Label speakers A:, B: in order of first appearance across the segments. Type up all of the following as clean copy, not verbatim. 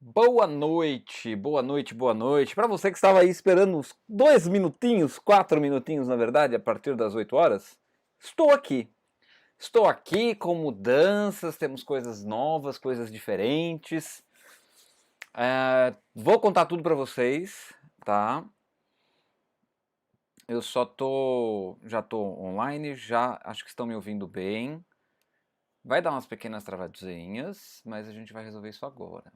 A: Boa noite, boa noite, boa noite. Para você que estava aí esperando uns 2 minutinhos, 4 minutinhos na verdade, a partir das 8 horas, estou aqui. Estou aqui com mudanças, temos coisas novas, coisas diferentes. Vou contar tudo para vocês, tá? Eu já tô online, já acho que estão me ouvindo bem. Vai dar umas pequenas travadinhas, mas a gente vai resolver isso agora.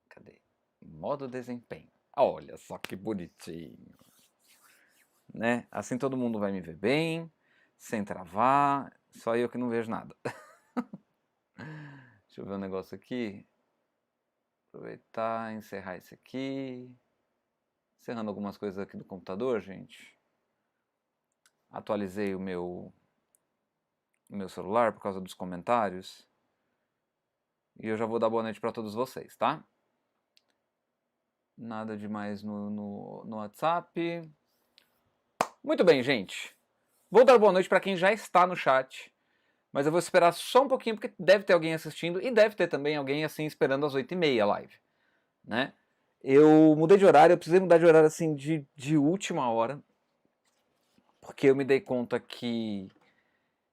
A: Cadê? Modo desempenho. Olha só que bonitinho, né? Assim todo mundo vai me ver bem, sem travar, só eu que não vejo nada. Deixa eu ver um negócio aqui. Aproveitar, encerrar esse aqui. Encerrando algumas coisas aqui do computador, gente. Atualizei o meu celular por causa dos comentários. E eu já vou dar boa noite para todos vocês, tá? Nada demais no WhatsApp. Muito bem, gente. Vou dar boa noite para quem já está no chat. Mas eu vou esperar só um pouquinho, porque deve ter alguém assistindo e deve ter também alguém assim esperando às 8h30 a live, né? Eu mudei de horário, eu precisei mudar de horário assim de última hora, porque eu me dei conta que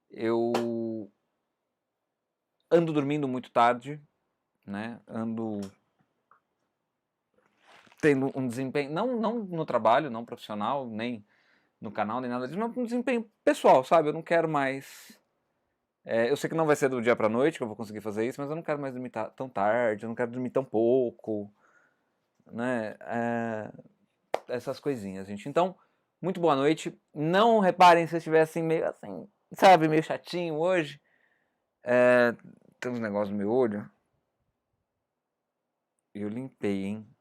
A: eu ando dormindo muito tarde, né? Ando tendo um desempenho, não no trabalho, não profissional, nem no canal, nem nada disso, mas um desempenho pessoal, sabe? Eu não quero mais. Eu sei que não vai ser do dia pra noite que eu vou conseguir fazer isso, mas eu não quero mais dormir tão tarde, eu não quero dormir tão pouco, né? Essas coisinhas, gente. Então, muito boa noite. Não reparem se eu estiver assim, meio assim, sabe, meio chatinho hoje. Tem uns negócios no meu olho. E eu limpei, hein?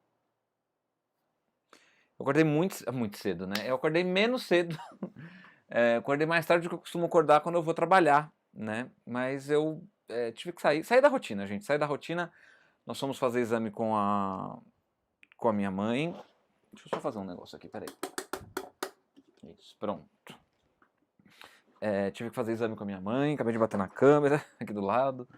A: Eu acordei muito cedo, né? Eu acordei menos cedo. Acordei mais tarde do que eu costumo acordar quando eu vou trabalhar, né? Mas eu tive que sair da rotina, gente. Sair da rotina. Nós fomos fazer exame com a minha mãe. Deixa eu só fazer um negócio aqui, peraí. Isso, pronto. Tive que fazer exame com a minha mãe, acabei de bater na câmera aqui do lado.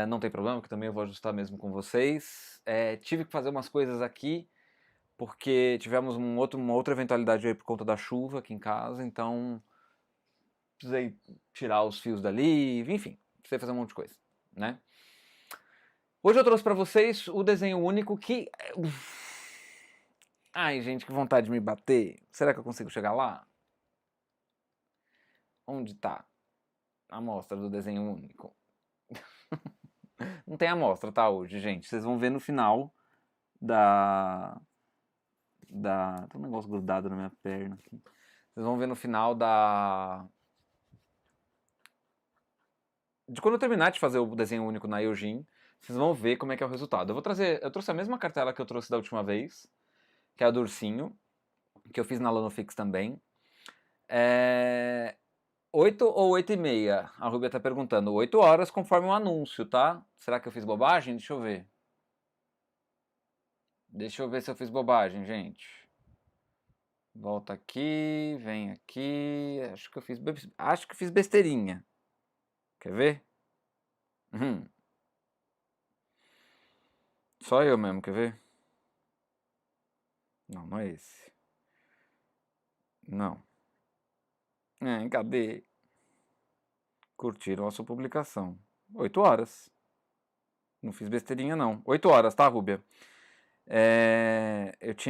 A: Não tem problema, que também eu vou ajustar mesmo com vocês. Tive que fazer umas coisas aqui, porque tivemos uma outra eventualidade aí por conta da chuva aqui em casa, então precisei tirar os fios dali, enfim, precisei fazer um monte de coisa, né? Hoje eu trouxe pra vocês o desenho único que... Ai, gente, que vontade de me bater. Será que eu consigo chegar lá? Onde tá a amostra do desenho único? Não tem amostra, tá, hoje, gente. Vocês vão ver no final Tem um negócio grudado na minha perna aqui. Vocês vão ver no final de quando eu terminar de fazer o desenho único na Eugene, vocês vão ver como é que é o resultado. Eu trouxe a mesma cartela que eu trouxe da última vez, que é a do ursinho, que eu fiz na Lanofix também. 8 ou 8h30? A Rubia tá perguntando. 8 horas conforme o anúncio, tá? Será que eu fiz bobagem? Deixa eu ver. Deixa eu ver se eu fiz bobagem, gente. Volta aqui, vem aqui. Acho que fiz besteirinha. Quer ver? Só eu mesmo, quer ver? Não, não é esse. Não. Cadê? Curtiram a sua publicação. 8 horas. Não fiz besteirinha, não. 8 horas, tá, Rúbia?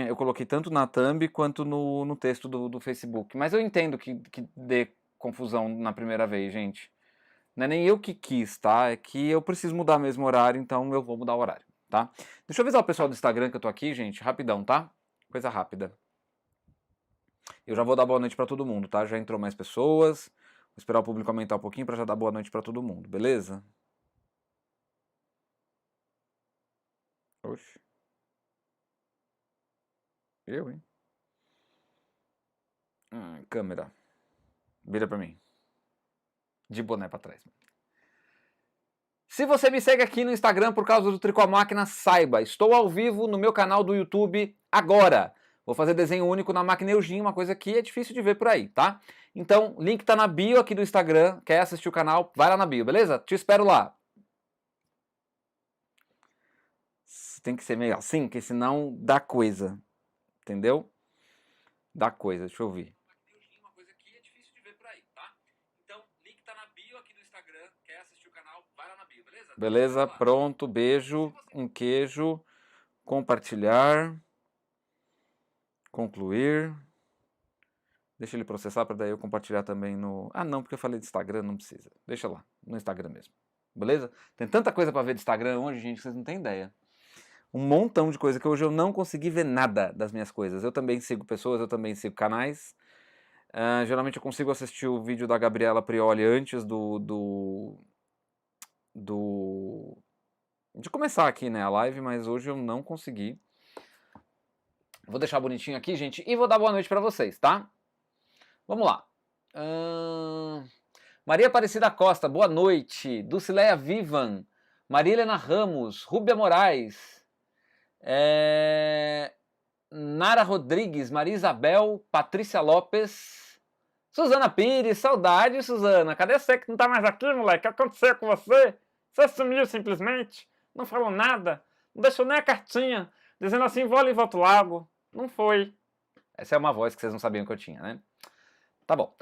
A: Eu coloquei tanto na thumb quanto no texto do Facebook. Mas eu entendo que dê confusão na primeira vez, gente. Não é nem eu que quis, tá? É que eu preciso mudar mesmo o horário, então eu vou mudar o horário, tá? Deixa eu avisar o pessoal do Instagram que eu tô aqui, gente, rapidão, tá? Coisa rápida. Eu já vou dar boa noite pra todo mundo, tá? Já entrou mais pessoas. Vou esperar o público aumentar um pouquinho pra já dar boa noite pra todo mundo, beleza? Oxe. Eu, hein? Câmera. Vira pra mim. De boné pra trás. Se você me segue aqui no Instagram por causa do Tricô à Máquina, saiba, estou ao vivo no meu canal do YouTube agora. Vou fazer desenho único na máquina Eugene, uma coisa que é difícil de ver por aí, tá? Então, link tá na bio aqui do Instagram. Quer assistir o canal? Vai lá na bio, beleza? Te espero lá. Você tem que ser meio assim, porque senão dá coisa. Entendeu? Dá coisa, deixa eu ver. Uma coisa que é difícil de ver por aí, tá? Então, link tá na bio aqui do Instagram. Quer assistir o canal? Vai lá na bio, beleza? Beleza, pronto, beijo, um queijo, compartilhar, concluir. Deixa ele processar para daí eu compartilhar também no... Ah, não, porque eu falei de Instagram, não precisa. Deixa lá, no Instagram mesmo. Beleza? Tem tanta coisa para ver de Instagram hoje, gente, que vocês não têm ideia. Um montão de coisa que hoje eu não consegui ver nada das minhas coisas. Eu também sigo pessoas, eu também sigo canais. Geralmente eu consigo assistir o vídeo da Gabriela Prioli antes de começar aqui, né, a live, mas hoje eu não consegui. Vou deixar bonitinho aqui, gente, e vou dar boa noite para vocês, tá? Vamos lá. Maria Aparecida Costa, boa noite. Dulcileia Vivan, Maria Helena Ramos, Rúbia Moraes, Nara Rodrigues, Maria Isabel, Patrícia Lopes, Suzana Pires, saudade, Suzana. Cadê você que não tá mais aqui, moleque? O que aconteceu com você? Você sumiu simplesmente, não falou nada, não deixou nem a cartinha, dizendo assim, vou ali e volto logo. Não foi. Essa é uma voz que vocês não sabiam que eu tinha, né? Tá bom.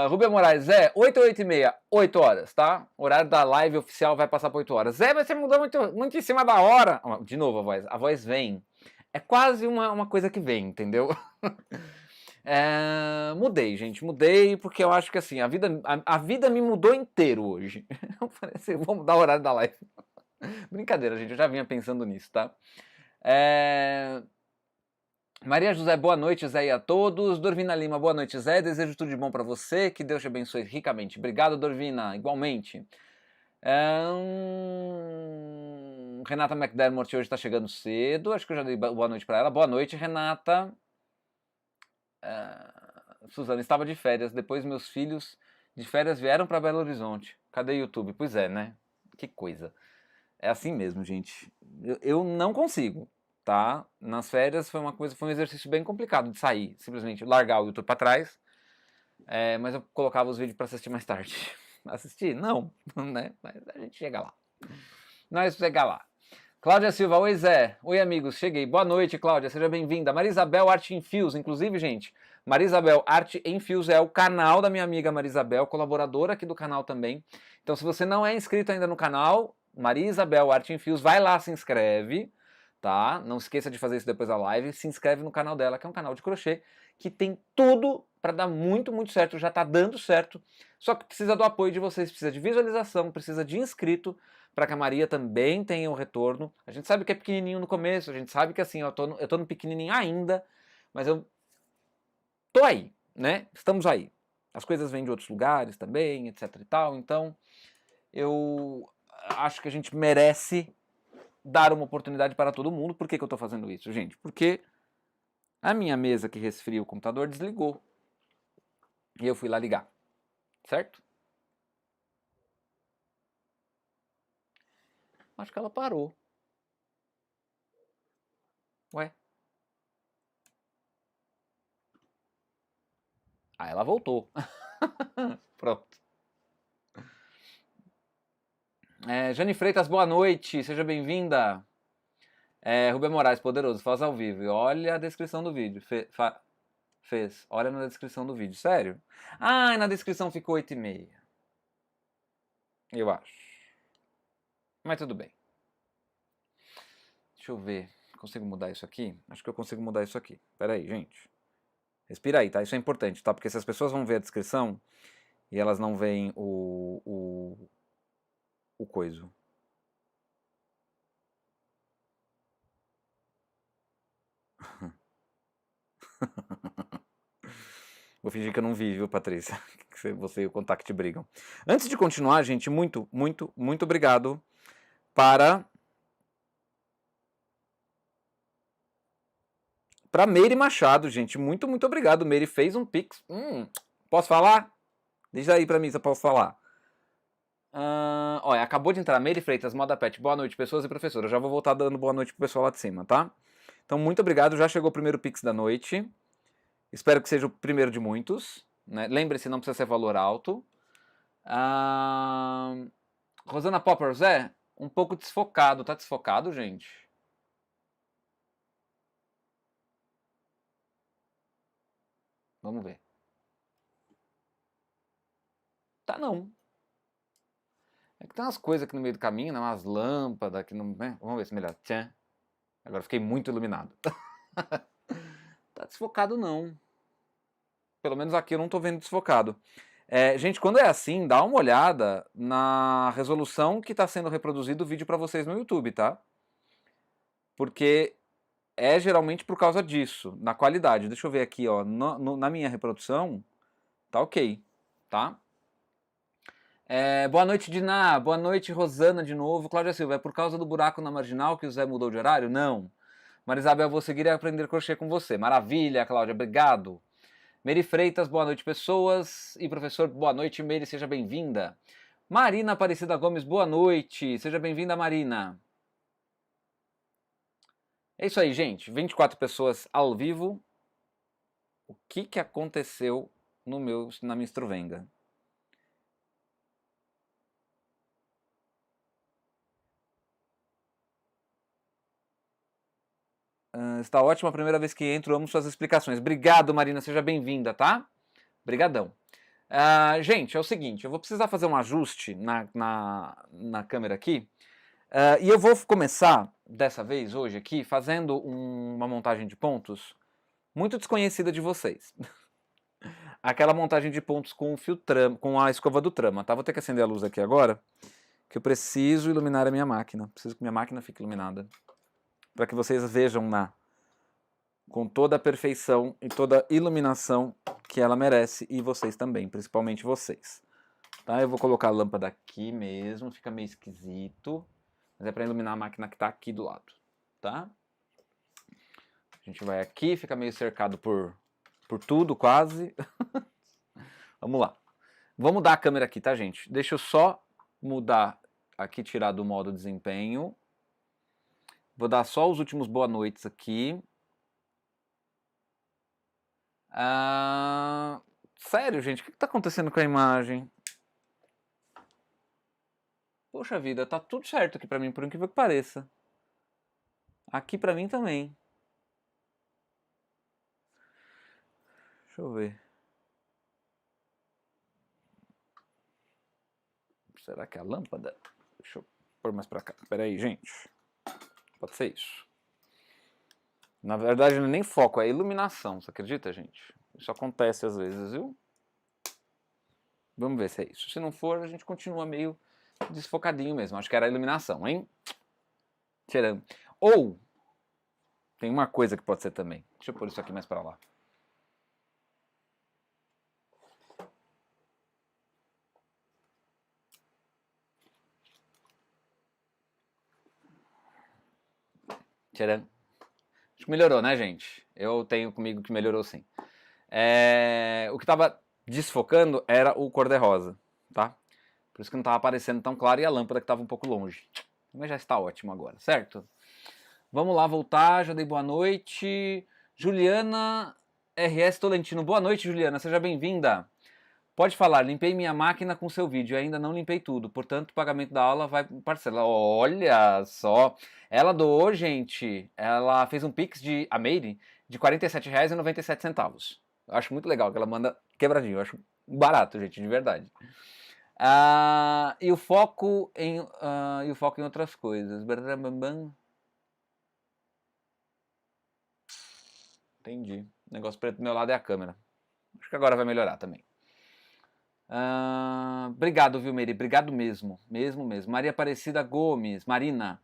A: Rubem Moraes, 8 ou 8 e meia? 8 horas, tá? O horário da live oficial vai passar por 8 horas. Mas você mudou muito em cima da hora. De novo a voz. A voz vem. É quase uma coisa que vem, entendeu? Mudei, gente. Mudei porque eu acho que assim, a vida me mudou inteiro hoje. Eu falei assim, vou mudar o horário da live. Brincadeira, gente. Eu já vinha pensando nisso, tá? Maria José, boa noite, Zé, e a todos. Dorvina Lima, boa noite, Zé. Desejo tudo de bom para você. Que Deus te abençoe ricamente. Obrigado, Dorvina. Igualmente. Renata McDermott hoje está chegando cedo. Acho que eu já dei boa noite para ela. Boa noite, Renata. Suzana, estava de férias. Depois meus filhos de férias vieram para Belo Horizonte. Cadê o YouTube? Pois é, né? Que coisa. É assim mesmo, gente. Eu não consigo. Tá? Nas férias foi um exercício bem complicado de sair, simplesmente largar o YouTube para trás, mas eu colocava os vídeos para assistir mais tarde. Assistir? Não, né? Mas a gente chega lá. Nós chega lá. Cláudia Silva, oi Zé, oi amigos, cheguei. Boa noite, Cláudia, seja bem-vinda. Marisabel Arte em Fios, inclusive, gente, Marisabel Arte em Fios é o canal da minha amiga Marisabel, colaboradora aqui do canal também. Então, se você não é inscrito ainda no canal, Marisabel Arte em Fios, vai lá, se inscreve. Tá? Não esqueça de fazer isso depois da live. Se inscreve no canal dela, que é um canal de crochê, que tem tudo para dar muito, muito certo. Já está dando certo. Só que precisa do apoio de vocês, precisa de visualização, precisa de inscrito, para que a Maria também tenha o retorno. A gente sabe que é pequenininho no começo, a gente sabe que assim, eu tô no pequenininho ainda, mas eu tô aí, né? Estamos aí. As coisas vêm de outros lugares também, etc e tal. Então, eu acho que a gente merece dar uma oportunidade para todo mundo. Por que eu estou fazendo isso, gente? Porque a minha mesa que resfria o computador desligou. E eu fui lá ligar. Certo? Acho que ela parou. Ué? Ah, ela voltou. Pronto. Jane Freitas, boa noite. Seja bem-vinda. Rubem Moraes, poderoso, faz ao vivo. E olha a descrição do vídeo. Fez. Olha na descrição do vídeo. Sério? Ah, na descrição ficou 8 e meia. Eu acho. Mas tudo bem. Deixa eu ver. Consigo mudar isso aqui? Acho que eu consigo mudar isso aqui. Pera aí, gente. Respira aí, tá? Isso é importante, tá? Porque se as pessoas vão ver a descrição e elas não veem o coiso. Vou fingir que eu não vi, viu, Patrícia? Que você e o Contact brigam. Antes de continuar, gente, muito, muito, muito obrigado para Meire Machado, gente. Muito, muito obrigado. Meire fez um pix. Posso falar? Diz aí pra mim se eu posso falar. Olha, acabou de entrar Meire Freitas, Moda Pet. Boa noite, pessoas e professores. Eu já vou voltar dando boa noite pro pessoal lá de cima, tá? Então, muito obrigado. Já chegou o primeiro pix da noite. Espero que seja o primeiro de muitos. Né? Lembre-se, não precisa ser valor alto. Ah, Rosana Popper, Zé, um pouco desfocado. Tá desfocado, gente? Vamos ver. Tá não. É que tem umas coisas aqui no meio do caminho, né? Umas lâmpadas aqui no... né? Vamos ver se melhor. Tchan. Agora fiquei muito iluminado. Tá desfocado não. Pelo menos aqui eu não tô vendo desfocado. Gente, quando é assim, dá uma olhada na resolução que está sendo reproduzido o vídeo para vocês no YouTube, tá? Porque é geralmente por causa disso, na qualidade. Deixa eu ver aqui, ó, na minha reprodução, tá ok, tá? Boa noite, Diná. Boa noite, Rosana, de novo. Cláudia Silva, é por causa do buraco na marginal que o Zé mudou de horário? Não. Marisabel, vou seguir e aprender crochê com você. Maravilha, Cláudia, obrigado. Mary Freitas, boa noite, pessoas. E professor, boa noite, Mary, seja bem-vinda. Marina Aparecida Gomes, boa noite. Seja bem-vinda, Marina. É isso aí, gente. 24 pessoas ao vivo. O que aconteceu na minha Struvenga? Está ótima a primeira vez que entro, amo suas explicações. Obrigado, Marina, seja bem-vinda, tá? Obrigadão. Gente, é o seguinte, eu vou precisar fazer um ajuste na câmera aqui. E eu vou começar, dessa vez, hoje aqui, fazendo uma montagem de pontos muito desconhecida de vocês. Aquela montagem de pontos com o fio trama, com a escova do trama, tá? Vou ter que acender a luz aqui agora, que eu preciso iluminar a minha máquina. Preciso que minha máquina fique iluminada. Para que vocês vejam com toda a perfeição e toda a iluminação que ela merece, e vocês também, principalmente vocês. Tá? Eu vou colocar a lâmpada aqui mesmo, fica meio esquisito, mas é para iluminar a máquina que está aqui do lado, tá? A gente vai aqui, fica meio cercado por tudo, quase. Vamos lá. Vou mudar a câmera aqui, tá, gente? Deixa eu só mudar aqui, tirar do modo desempenho. Vou dar só os últimos boa noites aqui. Sério, gente, o que está acontecendo com a imagem? Poxa vida, tá tudo certo aqui pra mim, por incrível que pareça. Aqui pra mim também. Deixa eu ver. Será que é a lâmpada? Deixa eu pôr mais pra cá. Pera aí, gente. Pode ser isso. Na verdade, não é nem foco, é iluminação. Você acredita, gente? Isso acontece às vezes, viu? Vamos ver se é isso. Se não for, a gente continua meio desfocadinho mesmo. Acho que era a iluminação, hein? Tirando. Ou, tem uma coisa que pode ser também. Deixa eu pôr isso aqui mais pra lá. Tcharam. Acho que melhorou, né, gente? Eu tenho comigo que melhorou sim. O que estava desfocando era o cor-de-rosa, tá? Por isso que não estava aparecendo tão claro e a lâmpada que estava um pouco longe. Mas já está ótimo agora, certo? Vamos lá voltar, já dei boa noite. Juliana RS Tolentino, boa noite, Juliana, seja bem-vinda. Pode falar, limpei minha máquina com seu vídeo, ainda não limpei tudo, portanto o pagamento da aula vai parcela. Olha só, ela doou, gente, ela fez um Pix a Meire de R$ 47,97. Eu acho muito legal que ela manda quebradinho, eu acho barato, gente, de verdade. E o foco em outras coisas. Entendi. O negócio preto do meu lado é a câmera. Acho que agora vai melhorar também. Obrigado, viu, Meri? Obrigado mesmo. Mesmo. Maria Aparecida Gomes, Marina.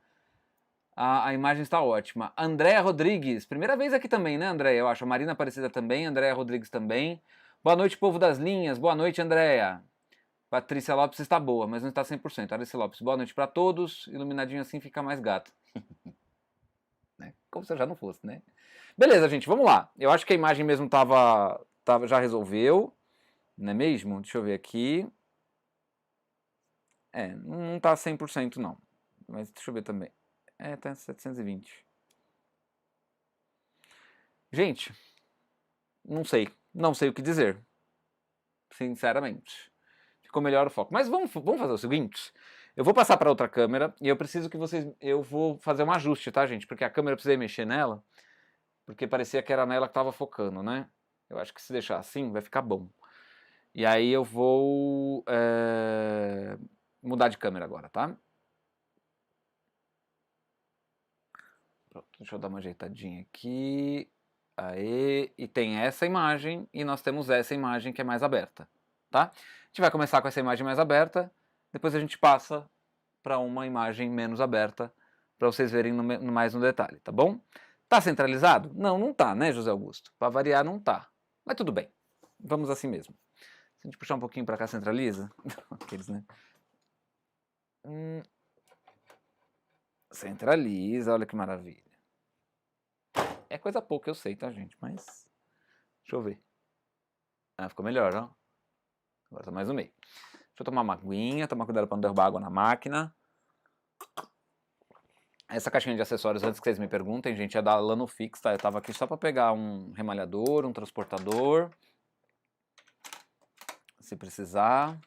A: A imagem está ótima. Andréa Rodrigues, primeira vez aqui também, né, Andréa? Eu acho. A Marina Aparecida também, Andréa Rodrigues também. Boa noite, povo das linhas. Boa noite, Andréa. Patrícia Lopes está boa, mas não está 100%. Alice Lopes, boa noite para todos. Iluminadinho assim fica mais gato. Né? Como se eu já não fosse, né? Beleza, gente, vamos lá. Eu acho que a imagem mesmo já resolveu. Não é mesmo? Deixa eu ver aqui. Não tá 100% não. Mas deixa eu ver também. Tá 720. Gente, não sei. Não sei o que dizer. Sinceramente. ficou melhor o foco. Mas vamos fazer o seguinte, eu vou passar para outra câmera e eu preciso que vocês, eu vou fazer um ajuste, tá, gente? Porque a câmera eu precisei mexer nela, porque parecia que era nela que estava focando, né? Eu acho que se deixar assim vai ficar bom. E aí eu vou mudar de câmera agora, tá? Pronto, deixa eu dar uma ajeitadinha aqui. Aí, e tem essa imagem e nós temos essa imagem que é mais aberta, tá? A gente vai começar com essa imagem mais aberta, depois a gente passa para uma imagem menos aberta, para vocês verem mais no detalhe, tá bom? Tá centralizado? Não, não tá, né, José Augusto? Para variar, não tá. Mas tudo bem, vamos assim mesmo. Se a gente puxar um pouquinho para cá, centraliza. Aqueles, né? Centraliza, olha que maravilha. É coisa pouca, eu sei, tá, gente? Mas deixa eu ver. Ah, ficou melhor, ó. Agora tá mais no meio. Deixa eu tomar uma aguinha, tomar cuidado para não derrubar água na máquina. Essa caixinha de acessórios, antes que vocês me perguntem, gente, é da Lanofix, tá? Eu tava aqui só para pegar um remalhador, um transportador. Se precisar.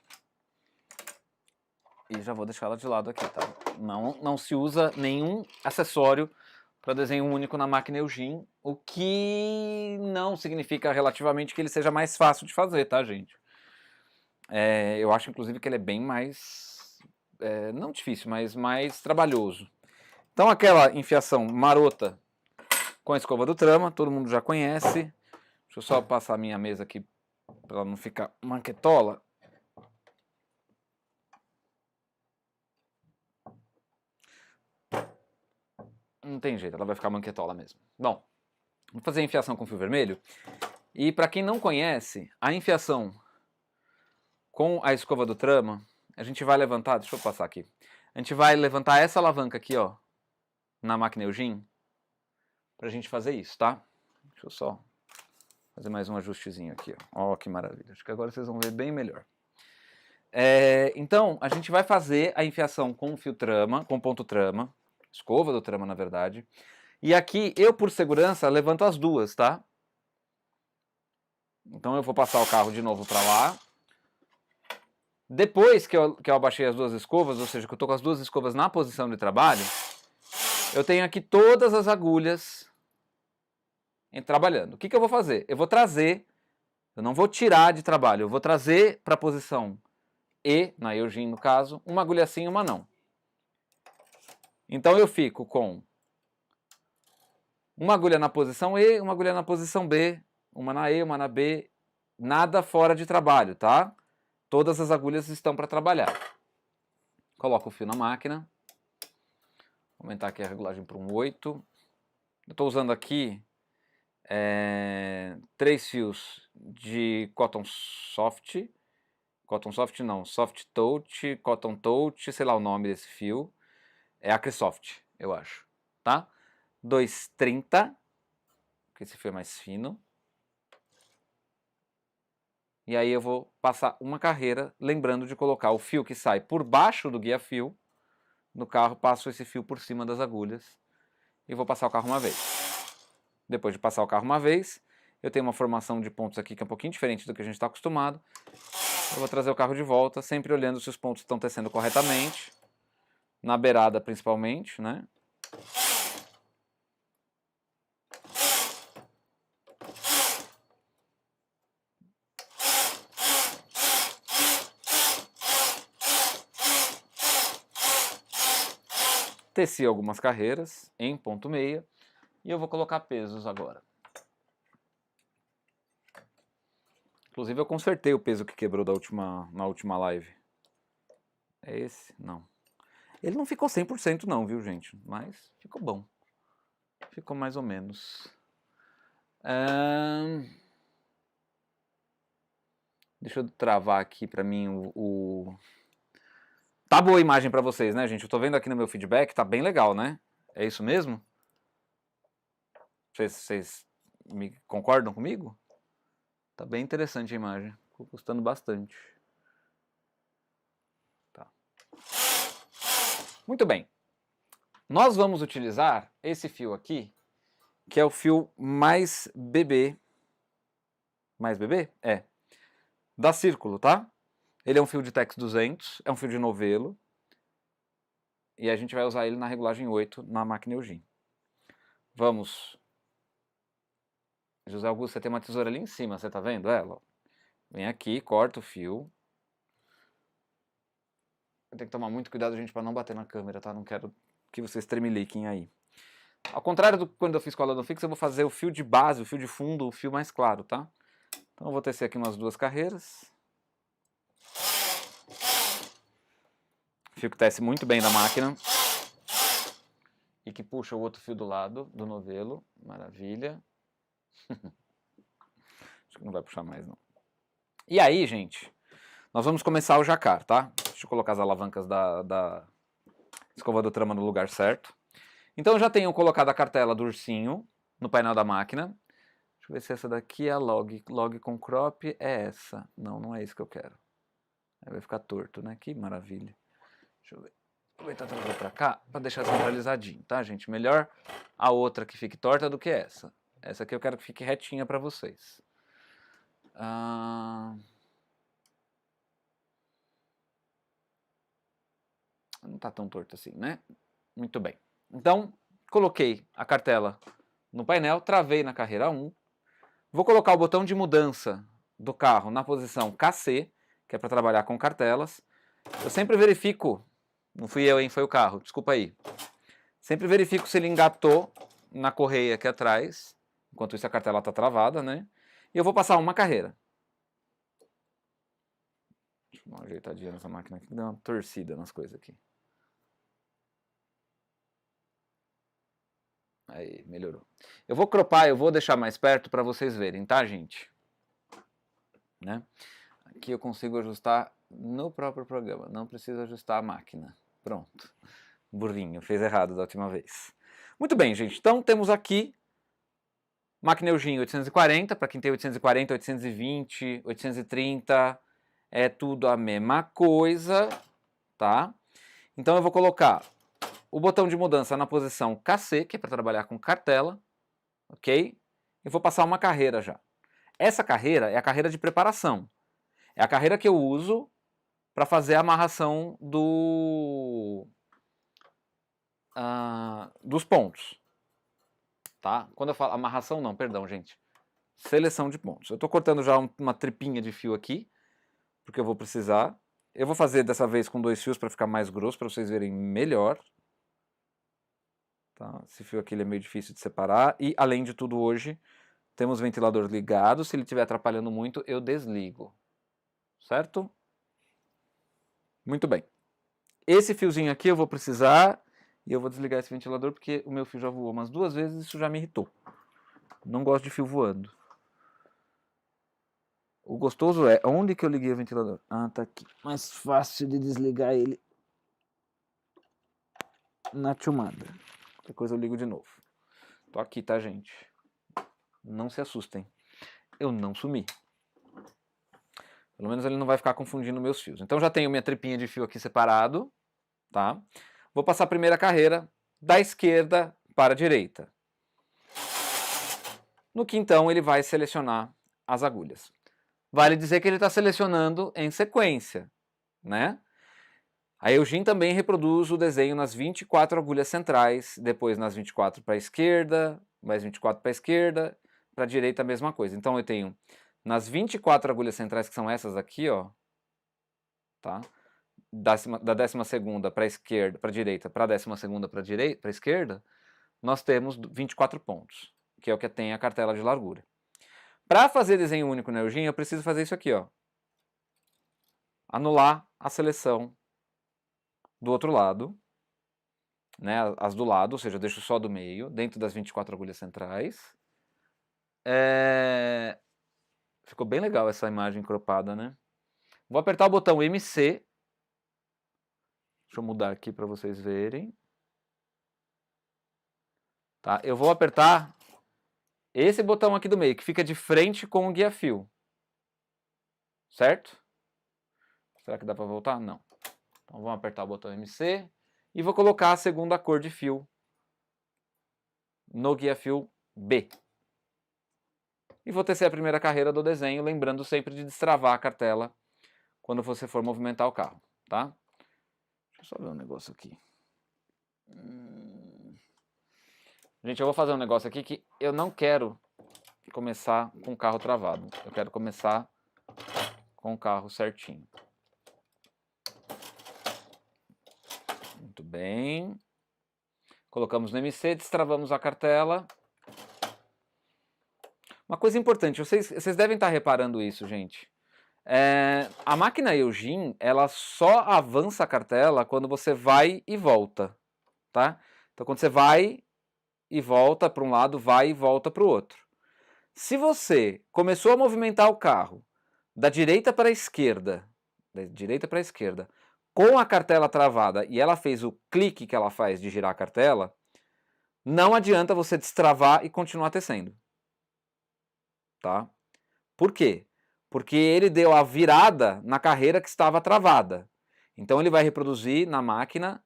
A: E já vou deixar ela de lado aqui, tá? Não se usa nenhum acessório para desenho único na máquina Eugene, o que não significa relativamente que ele seja mais fácil de fazer, tá, gente? Eu acho, inclusive, que ele é bem mais, não difícil, mas mais trabalhoso. Então, aquela enfiação marota com a escova do trama, todo mundo já conhece. Deixa eu só passar a minha mesa aqui para ela não ficar manquetola. Não tem jeito, ela vai ficar manquetola mesmo. Bom, vou fazer a enfiação com fio vermelho. E para quem não conhece, a enfiação com a escova do trama, a gente vai levantar, deixa eu passar aqui. A gente vai levantar essa alavanca aqui, ó, na máquina Eugene, pra gente fazer isso, tá? Deixa eu só fazer mais um ajustezinho aqui, ó. Ó, que maravilha. Acho que agora vocês vão ver bem melhor. Então, a gente vai fazer a enfiação com o fio trama, com ponto trama, escova do trama, na verdade. E aqui, eu, por segurança, levanto as duas, tá? Então eu vou passar o carro de novo para lá. Depois que eu abaixei as duas escovas, ou seja, que eu estou com as duas escovas na posição de trabalho, eu tenho aqui todas as agulhas trabalhando. O que eu vou fazer? Eu vou trazer, eu não vou tirar de trabalho, eu vou trazer para a posição E, na Eugene no caso, uma agulha sim e uma não. Então eu fico com uma agulha na posição E, uma agulha na posição B, uma na E, uma na B, nada fora de trabalho, tá? Todas as agulhas estão para trabalhar. Coloco o fio na máquina. Vou aumentar aqui a regulagem para um 8. Eu estou usando aqui 3 fios de Cotton Soft. Cotton Soft não, Soft Touch, Cotton Touch, sei lá o nome desse fio. É Acrisoft, eu acho, tá? 2,30, porque esse fio é mais fino. E aí eu vou passar uma carreira, lembrando de colocar o fio que sai por baixo do guia-fio no carro, passo esse fio por cima das agulhas e vou passar o carro uma vez. Depois de passar o carro uma vez, eu tenho uma formação de pontos aqui que é um pouquinho diferente do que a gente está acostumado. Eu vou trazer o carro de volta, sempre olhando se os pontos estão tecendo corretamente, na beirada principalmente, né? Teci algumas carreiras em ponto meia e eu vou colocar pesos agora. Inclusive eu consertei o peso que quebrou na última live. É esse? Não. Ele não ficou 100% não, viu, gente? Mas ficou bom. Ficou mais ou menos. Deixa eu travar aqui pra mim o... Tá boa a imagem pra vocês, né, gente? Eu tô vendo aqui no meu feedback, tá bem legal, né? É isso mesmo? Vocês me concordam comigo? Tá bem interessante a imagem. Ficou gostando bastante. Tá. Muito bem. Nós vamos utilizar esse fio aqui, que é o fio mais bebê. Mais bebê? É. Da Círculo, tá? Ele é um fio de Tex 200, é um fio de novelo. E a gente vai usar ele na regulagem 8 na máquina Eugene. Vamos. José Augusto, você tem uma tesoura ali em cima, você tá vendo ela? Vem aqui, corta o fio. Tem que tomar muito cuidado, gente, para não bater na câmera, tá? Não quero que vocês tremeliquem aí. Ao contrário do quando eu fiz com a lâmina fixa, eu vou fazer o fio de base, o fio de fundo, o fio mais claro, tá? Então eu vou tecer aqui umas 2 carreiras. Fio que tece muito bem na máquina. E que puxa o outro fio do lado do novelo. Maravilha. Acho que não vai puxar mais, não. E aí, gente, nós vamos começar o jacar, tá? Deixa eu colocar as alavancas da escova do trama no lugar certo. Então eu já tenho colocado a cartela do ursinho no painel da máquina. Deixa eu ver se essa daqui é a log. Log com crop é essa. Não, não é isso que eu quero. Aí vai ficar torto, né? Que maravilha. Deixa eu ver. Vou tentar trazer pra cá pra deixar centralizadinho, tá, gente? Melhor a outra que fique torta do que essa. Essa aqui eu quero que fique retinha pra vocês. Não tá tão torto assim, né? Muito bem. Então, coloquei a cartela no painel, travei na carreira 1. Vou colocar o botão de mudança do carro na posição KC, que é para trabalhar com cartelas. Eu sempre verifico, não fui eu, hein, foi o carro, desculpa aí. Sempre verifico se ele engatou na correia aqui atrás, enquanto isso a cartela está travada, né? E eu vou passar uma carreira. Deixa eu dar uma ajeitadinha nessa máquina aqui, dá uma torcida nas coisas aqui. Aí, melhorou. Eu vou cropar, eu vou deixar mais perto para vocês verem, tá, gente? Né? Aqui eu consigo ajustar no próprio programa, não preciso ajustar a máquina. Pronto. Burrinho, fez errado da última vez. Muito bem, gente. Então temos aqui máquina Eugene 840, para quem tem 840, 820, 830, é tudo a mesma coisa, tá? Então eu vou colocar o botão de mudança na posição KC, que é para trabalhar com cartela, ok? E vou passar uma carreira já. Essa carreira é a carreira de preparação. É a carreira que eu uso para fazer a amarração dos pontos. Tá? Quando eu falo amarração, não, perdão, gente. Seleção de pontos. Eu estou cortando já uma tripinha de fio aqui, porque eu vou precisar. Eu vou fazer dessa vez com 2 fios para ficar mais grosso, para vocês verem melhor. Tá? Esse fio aqui ele é meio difícil de separar. E, além de tudo, hoje temos o ventilador ligado. Se ele estiver atrapalhando muito, eu desligo. Certo? Muito bem. Esse fiozinho aqui eu vou precisar, e eu vou desligar esse ventilador porque o meu fio já voou umas 2 vezes e isso já me irritou. Não gosto de fio voando. O gostoso é, onde que eu liguei o ventilador? Ah, tá aqui. Mais fácil de desligar ele na tomada. Qualquer coisa eu ligo de novo. Tô aqui, tá, gente? Não se assustem. Eu não sumi. Pelo menos ele não vai ficar confundindo meus fios. Então já tenho minha tripinha de fio aqui separado, tá? Vou passar a primeira carreira da esquerda para a direita. No que então ele vai selecionar as agulhas. Vale dizer que ele está selecionando em sequência, né? A Eugene também reproduz o desenho nas 24 agulhas centrais, depois nas 24 para a esquerda, mais 24 para a esquerda, para a direita a mesma coisa. Então eu tenho nas 24 agulhas centrais, que são essas aqui, ó, tá? Da 12ª para a esquerda, para a direita, para a 12ª para a esquerda, nós temos 24 pontos, que é o que tem a cartela de largura. Para fazer desenho único na Eugene, eu preciso fazer isso aqui, ó. Anular a seleção do outro lado, né, as do lado, ou seja, eu deixo só do meio, dentro das 24 agulhas centrais. Ficou bem legal essa imagem cropada, né? Vou apertar o botão MC. Deixa eu mudar aqui para vocês verem. Tá? Eu vou apertar esse botão aqui do meio, que fica de frente com o guia-fio. Certo? Será que dá para voltar? Não. Então vamos apertar o botão MC e vou colocar a segunda cor de fio no guia-fio B. E vou tecer a primeira carreira do desenho, lembrando sempre de destravar a cartela quando você for movimentar o carro, tá? Deixa eu só ver um negócio aqui. Gente, eu vou fazer um negócio aqui que eu não quero começar com o carro travado. Eu quero começar com o carro certinho. Muito bem. Colocamos no MC, destravamos a cartela. Uma coisa importante, vocês devem estar reparando isso, gente. A máquina Eugene, ela só avança a cartela quando você vai e volta, tá? Então, quando você vai e volta para um lado, vai e volta para o outro. Se você começou a movimentar o carro da direita para a esquerda, com a cartela travada e ela fez o clique que ela faz de girar a cartela, não adianta você destravar e continuar tecendo. Tá? Por quê? Porque ele deu a virada na carreira que estava travada. Então ele vai reproduzir na máquina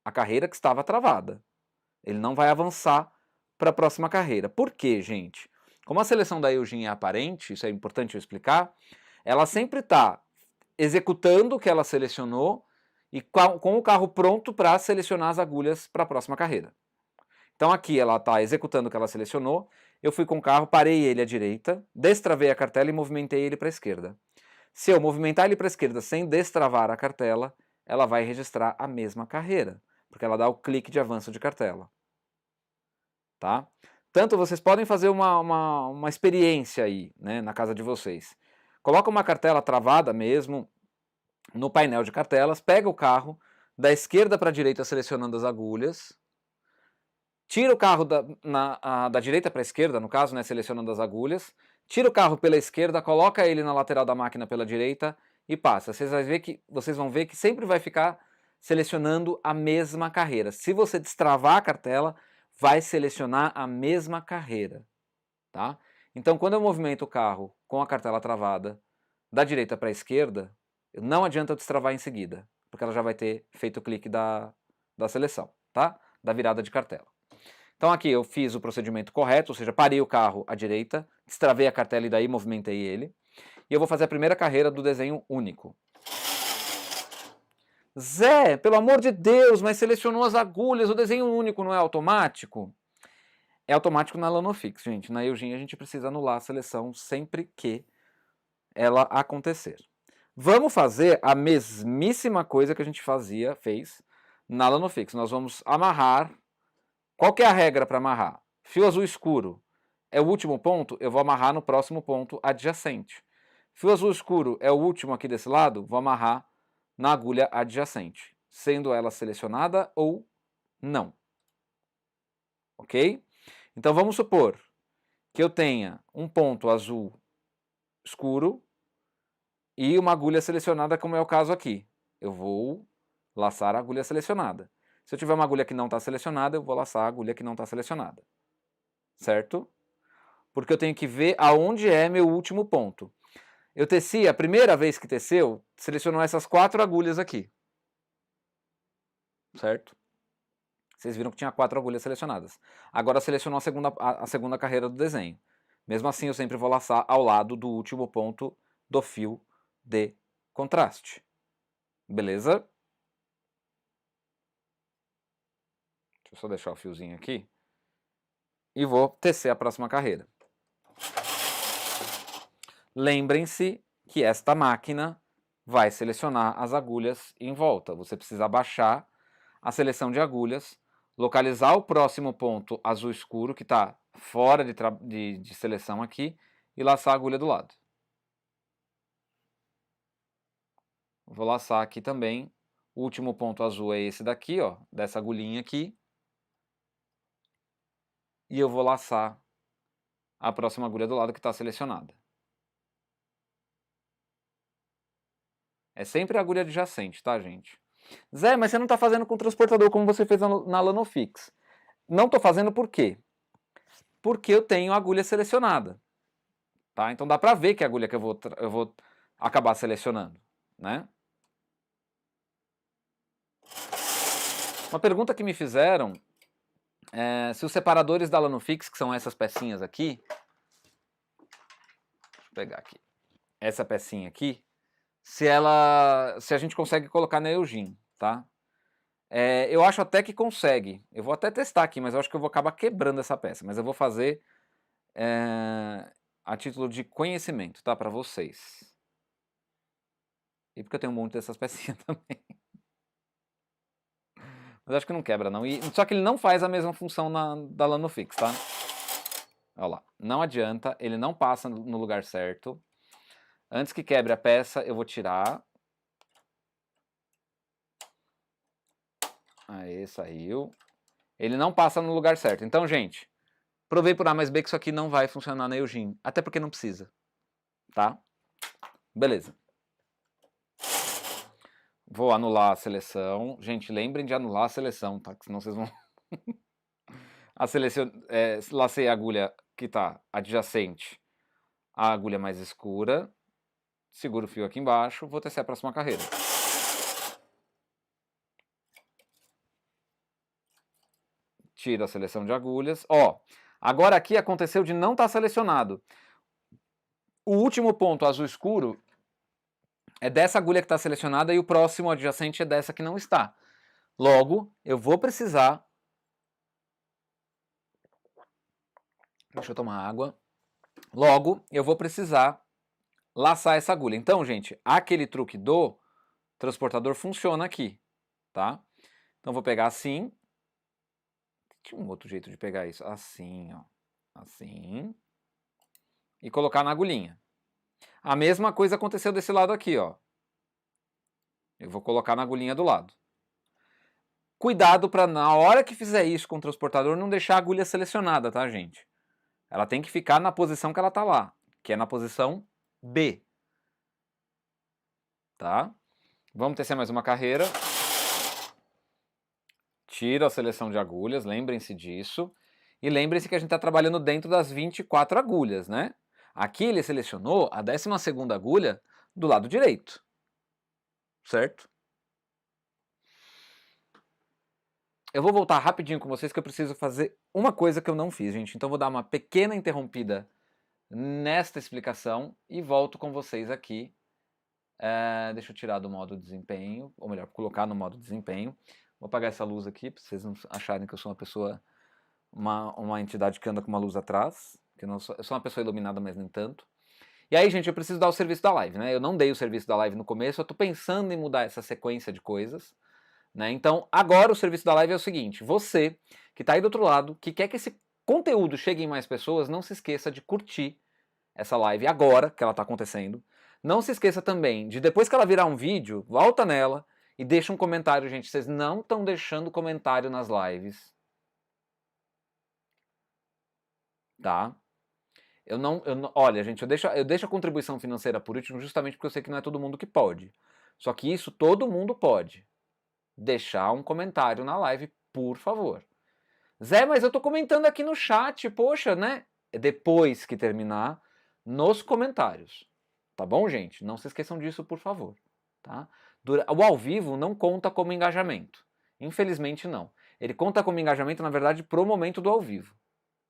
A: a carreira que estava travada. Ele não vai avançar para a próxima carreira. Por quê, gente? Como a seleção da Eugene é aparente, isso é importante eu explicar, ela sempre está executando o que ela selecionou e com o carro pronto para selecionar as agulhas para a próxima carreira. Então aqui ela está executando o que ela selecionou, eu fui com o carro, parei ele à direita, destravei a cartela e movimentei ele para a esquerda. Se eu movimentar ele para a esquerda sem destravar a cartela, ela vai registrar a mesma carreira, porque ela dá o clique de avanço de cartela. Tá? Tanto vocês podem fazer uma experiência aí, né, na casa de vocês. Coloca uma cartela travada mesmo no painel de cartelas, pega o carro da esquerda para a direita selecionando as agulhas, tira o carro da direita para a esquerda, no caso, né, selecionando as agulhas, tira o carro pela esquerda, coloca ele na lateral da máquina pela direita e passa. Vocês vão ver que sempre vai ficar selecionando a mesma carreira. Se você destravar a cartela, vai selecionar a mesma carreira. Tá? Então, quando eu movimento o carro com a cartela travada da direita para a esquerda, não adianta eu destravar em seguida, porque ela já vai ter feito o clique da seleção, tá? Da virada de cartela. Então aqui eu fiz o procedimento correto, ou seja, parei o carro à direita, destravei a cartela e daí movimentei ele. E eu vou fazer a primeira carreira do desenho único. Zé, pelo amor de Deus, mas selecionou as agulhas, o desenho único não é automático? É automático na Lanofix, gente. Na Eugene a gente precisa anular a seleção sempre que ela acontecer. Vamos fazer a mesmíssima coisa que a gente fez na Lanofix. Nós vamos amarrar. Qual que é a regra para amarrar? Fio azul escuro é o último ponto, eu vou amarrar no próximo ponto adjacente. Fio azul escuro é o último aqui desse lado, vou amarrar na agulha adjacente, sendo ela selecionada ou não. Ok? Então vamos supor que eu tenha um ponto azul escuro e uma agulha selecionada, como é o caso aqui. Eu vou laçar a agulha selecionada. Se eu tiver uma agulha que não está selecionada, eu vou laçar a agulha que não está selecionada. Certo? Porque eu tenho que ver aonde é meu último ponto. Eu teci, a primeira vez que teceu, selecionou essas 4 agulhas aqui. Certo? Vocês viram que tinha 4 agulhas selecionadas. Agora selecionou a segunda carreira do desenho. Mesmo assim, eu sempre vou laçar ao lado do último ponto do fio de contraste. Beleza? Deixa eu só deixar o fiozinho aqui. E vou tecer a próxima carreira. Lembrem-se que esta máquina vai selecionar as agulhas em volta. Você precisa abaixar a seleção de agulhas, localizar o próximo ponto azul escuro, que está fora de seleção aqui, e laçar a agulha do lado. Vou laçar aqui também. O último ponto azul é esse daqui, ó, dessa agulhinha aqui. E eu vou laçar a próxima agulha do lado que está selecionada. É sempre a agulha adjacente, tá, gente? Zé, mas você não está fazendo com o transportador como você fez na Lanofix. Não estou fazendo por quê? Porque eu tenho a agulha selecionada. Tá? Então dá para ver que a agulha que eu vou acabar selecionando. Né? Uma pergunta que me fizeram é se os separadores da Lanofix, que são essas pecinhas aqui, deixa eu pegar aqui, essa pecinha aqui, se a gente consegue colocar na Eugene, tá? Eu acho até que consegue. Eu vou até testar aqui, mas eu acho que eu vou acabar quebrando essa peça. Mas eu vou fazer a título de conhecimento, tá? Para vocês. E porque eu tenho um monte dessas pecinhas também. Mas acho que não quebra, não. Só que ele não faz a mesma função da Lanofix, tá? Olha lá. Não adianta, ele não passa no lugar certo. Antes que quebre a peça, eu vou tirar. Aí, saiu. Ele não passa no lugar certo. Então, gente, provei por A mais B que isso aqui não vai funcionar na Eugene. Até porque não precisa. Tá? Beleza. Vou anular a seleção. Gente, lembrem de anular a seleção, tá? Senão vocês vão... Lacei a agulha que está adjacente à agulha mais escura. Seguro o fio aqui embaixo. Vou tecer a próxima carreira. Tiro a seleção de agulhas. Ó, agora aqui aconteceu de não estar selecionado. O último ponto azul escuro é dessa agulha que está selecionada e o próximo adjacente é dessa que não está. Logo, eu vou precisar... Deixa eu tomar água. Logo, eu vou precisar laçar essa agulha. Então, gente, aquele truque do transportador funciona aqui, tá? Então, vou pegar assim. Tinha um outro jeito de pegar isso. Assim, ó. Assim. E colocar na agulhinha. A mesma coisa aconteceu desse lado aqui, ó. Eu vou colocar na agulhinha do lado. Cuidado para na hora que fizer isso com o transportador não deixar a agulha selecionada, tá, gente? Ela tem que ficar na posição que ela tá lá, que é na posição B. Tá? Vamos tecer mais uma carreira. Tiro a seleção de agulhas, lembrem-se disso. E lembrem-se que a gente está trabalhando dentro das 24 agulhas, né? Aqui ele selecionou a 12ª agulha do lado direito. Certo? Eu vou voltar rapidinho com vocês que eu preciso fazer uma coisa que eu não fiz, gente. Então vou dar uma pequena interrompida nesta explicação e volto com vocês aqui. Deixa eu tirar do modo desempenho, ou melhor, colocar no modo desempenho. Vou apagar essa luz aqui, para vocês não acharem que eu sou uma pessoa, uma entidade que anda com uma luz atrás. Que eu sou uma pessoa iluminada, mas nem tanto. E aí, gente, eu preciso dar o serviço da live, né? Eu não dei o serviço da live no começo, eu tô pensando em mudar essa sequência de coisas, né? Então, agora o serviço da live é o seguinte: você que tá aí do outro lado, que quer que esse conteúdo chegue em mais pessoas, não se esqueça de curtir essa live agora que ela tá acontecendo. Não se esqueça também de, depois que ela virar um vídeo, volta nela e deixa um comentário, gente. Vocês não estão deixando comentário nas lives. Tá? Olha, gente, eu deixo a contribuição financeira por último justamente porque eu sei que não é todo mundo que pode. Só que isso todo mundo pode. Deixar um comentário na live, por favor. Zé, mas eu tô comentando aqui no chat, poxa, né? Depois que terminar, nos comentários. Tá bom, gente? Não se esqueçam disso, por favor. Tá? O ao vivo não conta como engajamento. Infelizmente, não. Ele conta como engajamento, na verdade, pro momento do ao vivo.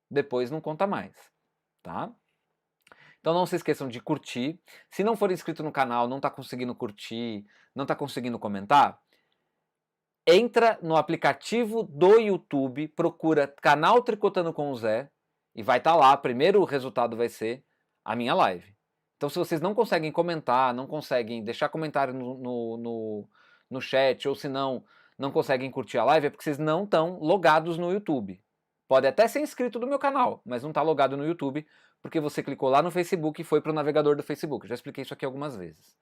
A: Depois não conta mais. Tá? Então não se esqueçam de curtir. Se não for inscrito no canal, não está conseguindo curtir, não está conseguindo comentar, entra no aplicativo do YouTube, procura canal Tricotando com o Zé e vai estar lá. Primeiro o resultado vai ser a minha live. Então se vocês não conseguem comentar, não conseguem deixar comentário no chat, ou se não conseguem curtir a live, é porque vocês não estão logados no YouTube. Pode até ser inscrito do meu canal, mas não está logado no YouTube, porque você clicou lá no Facebook e foi para o navegador do Facebook. Eu já expliquei isso aqui algumas vezes.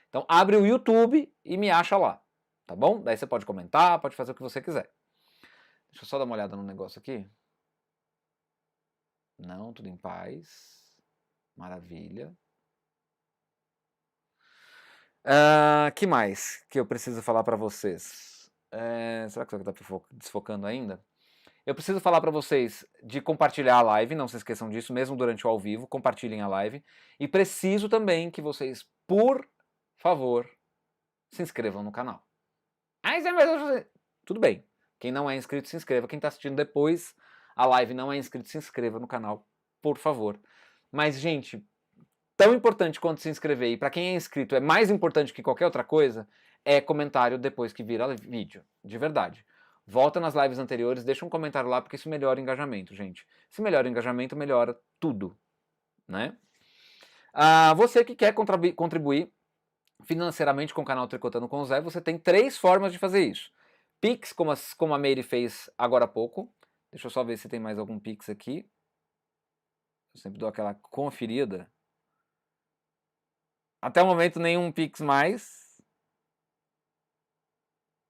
A: Então abre o YouTube e me acha lá, tá bom? Daí você pode comentar, pode fazer o que você quiser. Deixa eu só dar uma olhada no negócio aqui. Não, tudo em paz. Maravilha. Que mais que eu preciso falar para vocês? Será que está desfocando ainda? Eu preciso falar para vocês de compartilhar a live, não se esqueçam disso, mesmo durante o ao vivo, compartilhem a live. E preciso também que vocês, por favor, se inscrevam no canal. Tudo bem. Quem não é inscrito, se inscreva. Quem está assistindo depois a live não é inscrito, se inscreva no canal, por favor. Mas, gente, tão importante quanto se inscrever, e para quem é inscrito é mais importante que qualquer outra coisa, é comentário depois que vira vídeo, de verdade. Volta nas lives anteriores, deixa um comentário lá, porque isso melhora o engajamento, gente. Se melhora o engajamento, melhora tudo, né? Você que quer contribuir financeiramente com o canal Tricotando com o Zé, você tem 3 formas de fazer isso. Pix, como a Meire fez agora há pouco. Deixa eu só ver se tem mais algum Pix aqui. Eu sempre dou aquela conferida. Até o momento, nenhum Pix mais.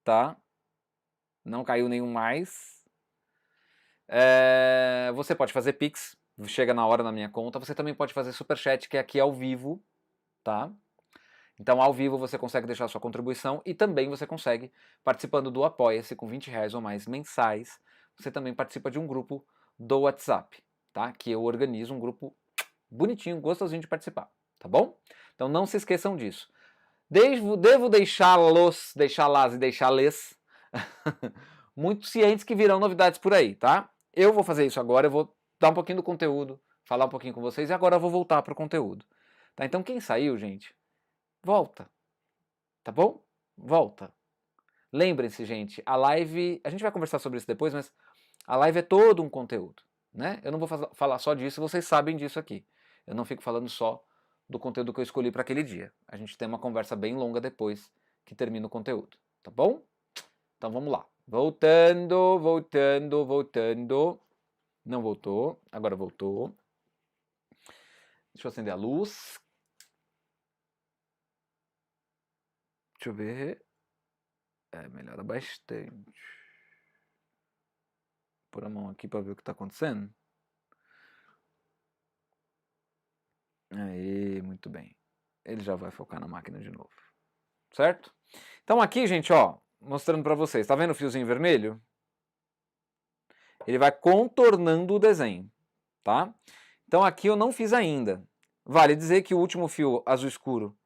A: Tá? Não caiu nenhum mais. Você pode fazer Pix, chega na hora na minha conta. Você também pode fazer Superchat, que é aqui ao vivo, tá? Então, ao vivo, você consegue deixar sua contribuição e também você consegue, participando do Apoia-se com R$20 ou mais mensais, você também participa de um grupo do WhatsApp, tá? Que eu organizo um grupo bonitinho, gostosinho de participar, tá bom? Então, não se esqueçam disso. Devo deixá-las e deixá-les muito cientes que virão novidades por aí, tá? Eu vou fazer isso agora, eu vou dar um pouquinho do conteúdo, falar um pouquinho com vocês e agora eu vou voltar para o conteúdo. Tá? Então, quem saiu, gente, volta, tá bom? Volta. Lembrem-se, gente, a live, a gente vai conversar sobre isso depois, mas a live é todo um conteúdo, né? Eu não vou falar só disso, vocês sabem disso aqui. Eu não fico falando só do conteúdo que eu escolhi para aquele dia. A gente tem uma conversa bem longa depois que termina o conteúdo, tá bom? Então vamos lá. Voltando. Não voltou, agora voltou. Deixa eu acender a luz. Deixa eu ver. Melhora bastante. Pôr a mão aqui para ver o que está acontecendo. Aí, muito bem. Ele já vai focar na máquina de novo. Certo? Então aqui, gente, ó, mostrando para vocês. Tá vendo o fiozinho vermelho? Ele vai contornando o desenho, tá? Então aqui eu não fiz ainda. Vale dizer que o último fio azul escuro,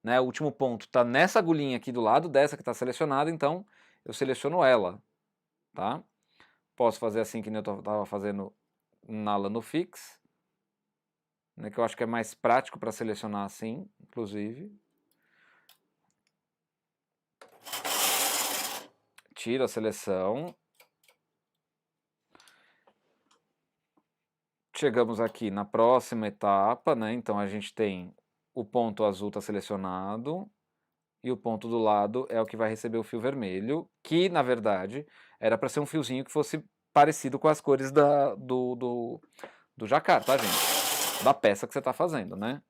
A: né, o último ponto, está nessa agulhinha aqui do lado dessa que está selecionada, então eu seleciono ela, tá? Posso fazer assim que nem eu estava fazendo na Lanofix, né, que eu acho que é mais prático para selecionar assim, inclusive. Tiro a seleção. Chegamos aqui na próxima etapa, né? Então a gente tem o ponto azul está selecionado e o ponto do lado é o que vai receber o fio vermelho, que na verdade era para ser um fiozinho que fosse parecido com as cores do jacquard, tá, gente? Da peça que você está fazendo, né?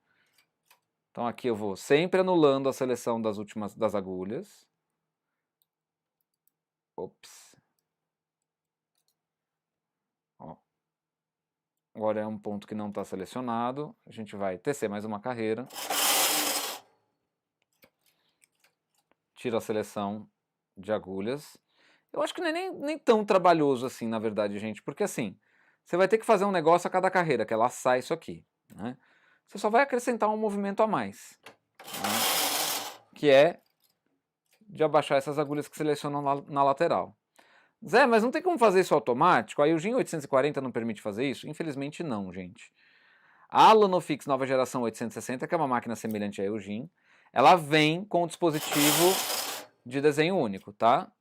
A: Então aqui eu vou sempre anulando a seleção das agulhas. Ops. Ó. Agora é um ponto que não está selecionado. A gente vai tecer mais uma carreira. Tiro a seleção de agulhas. Eu acho que não é nem tão trabalhoso assim, na verdade, gente. Porque assim, você vai ter que fazer um negócio a cada carreira, que é laçar isso aqui, né? Você só vai acrescentar um movimento a mais, né? Que é de abaixar essas agulhas que selecionam na lateral. Zé, mas não tem como fazer isso automático? A Eugene 840 não permite fazer isso? Infelizmente não, gente. A Lanofix nova geração 860, que é uma máquina semelhante à Eugene, ela vem com o dispositivo de desenho único, tá?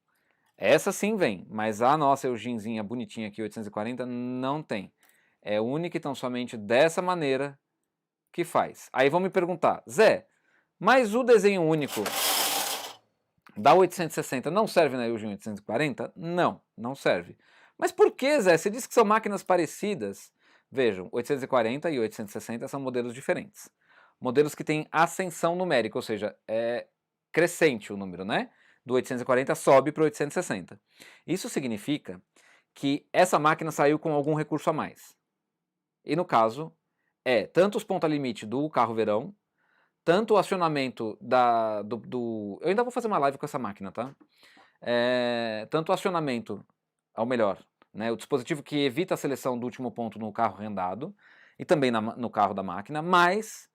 A: Essa sim vem, mas a nossa Eugenezinha bonitinha aqui, 840, não tem. É única e tão somente dessa maneira que faz. Aí vão me perguntar, Zé, mas o desenho único da 860 não serve na Eugene 840? Não, não serve. Mas por que, Zé? Você disse que são máquinas parecidas. Vejam, 840 e 860 são modelos diferentes. Modelos que têm ascensão numérica, ou seja, é crescente o número, né? Do 840 sobe para o 860. Isso significa que essa máquina saiu com algum recurso a mais. E no caso, tanto os ponta-limite do carro verão, tanto o acionamento eu ainda vou fazer uma live com essa máquina, tá? Tanto o acionamento, ou melhor, né, o dispositivo que evita a seleção do último ponto no carro rendado, e também no carro da máquina, mais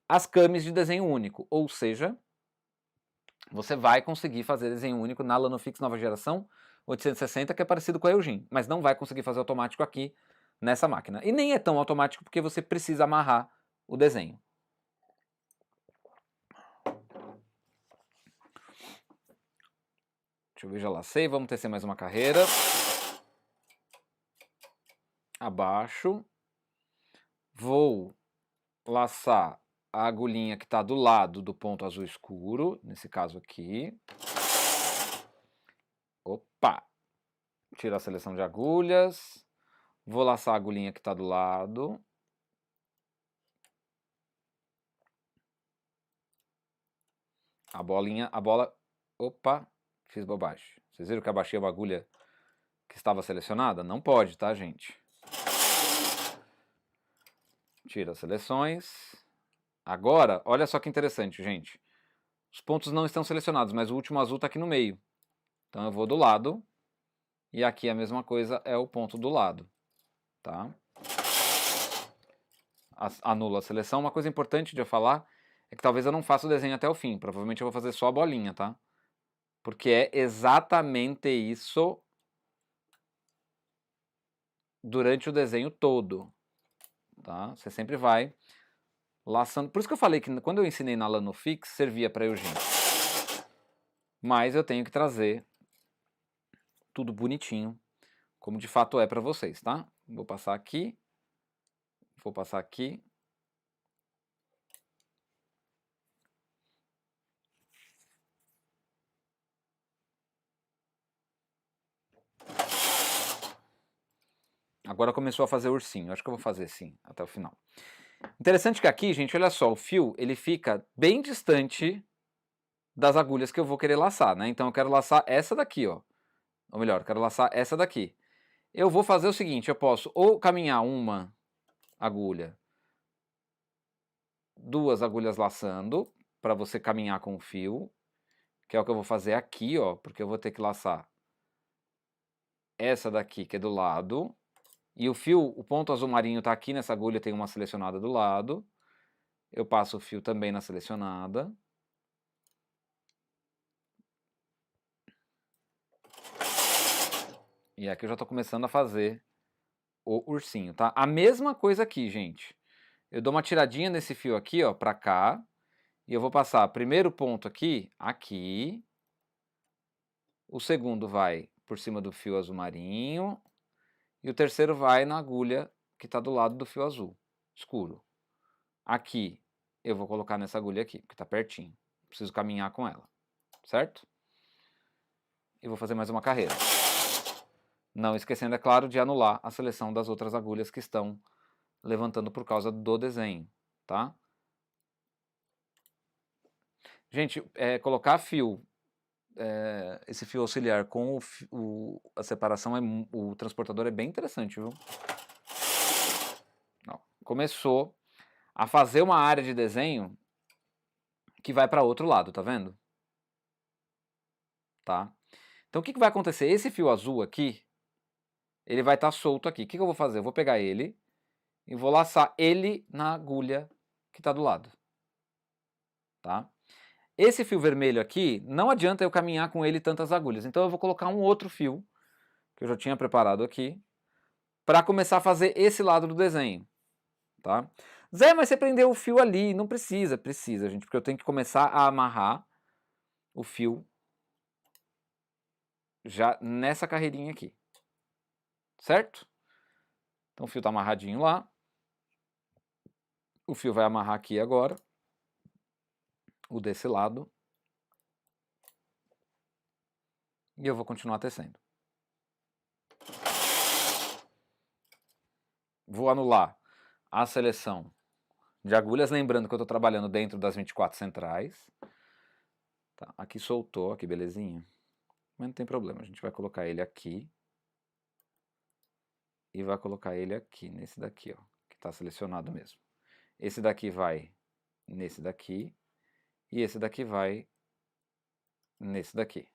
A: as cames de desenho único, ou seja, você vai conseguir fazer desenho único na Lanofix nova geração 860, que é parecido com a Eugene, mas não vai conseguir fazer automático aqui nessa máquina. E nem é tão automático porque você precisa amarrar o desenho. Deixa eu ver, já lacei. Vamos tecer mais uma carreira. Abaixo. Vou laçar a agulhinha que está do lado do ponto azul escuro, nesse caso aqui. Opa! Tiro a seleção de agulhas. Vou laçar a agulhinha que está do lado. A bola... Opa! Fiz bobagem. Vocês viram que abaixei uma agulha que estava selecionada? Não pode, tá, gente? Tira as seleções. Agora, olha só que interessante, gente. Os pontos não estão selecionados, mas o último azul está aqui no meio. Então eu vou do lado. E aqui a mesma coisa é o ponto do lado. Tá? Anula a seleção. Uma coisa importante de eu falar é que talvez eu não faça o desenho até o fim. Provavelmente eu vou fazer só a bolinha, tá? Porque é exatamente isso durante o desenho todo. Tá? Você sempre vai laçando. Por isso que eu falei que quando eu ensinei na Lanofix, servia para Eugênio. Mas eu tenho que trazer tudo bonitinho, como de fato é para vocês, tá? Vou passar aqui. Vou passar aqui. Agora começou a fazer ursinho. Acho que eu vou fazer sim, até o final. Interessante que aqui, gente, olha só, o fio, ele fica bem distante das agulhas que eu vou querer laçar, né? Então eu quero laçar essa daqui, ó. Ou melhor, eu quero laçar essa daqui. Eu vou fazer o seguinte, eu posso ou caminhar uma agulha, duas agulhas laçando, para você caminhar com o fio, que é o que eu vou fazer aqui, ó, porque eu vou ter que laçar essa daqui, que é do lado, e o fio, o ponto azul marinho está aqui nessa agulha, tem uma selecionada do lado. Eu passo o fio também na selecionada. E aqui eu já estou começando a fazer o ursinho, tá? A mesma coisa aqui, gente. Eu dou uma tiradinha nesse fio aqui, ó, pra cá. E eu vou passar primeiro ponto aqui, aqui. O segundo vai por cima do fio azul marinho. E o terceiro vai na agulha que está do lado do fio azul escuro. Aqui eu vou colocar nessa agulha aqui, porque está pertinho. Preciso caminhar com ela, certo? E vou fazer mais uma carreira. Não esquecendo, é claro, de anular a seleção das outras agulhas que estão levantando por causa do desenho, tá? Gente, colocar fio, esse fio auxiliar com a separação, o transportador é bem interessante, viu? Ó, começou a fazer uma área de desenho que vai para outro lado, tá vendo? Tá? Então o que vai acontecer? Esse fio azul aqui, ele vai estar solto aqui. O que eu vou fazer? Eu vou pegar ele e vou laçar ele na agulha que está do lado. Tá? Esse fio vermelho aqui, não adianta eu caminhar com ele tantas agulhas. Então eu vou colocar um outro fio, que eu já tinha preparado aqui, para começar a fazer esse lado do desenho. Tá? Zé, mas você prendeu o fio ali. Não precisa, precisa, gente, porque eu tenho que começar a amarrar o fio já nessa carreirinha aqui. Certo? Então o fio está amarradinho lá. O fio vai amarrar aqui agora. O desse lado. E eu vou continuar tecendo. Vou anular a seleção de agulhas, lembrando que eu estou trabalhando dentro das 24 centrais. Tá, aqui soltou, aqui belezinha. Mas não tem problema, a gente vai colocar ele aqui. E vai colocar ele aqui, nesse daqui, ó, que está selecionado mesmo. Esse daqui vai nesse daqui. E esse daqui vai nesse daqui.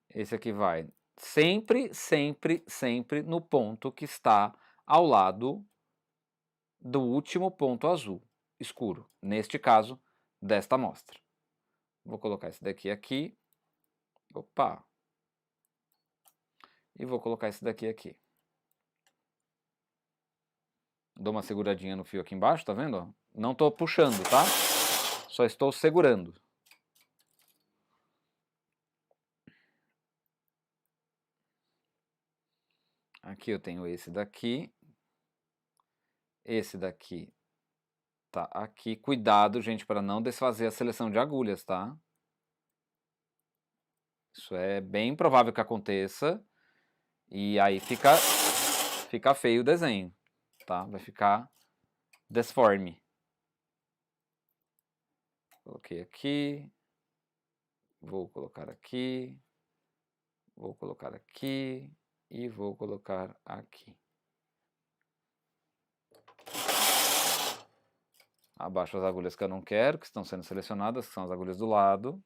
A: Esse aqui vai sempre, sempre, sempre no ponto que está ao lado do último ponto azul escuro. Neste caso, desta amostra. Vou colocar esse daqui aqui. Opa! E vou colocar esse daqui aqui. Dou uma seguradinha no fio aqui embaixo, tá vendo? Ó? Não estou puxando, tá? Só estou segurando. Aqui eu tenho esse daqui. Esse daqui tá aqui. Cuidado, gente, para não desfazer a seleção de agulhas, tá? Isso é bem provável que aconteça. E aí fica feio o desenho, tá? Vai ficar desforme. Coloquei aqui. Vou colocar aqui. Vou colocar aqui. E vou colocar aqui. Abaixo as agulhas que eu não quero, que estão sendo selecionadas, que são as agulhas do lado.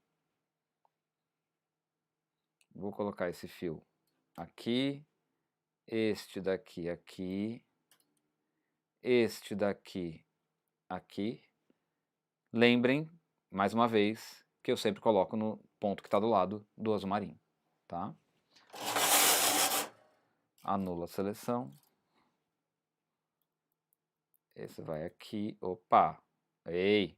A: Vou colocar esse fio aqui. Este daqui aqui. Este daqui aqui. Lembrem, mais uma vez, que eu sempre coloco no ponto que está do lado do azul marinho, tá? Anula a seleção. Esse vai aqui. Opa! Ei!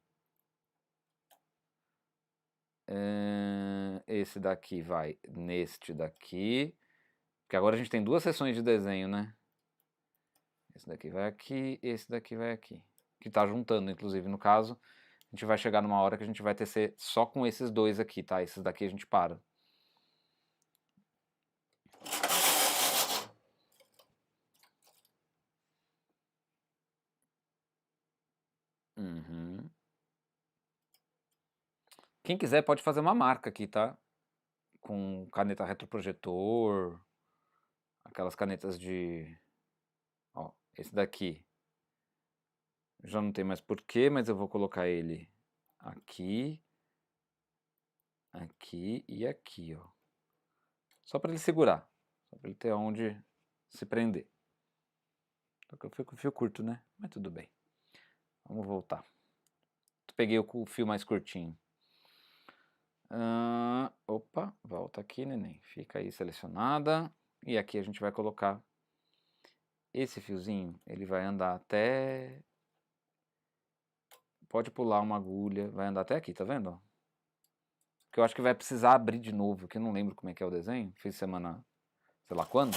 A: Esse daqui vai neste daqui. Porque agora a gente tem duas seções de desenho, né? Esse daqui vai aqui, esse daqui vai aqui. Que tá juntando, inclusive, no caso. A gente vai chegar numa hora que a gente vai tecer só com esses dois aqui, tá? Esses daqui a gente para. Uhum. Quem quiser pode fazer uma marca aqui, tá? Com caneta retroprojetor. Aquelas canetas de... Ó, esse daqui. Já não tem mais porquê, mas eu vou colocar ele aqui. Aqui e aqui, ó. Só para ele segurar. Só para ele ter onde se prender. Só que eu fico com o fio curto, né? Mas tudo bem. Vamos voltar. Peguei o fio mais curtinho. Opa, volta aqui, neném. Fica aí selecionada. E aqui a gente vai colocar esse fiozinho. Ele vai andar até... Pode pular uma agulha. Vai andar até aqui, tá vendo? Porque eu acho que vai precisar abrir de novo, que eu não lembro como é que é o desenho. Fiz semana... sei lá quando.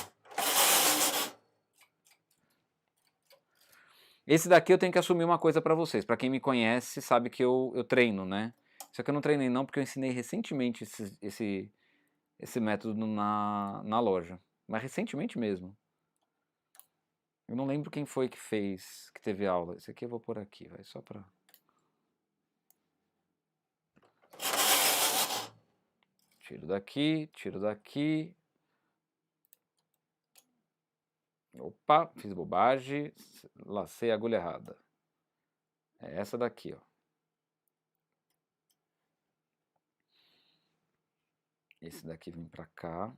A: Esse daqui eu tenho que assumir uma coisa pra vocês. Pra quem me conhece, sabe que eu treino, né? Só que eu não treinei não, porque eu ensinei recentemente esse método na loja. Mas recentemente mesmo. Eu não lembro quem foi que fez, que teve aula. Esse aqui eu vou pôr aqui, vai, só pra... Tiro daqui, tiro daqui. Opa, fiz bobagem. Lacei a agulha errada. É essa daqui, ó. Esse daqui vem pra cá.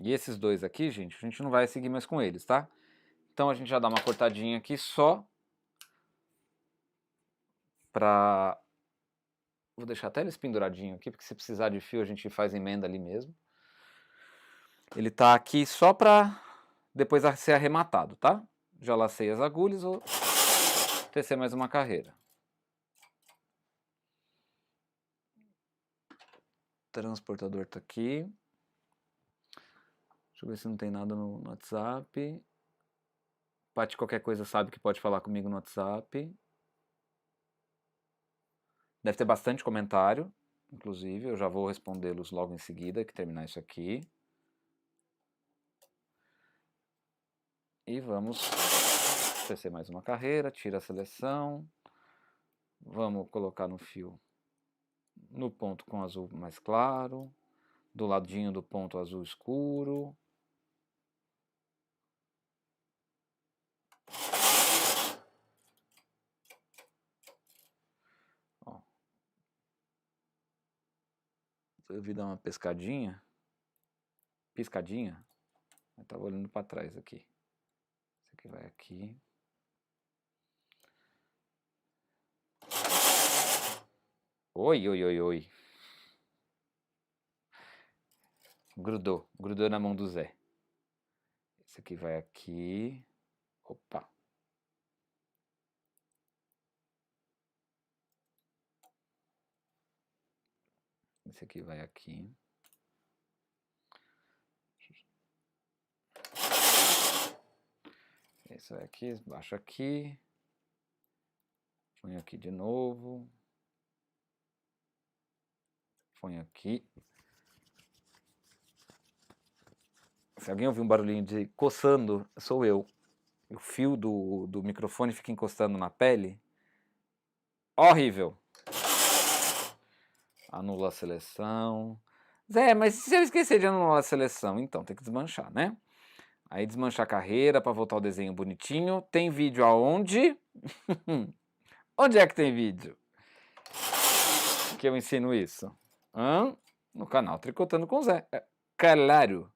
A: E esses dois aqui, gente, a gente não vai seguir mais com eles, tá? Então a gente já dá uma cortadinha aqui só pra... Vou deixar até eles penduradinho aqui, porque se precisar de fio a gente faz emenda ali mesmo. Ele tá aqui só pra depois ser arrematado, tá? Já lacei as agulhas, vou tecer mais uma carreira. Transportador tá aqui. Deixa eu ver se não tem nada no WhatsApp. Pati, qualquer coisa sabe que pode falar comigo no WhatsApp. Deve ter bastante comentário, inclusive. Eu já vou respondê-los logo em seguida, que terminar isso aqui. E vamos tecer mais uma carreira, tira a seleção. Vamos colocar no fio no ponto com azul mais claro, do ladinho do ponto azul escuro. Ó. Eu vi dar uma pescadinha, piscadinha, eu tava olhando para trás aqui. Esse aqui vai aqui. Oi, oi, oi, oi. Grudou na mão do Zé. Esse aqui vai aqui. Opa. Esse aqui vai aqui. Esse vai aqui, baixa aqui. Põe aqui de novo. Põe aqui. Se alguém ouvir um barulhinho de coçando, sou eu. O fio do microfone fica encostando na pele. Horrível. Anula a seleção. Zé, mas se eu esquecer de anular a seleção? Então, tem que desmanchar, né? Aí desmanchar a carreira para voltar o desenho bonitinho. Tem vídeo aonde? Onde é que tem vídeo? Que eu ensino isso? No canal Tricotando com Zé. Claro.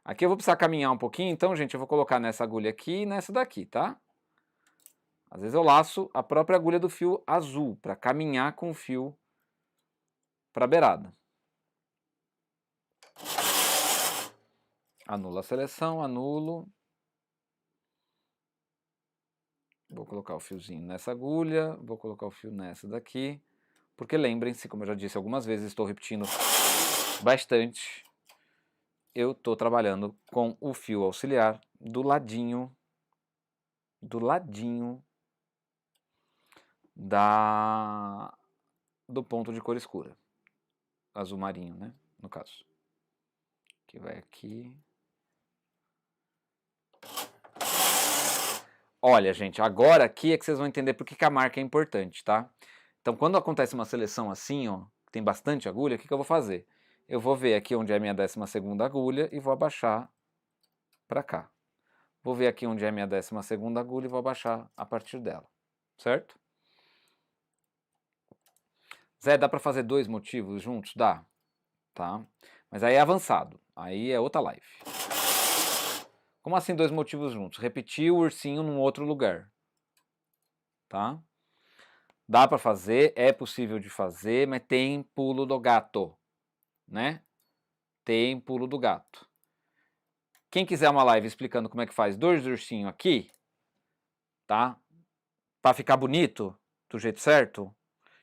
A: Aqui eu vou precisar caminhar um pouquinho, então, gente, eu vou colocar nessa agulha aqui e nessa daqui, tá? Às vezes eu laço a própria agulha do fio azul para caminhar com o fio para a beirada. Anula a seleção, anulo. Vou colocar o fiozinho nessa agulha, vou colocar o fio nessa daqui. Porque lembrem-se, como eu já disse algumas vezes, estou repetindo bastante. Eu estou trabalhando com o fio auxiliar do ladinho do ponto de cor escura. Azul marinho, né? No caso. Que vai aqui. Olha, gente, agora aqui é que vocês vão entender por que a marca é importante, tá? Então, quando acontece uma seleção assim, ó, tem bastante agulha, o que eu vou fazer? Eu vou ver aqui onde é a minha 12ª agulha e vou abaixar para cá. Vou ver aqui onde é a minha 12ª agulha e vou abaixar a partir dela, certo? Zé, dá para fazer 2 motivos juntos? Dá, tá? Mas aí é avançado, aí é outra live. Como assim 2 motivos juntos? Repetir o ursinho num outro lugar, tá? Dá para fazer, é possível de fazer, mas tem pulo do gato, né? Tem pulo do gato. Quem quiser uma live explicando como é que faz 2 ursinhos aqui, tá? Para ficar bonito, do jeito certo,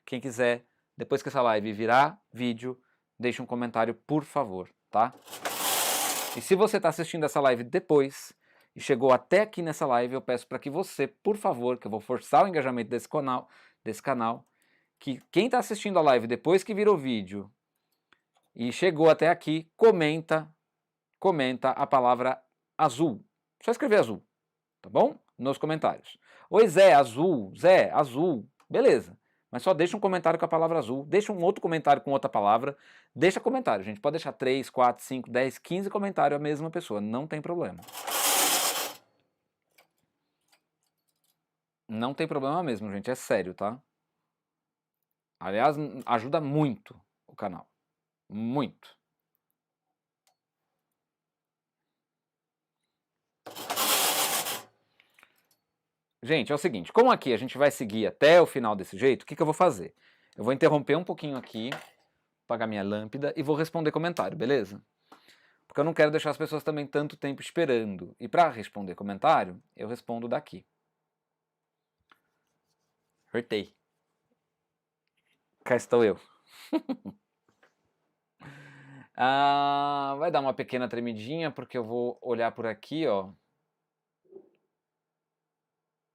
A: quem quiser, depois que essa live virar vídeo, deixe um comentário, por favor, tá? E se você está assistindo essa live depois e chegou até aqui nessa live, eu peço para que você, por favor, que eu vou forçar o engajamento desse canal, que quem está assistindo a live depois que virou vídeo e chegou até aqui, comenta a palavra azul. Só escrever azul, tá bom? Nos comentários. Oi, Zé, azul. Beleza. Mas só deixa um comentário com a palavra azul. Deixa um outro comentário com outra palavra. Deixa comentário, gente. Pode deixar 3, 4, 5, 10, 15 comentários a mesma pessoa. Não tem problema. Não tem problema mesmo, gente. É sério, tá? Aliás, ajuda muito o canal. Muito. Gente, é o seguinte, como aqui a gente vai seguir até o final desse jeito, o que eu vou fazer? Eu vou interromper um pouquinho aqui, apagar minha lâmpada e vou responder comentário, beleza? Porque eu não quero deixar as pessoas também tanto tempo esperando. E para responder comentário, eu respondo daqui. Acertei. Cá estou eu. Vai dar uma pequena tremidinha, porque eu vou olhar por aqui, ó.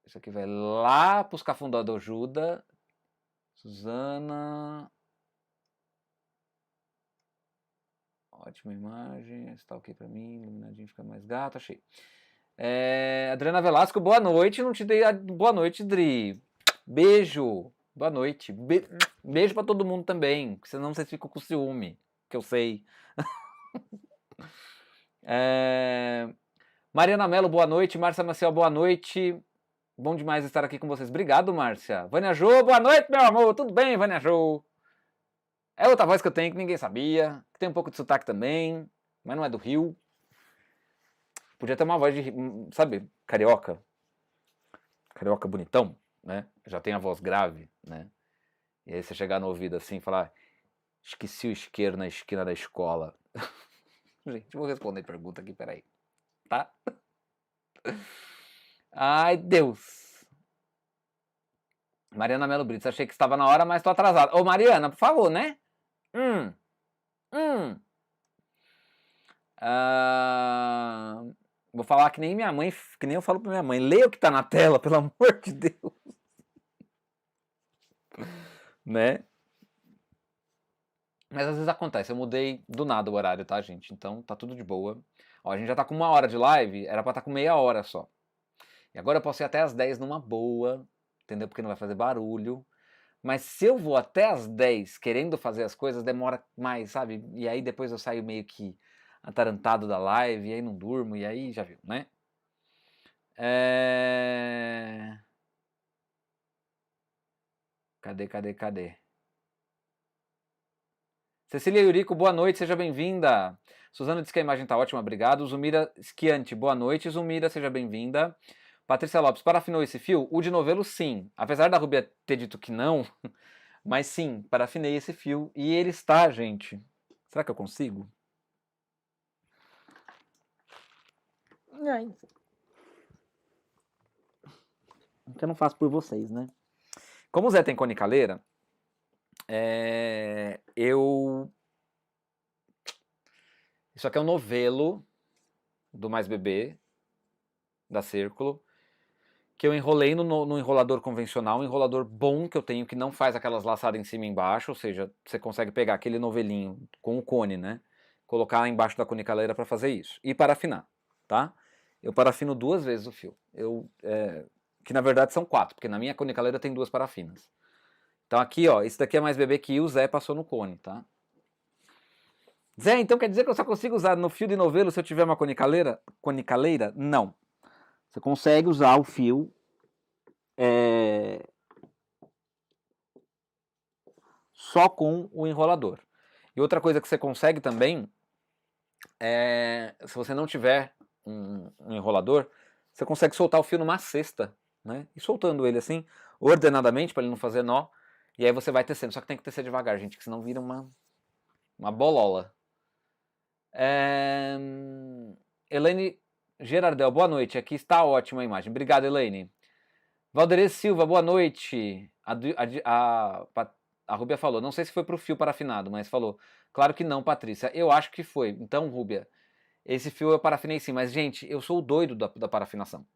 A: Isso aqui vai lá para os cafundador Juda. Suzana. Ótima imagem. Está ok para mim. Iluminadinho fica mais gato. Achei. Adriana Velasco, boa noite. Não te dei a boa noite, Dri. Beijo. Boa noite. Beijo para todo mundo também. Senão vocês ficam com ciúme. Que eu sei. Mariana Mello, boa noite. Márcia Maciel, boa noite. Bom demais estar aqui com vocês. Obrigado, Márcia. Vânia Jô, boa noite, meu amor. Tudo bem, Vânia Jô? É outra voz que eu tenho que ninguém sabia. Que tem um pouco de sotaque também, mas não é do Rio. Podia ter uma voz de, sabe, carioca. Carioca bonitão, né? Já tem a voz grave, né? E aí você chegar no ouvido assim e falar: esqueci o isqueiro na esquina da escola. Gente, vou responder pergunta aqui, peraí. Tá? Ai, Deus. Mariana Melo Brito, achei que estava na hora, mas tô atrasada. Ô, Mariana, por favor, né? Hum. Vou falar que nem minha mãe, que nem eu falo pra minha mãe. Leia o que tá na tela, pelo amor de Deus. Né? Mas às vezes acontece, eu mudei do nada o horário, tá, gente? Então tá tudo de boa. Ó, a gente já tá com 1 hora de live, era pra estar com meia hora só. E agora eu posso ir até as 10 numa boa, entendeu? Porque não vai fazer barulho. Mas se eu vou até as 10 querendo fazer as coisas, demora mais, sabe? E aí depois eu saio meio que atarantado da live, e aí não durmo, e aí já viu, né? Cadê? Cecília Eurico, boa noite, seja bem-vinda. Suzana disse que a imagem tá ótima, obrigado. Zumira Schianti, boa noite. Zumira, seja bem-vinda. Patrícia Lopes, parafinou esse fio? O de novelo, sim. Apesar da Rubia ter dito que não, mas sim, parafinei esse fio. E ele está, gente. Será que eu consigo? Que eu não faço por vocês, né? Como o Zé tem conicaleira, eu... Isso aqui é um novelo do Mais Bebê, da Círculo, que eu enrolei no enrolador convencional, um enrolador bom que eu tenho, que não faz aquelas laçadas em cima e embaixo, ou seja, você consegue pegar aquele novelinho com o cone, né? Colocar embaixo da conicaleira para fazer isso. E parafinar, tá? Eu parafino 2 vezes o fio. Que na verdade são 4, porque na minha conicaleira tem 2 parafinas. Então aqui, ó, esse daqui é Mais Bebê que o Zé passou no cone, tá? Zé, então quer dizer que eu só consigo usar no fio de novelo se eu tiver uma conicaleira? Conicaleira? Não. Você consegue usar o fio só com o enrolador. E outra coisa que você consegue também se você não tiver um enrolador, você consegue soltar o fio numa cesta, né? E soltando ele assim, ordenadamente, para ele não fazer nó. E aí você vai tecendo. Só que tem que tecer devagar, gente, que senão vira uma bolola. Elaine Gerardel, boa noite. Aqui está ótima a imagem. Obrigado, Elaine. Valderez Silva, boa noite. A Rúbia falou, não sei se foi pro fio parafinado, mas falou, claro que não, Patrícia. Eu acho que foi. Então, Rúbia, esse fio eu parafinei sim. Mas, gente, eu sou o doido da parafinação.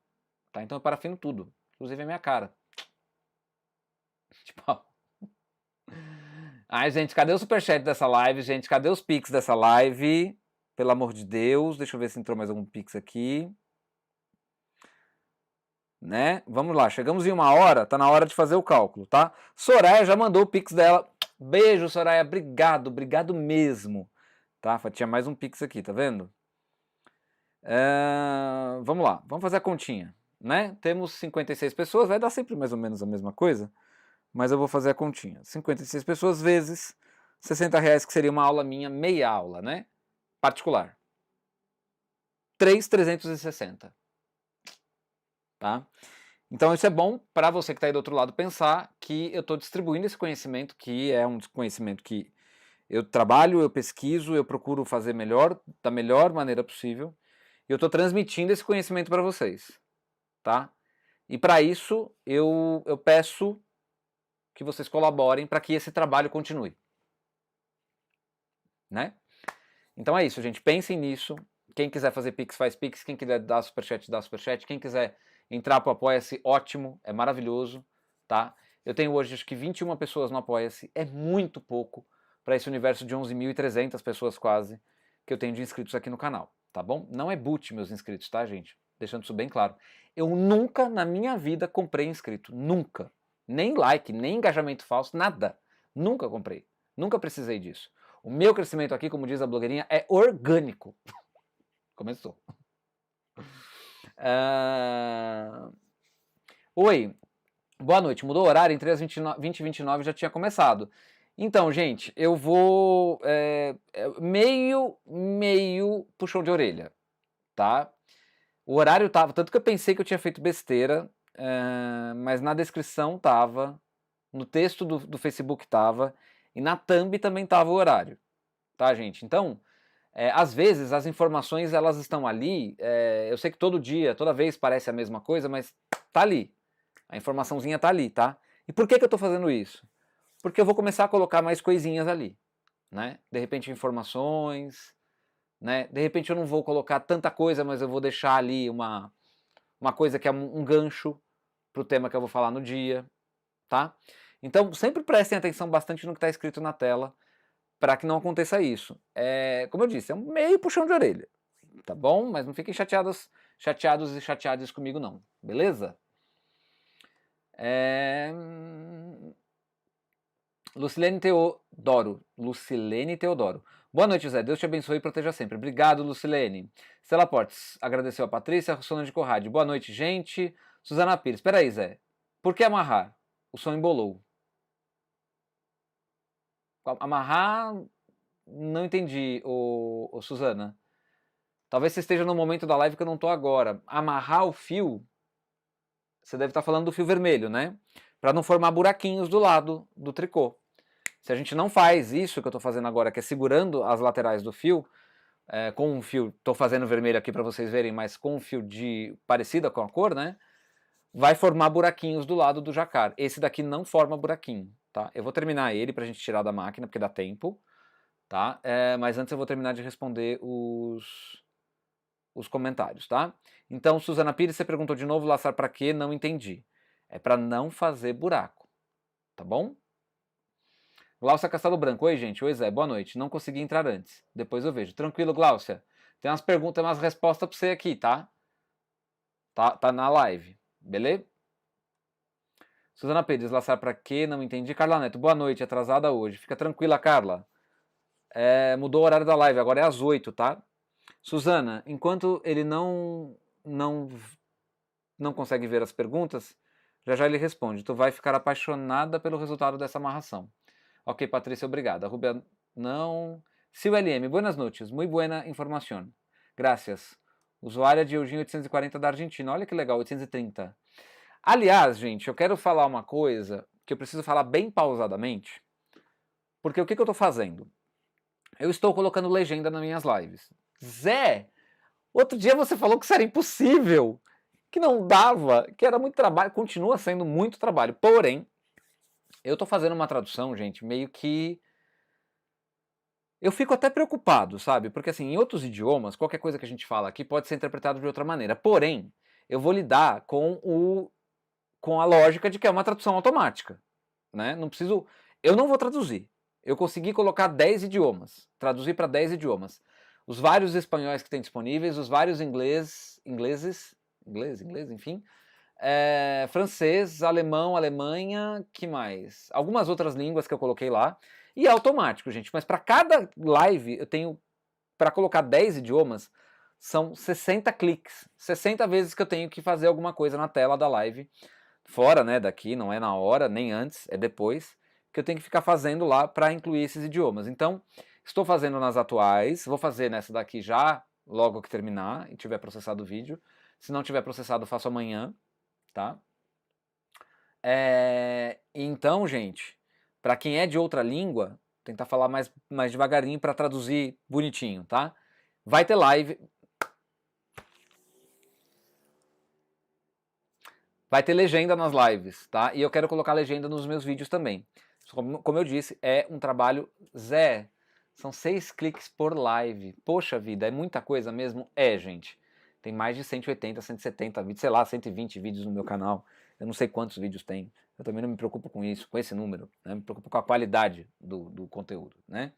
A: Tá? Então eu parafino tudo. Inclusive a minha cara. Tipo, ai, gente, cadê o superchat dessa live, gente? Cadê os pix dessa live? Pelo amor de Deus. Deixa eu ver se entrou mais algum pix aqui. Né? Vamos lá, chegamos em 1 hora, tá na hora de fazer o cálculo, tá? Soraya já mandou o pix dela. Beijo, Soraya, obrigado mesmo. Tá? Tinha mais um pix aqui, tá vendo? Vamos lá, vamos fazer a continha, né? Temos 56 pessoas, vai dar sempre mais ou menos a mesma coisa, mas eu vou fazer a continha. 56 pessoas vezes R$60, que seria uma aula minha, meia aula, né? Particular. 3.360. Tá? Então isso é bom para você que está aí do outro lado pensar que eu estou distribuindo esse conhecimento, que é um conhecimento que eu trabalho, eu pesquiso, eu procuro fazer melhor, da melhor maneira possível, e eu estou transmitindo esse conhecimento para vocês, tá? E para isso eu peço que vocês colaborem para que esse trabalho continue, né? Então é isso, gente. Pensem nisso. Quem quiser fazer Pix, faz Pix. Quem quiser dar Superchat, dá Superchat. Quem quiser entrar pro Apoia-se, ótimo. É maravilhoso, tá? Eu tenho hoje, acho que 21 pessoas no Apoia-se. É muito pouco para esse universo de 11.300 pessoas quase que eu tenho de inscritos aqui no canal, tá bom? Não é boot meus inscritos, tá, gente? Deixando isso bem claro. Eu nunca na minha vida comprei inscrito. Nunca. Nem like, nem engajamento falso, nada. Nunca comprei. Nunca precisei disso. O meu crescimento aqui, como diz a blogueirinha, é orgânico. Começou. Oi, boa noite. Mudou o horário, entre as 20 e 29 já tinha começado. Então, gente, eu vou meio puxão de orelha, tá? O horário tava, tanto que eu pensei que eu tinha feito besteira, mas na descrição tava, no texto do Facebook tava, e na thumb também tava o horário, tá, gente? Então, Às vezes as informações elas estão ali, eu sei que todo dia, toda vez parece a mesma coisa, mas tá ali. A informaçãozinha tá ali, tá? E por que eu tô fazendo isso? Porque eu vou começar a colocar mais coisinhas ali, né? De repente informações, né? De repente eu não vou colocar tanta coisa, mas eu vou deixar ali uma coisa que é um gancho pro tema que eu vou falar no dia, tá? Então sempre prestem atenção bastante no que está escrito na tela, para que não aconteça isso. Como eu disse, é um meio puxão de orelha, tá bom? Mas não fiquem chateados e chateadas comigo não, beleza? Lucilene Teodoro. Boa noite, Zé. Deus te abençoe e proteja sempre. Obrigado, Lucilene. Stella Portes agradeceu a Patrícia. Rossana de Corrade. Boa noite, gente. Suzana Pires. Espera aí, Zé. Por que amarrar? O som embolou. Amarrar... Não entendi, Suzana. Talvez você esteja no momento da live que eu não estou agora. Amarrar o fio... Você deve estar falando do fio vermelho, né? Para não formar buraquinhos do lado do tricô. Se a gente não faz isso que eu estou fazendo agora, que é segurando as laterais do fio, com um fio, estou fazendo vermelho aqui para vocês verem, mas com um fio parecida com a cor, né? Vai formar buraquinhos do lado do jacar. Esse daqui não forma buraquinho, tá? Eu vou terminar ele para a gente tirar da máquina, porque dá tempo, tá? Mas antes eu vou terminar de responder os comentários, tá? Então, Suzana Pires, você perguntou de novo, laçar para quê? Não entendi. É para não fazer buraco, tá bom? Gláucia Castelo Branco. Oi, gente. Oi, Zé. Boa noite. Não consegui entrar antes. Depois eu vejo. Tranquilo, Gláucia. Tem umas perguntas, umas respostas pra você aqui, tá? Tá na live. Beleza? Suzana Pires, laçar pra quê? Não entendi. Carla Neto, boa noite. Atrasada hoje. Fica tranquila, Carla. Mudou o horário da live. Agora é às 8, tá? Suzana, enquanto ele não consegue ver as perguntas, já ele responde. Tu vai ficar apaixonada pelo resultado dessa amarração. Ok, Patrícia, obrigada. Rubia, não. Sil LM, buenas noches, muy buena información. Gracias. Usuária de Eugênio 840 da Argentina. Olha que legal, 830. Aliás, gente, eu quero falar uma coisa que eu preciso falar bem pausadamente, porque o que eu estou fazendo? Eu estou colocando legenda nas minhas lives. Zé, outro dia você falou que isso era impossível, que não dava, que era muito trabalho, continua sendo muito trabalho. Porém, eu tô fazendo uma tradução, gente, meio que... Eu fico até preocupado, sabe? Porque assim, em outros idiomas, qualquer coisa que a gente fala aqui pode ser interpretado de outra maneira. Porém, eu vou lidar com a lógica de que é uma tradução automática, né? Não preciso... Eu não vou traduzir. Eu consegui colocar 10 idiomas, traduzir para 10 idiomas. Os vários espanhóis que tem disponíveis, os vários ingleses, enfim, francês, alemão, Alemanha, que mais? Algumas outras línguas que eu coloquei lá. E é automático, gente. Mas para cada live eu tenho, para colocar 10 idiomas, são 60 cliques. 60 vezes que eu tenho que fazer alguma coisa na tela da live. Fora, né, daqui, não é na hora, nem antes, é depois, que eu tenho que ficar fazendo lá para incluir esses idiomas. Então, estou fazendo nas atuais, vou fazer nessa daqui já, logo que terminar e tiver processado o vídeo. Se não tiver processado, faço amanhã, tá? Então, gente, para quem é de outra língua, tentar falar mais devagarinho para traduzir bonitinho, tá? Vai ter live. Vai ter legenda nas lives, tá? E eu quero colocar legenda nos meus vídeos também. Como eu disse, é um trabalho... Zé, são 6 cliques por live. Poxa vida, é muita coisa mesmo? É, gente. Tem mais de 180, 170 vídeos, sei lá, 120 vídeos no meu canal. Eu não sei quantos vídeos tem. Eu também não me preocupo com isso, com esse número. Né? Me preocupo com a qualidade do conteúdo, né?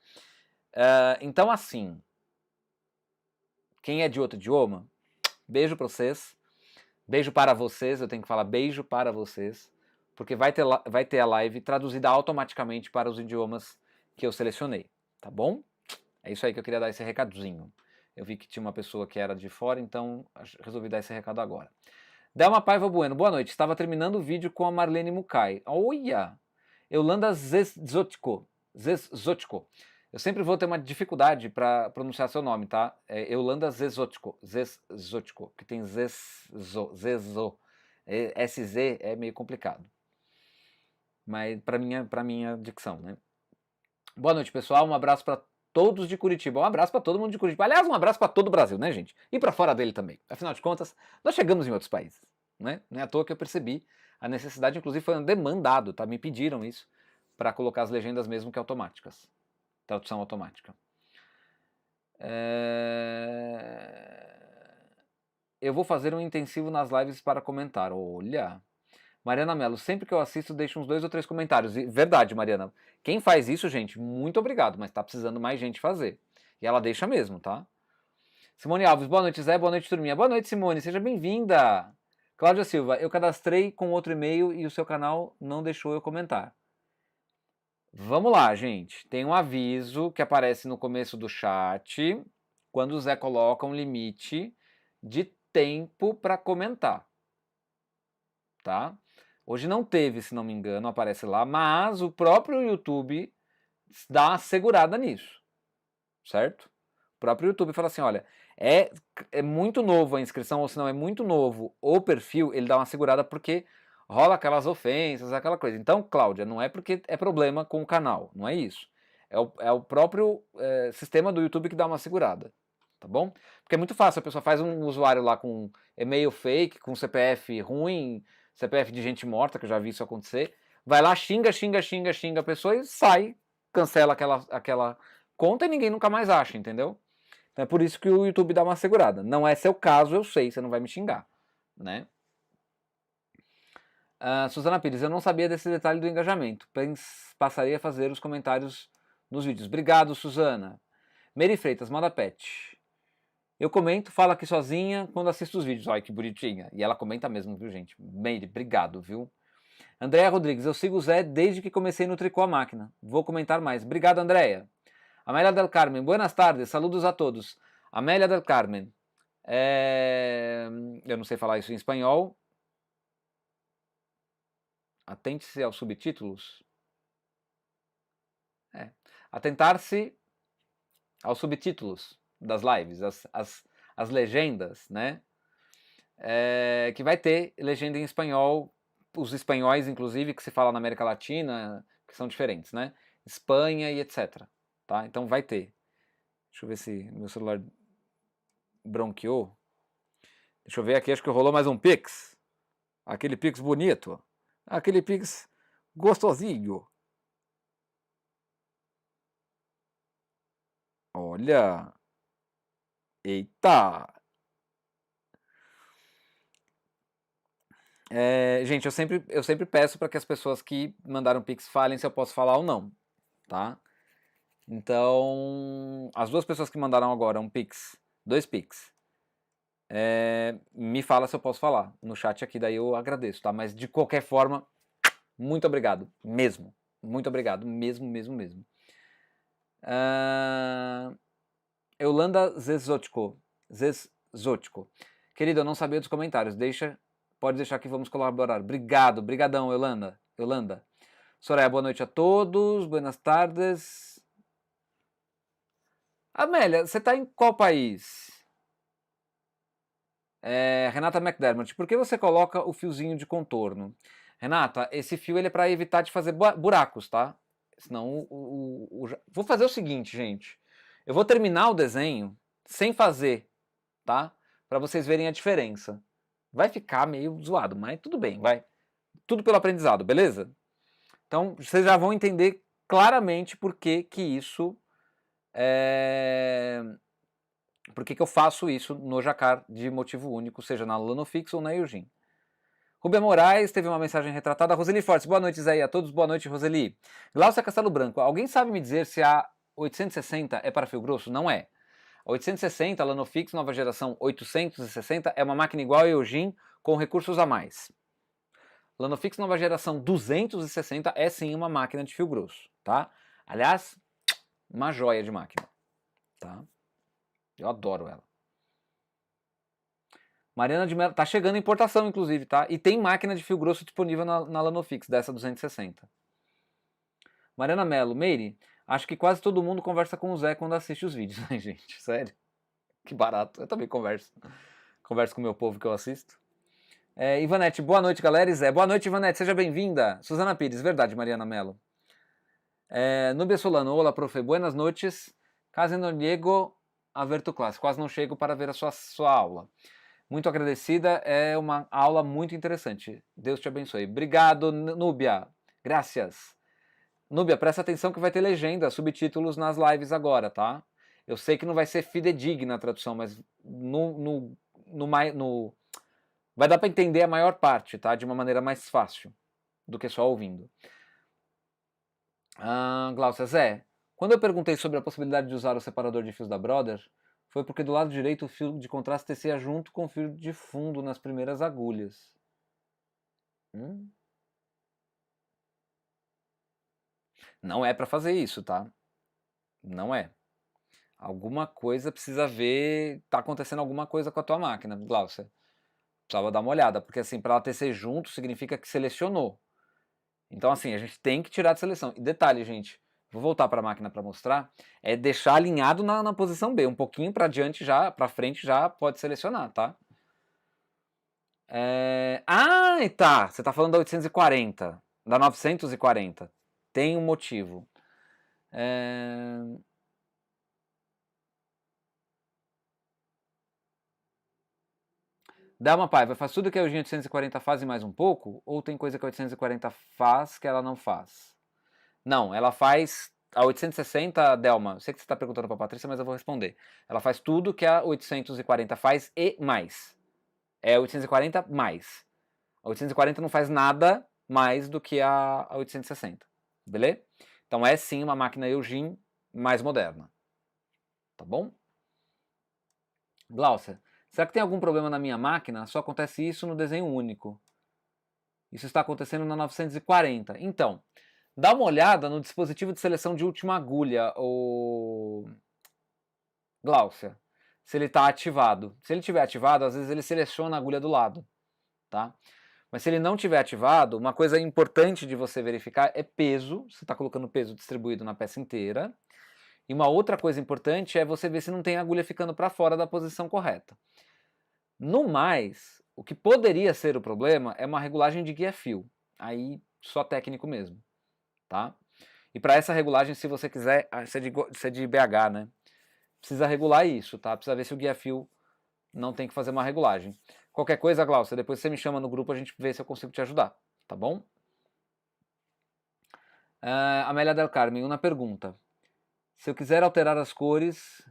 A: Então, assim... Quem é de outro idioma, beijo pra vocês. Beijo para vocês, eu tenho que falar beijo para vocês, porque vai ter a live traduzida automaticamente para os idiomas que eu selecionei, tá bom? É isso aí que eu queria dar esse recadozinho. Eu vi que tinha uma pessoa que era de fora, então resolvi dar esse recado agora. Delma Paiva Bueno, boa noite. Estava terminando o vídeo com a Marlene Mukai. Olha! Eulanda Zezotko. Eu sempre vou ter uma dificuldade para pronunciar seu nome, tá? É Eulanda Zezotko, que tem Zezo. SZ é meio complicado. Mas para minha dicção, né? Boa noite, pessoal. Um abraço para todos de Curitiba. Um abraço para todo mundo de Curitiba. Aliás, um abraço para todo o Brasil, né, gente? E para fora dele também. Afinal de contas, nós chegamos em outros países, né? Não é à toa que eu percebi a necessidade, inclusive foi um demandado, tá? Me pediram isso para colocar as legendas mesmo que automáticas. Tradução automática. Eu vou fazer um intensivo nas lives para comentar. Olha... Mariana Mello, sempre que eu assisto, deixo uns 2 ou 3 comentários. E, verdade, Mariana. Quem faz isso, gente, muito obrigado, mas tá precisando mais gente fazer. E ela deixa mesmo, tá? Simone Alves, boa noite, Zé, boa noite, turminha. Boa noite, Simone, seja bem-vinda. Cláudia Silva, eu cadastrei com outro e-mail e o seu canal não deixou eu comentar. Vamos lá, gente. Tem um aviso que aparece no começo do chat, quando o Zé coloca um limite de tempo para comentar. Tá? Hoje não teve, se não me engano, aparece lá, mas o próprio YouTube dá uma segurada nisso, certo? O próprio YouTube fala assim, olha, é muito novo a inscrição, ou se não é muito novo o perfil, ele dá uma segurada porque rola aquelas ofensas, aquela coisa. Então, Cláudia, não é porque é problema com o canal, não é isso. É o próprio sistema do YouTube que dá uma segurada, tá bom? Porque é muito fácil, a pessoa faz um usuário lá com e-mail fake, com CPF ruim, CPF de gente morta, que eu já vi isso acontecer, vai lá, xinga a pessoa e sai, cancela aquela conta e ninguém nunca mais acha, entendeu? Então é por isso que o YouTube dá uma segurada. Não é seu caso, eu sei, você não vai me xingar, né? Suzana Pires, eu não sabia desse detalhe do engajamento. Passaria a fazer os comentários nos vídeos. Obrigado, Suzana. Mary Freitas, manda pet. Eu comento, falo aqui sozinha quando assisto os vídeos. Olha que bonitinha. E ela comenta mesmo, viu, gente? Meire, obrigado, viu? Andréia Rodrigues, eu sigo o Zé desde que comecei no Tricô a Máquina. Vou comentar mais. Obrigado, Andréia. Amélia del Carmen, buenas tardes, saludos a todos. Amélia del Carmen, eu não sei falar isso em espanhol. Atente-se aos subtítulos. Atentar-se aos subtítulos das lives, as legendas, né? Que vai ter legenda em espanhol, os espanhóis, inclusive, que se fala na América Latina, que são diferentes, né? Espanha e etc. Tá? Então vai ter. Deixa eu ver se meu celular bronqueou. Deixa eu ver aqui, acho que rolou mais um Pix. Aquele Pix bonito. Aquele Pix gostosinho. Olha. Eita. Gente, eu sempre peço para que as pessoas que mandaram Pix falem se eu posso falar ou não, tá? Então, as 2 pessoas que mandaram agora um Pix, 2 Pix, me fala se eu posso falar no chat aqui, daí eu agradeço, tá? Mas de qualquer forma, muito obrigado, mesmo. Muito obrigado, mesmo. Eulanda Zezotko. Querido, eu não sabia dos comentários, pode deixar que vamos colaborar. Obrigado, brigadão, Eulanda. Soraya, boa noite a todos, buenas tardes. Amélia, você tá em qual país? Renata McDermott, por que você coloca o fiozinho de contorno? Renata, esse fio ele é para evitar de fazer buracos, tá? Senão vou fazer o seguinte, gente. Eu vou terminar o desenho sem fazer, tá? Para vocês verem a diferença. Vai ficar meio zoado, mas tudo bem, vai. Tudo pelo aprendizado, beleza? Então, vocês já vão entender claramente por que isso por que eu faço isso no Jacar de motivo único, seja na Lanofix ou na Eugene. Rubem Moraes teve uma mensagem retratada. Roseli Fortes, boa noite, Zé, a todos, boa noite, Roseli. Glaucia Castelo Branco, alguém sabe me dizer se a 860 é para fio grosso? Não é. A 860, Lanofix, nova geração 860, é uma máquina igual a Eugene, com recursos a mais. Lanofix, nova geração 260, é sim uma máquina de fio grosso, tá? Aliás, uma joia de máquina, tá? Eu adoro ela. Mariana de Mello, tá chegando a importação, inclusive, tá? E tem máquina de fio grosso disponível na Lanofix, dessa 260. Mariana Mello, Meire, acho que quase todo mundo conversa com o Zé quando assiste os vídeos, né, gente? Sério? Que barato. Eu também converso. Converso com o meu povo que eu assisto. Ivanete, boa noite, galera. E Zé, boa noite, Ivanete, seja bem-vinda. Suzana Pires, verdade, Mariana Mello. Nubia Solano, olá, profe, buenas noites. Casi no llego a ver tu classe. Quase não chego para ver a sua aula. Muito agradecida, é uma aula muito interessante. Deus te abençoe. Obrigado, Núbia. Gracias. Núbia, presta atenção que vai ter legenda, subtítulos nas lives agora, tá? Eu sei que não vai ser fidedigna a tradução, mas vai dar para entender a maior parte, tá? De uma maneira mais fácil do que só ouvindo. Glaucia, Zé, quando eu perguntei sobre a possibilidade de usar o separador de fios da Brother, foi porque do lado direito o fio de contraste tecia junto com o fio de fundo nas primeiras agulhas. Não é para fazer isso, tá? Não é. Alguma coisa precisa ver, tá acontecendo alguma coisa com a tua máquina, Glaucia. Precisava dar uma olhada, porque assim, para ela tecer junto significa que selecionou. Então assim, a gente tem que tirar de seleção. E detalhe, gente, vou voltar para a máquina para mostrar, é deixar alinhado na posição B, um pouquinho para diante já, para frente já pode selecionar, tá? Tá, você tá falando da 840, da 940. Tem um motivo. Dá uma Paiva, faz tudo que a 840 faz e mais um pouco? Ou tem coisa que a 840 faz que ela não faz? Não, ela faz a 860, Delma, eu sei que você está perguntando para a Patrícia, mas eu vou responder. Ela faz tudo que a 840 faz e mais. É 840 mais. A 840 não faz nada mais do que a 860. Beleza? Então é sim uma máquina Eugene mais moderna. Tá bom? Glaucia, será que tem algum problema na minha máquina? Só acontece isso no desenho único. Isso está acontecendo na 940. Então, dá uma olhada no dispositivo de seleção de última agulha, o Glaucia, se ele está ativado. Se ele estiver ativado, às vezes ele seleciona a agulha do lado, tá? Mas se ele não estiver ativado, uma coisa importante de você verificar é peso. Você está colocando peso distribuído na peça inteira. E uma outra coisa importante é você ver se não tem agulha ficando para fora da posição correta. No mais, o que poderia ser o problema é uma regulagem de guia-fio. Aí só técnico mesmo, tá? E para essa regulagem, se você quiser, isso é de BH, né? Precisa regular isso, tá? Precisa ver se o guia-fio não tem que fazer uma regulagem. Qualquer coisa, Glaucia, depois você me chama no grupo, a gente vê se eu consigo te ajudar, tá bom? Amélia Del Carmen, uma pergunta. Se eu quiser alterar as cores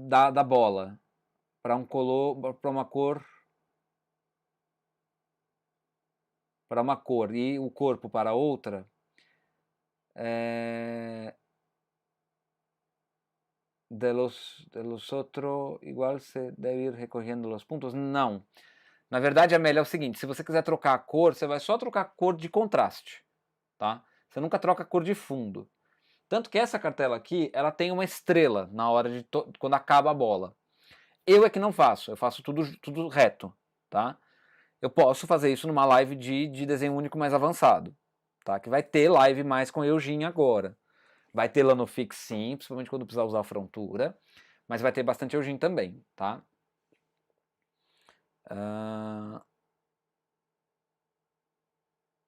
A: da bola para uma cor e o corpo para outra, de los otros igual se deve ir recorrendo os pontos? Não. Na verdade, Amélia, é o seguinte, se você quiser trocar a cor, você vai só trocar a cor de contraste, tá? Você nunca troca a cor de fundo. Tanto que essa cartela aqui, ela tem uma estrela na hora de quando acaba a bola. Eu é que não faço, eu faço tudo reto, tá? Eu posso fazer isso numa live de desenho único mais avançado, tá? Que vai ter live mais com Eugene agora. Vai ter Lanofix sim, principalmente quando precisar usar a frontura, mas vai ter bastante Eugene também, tá?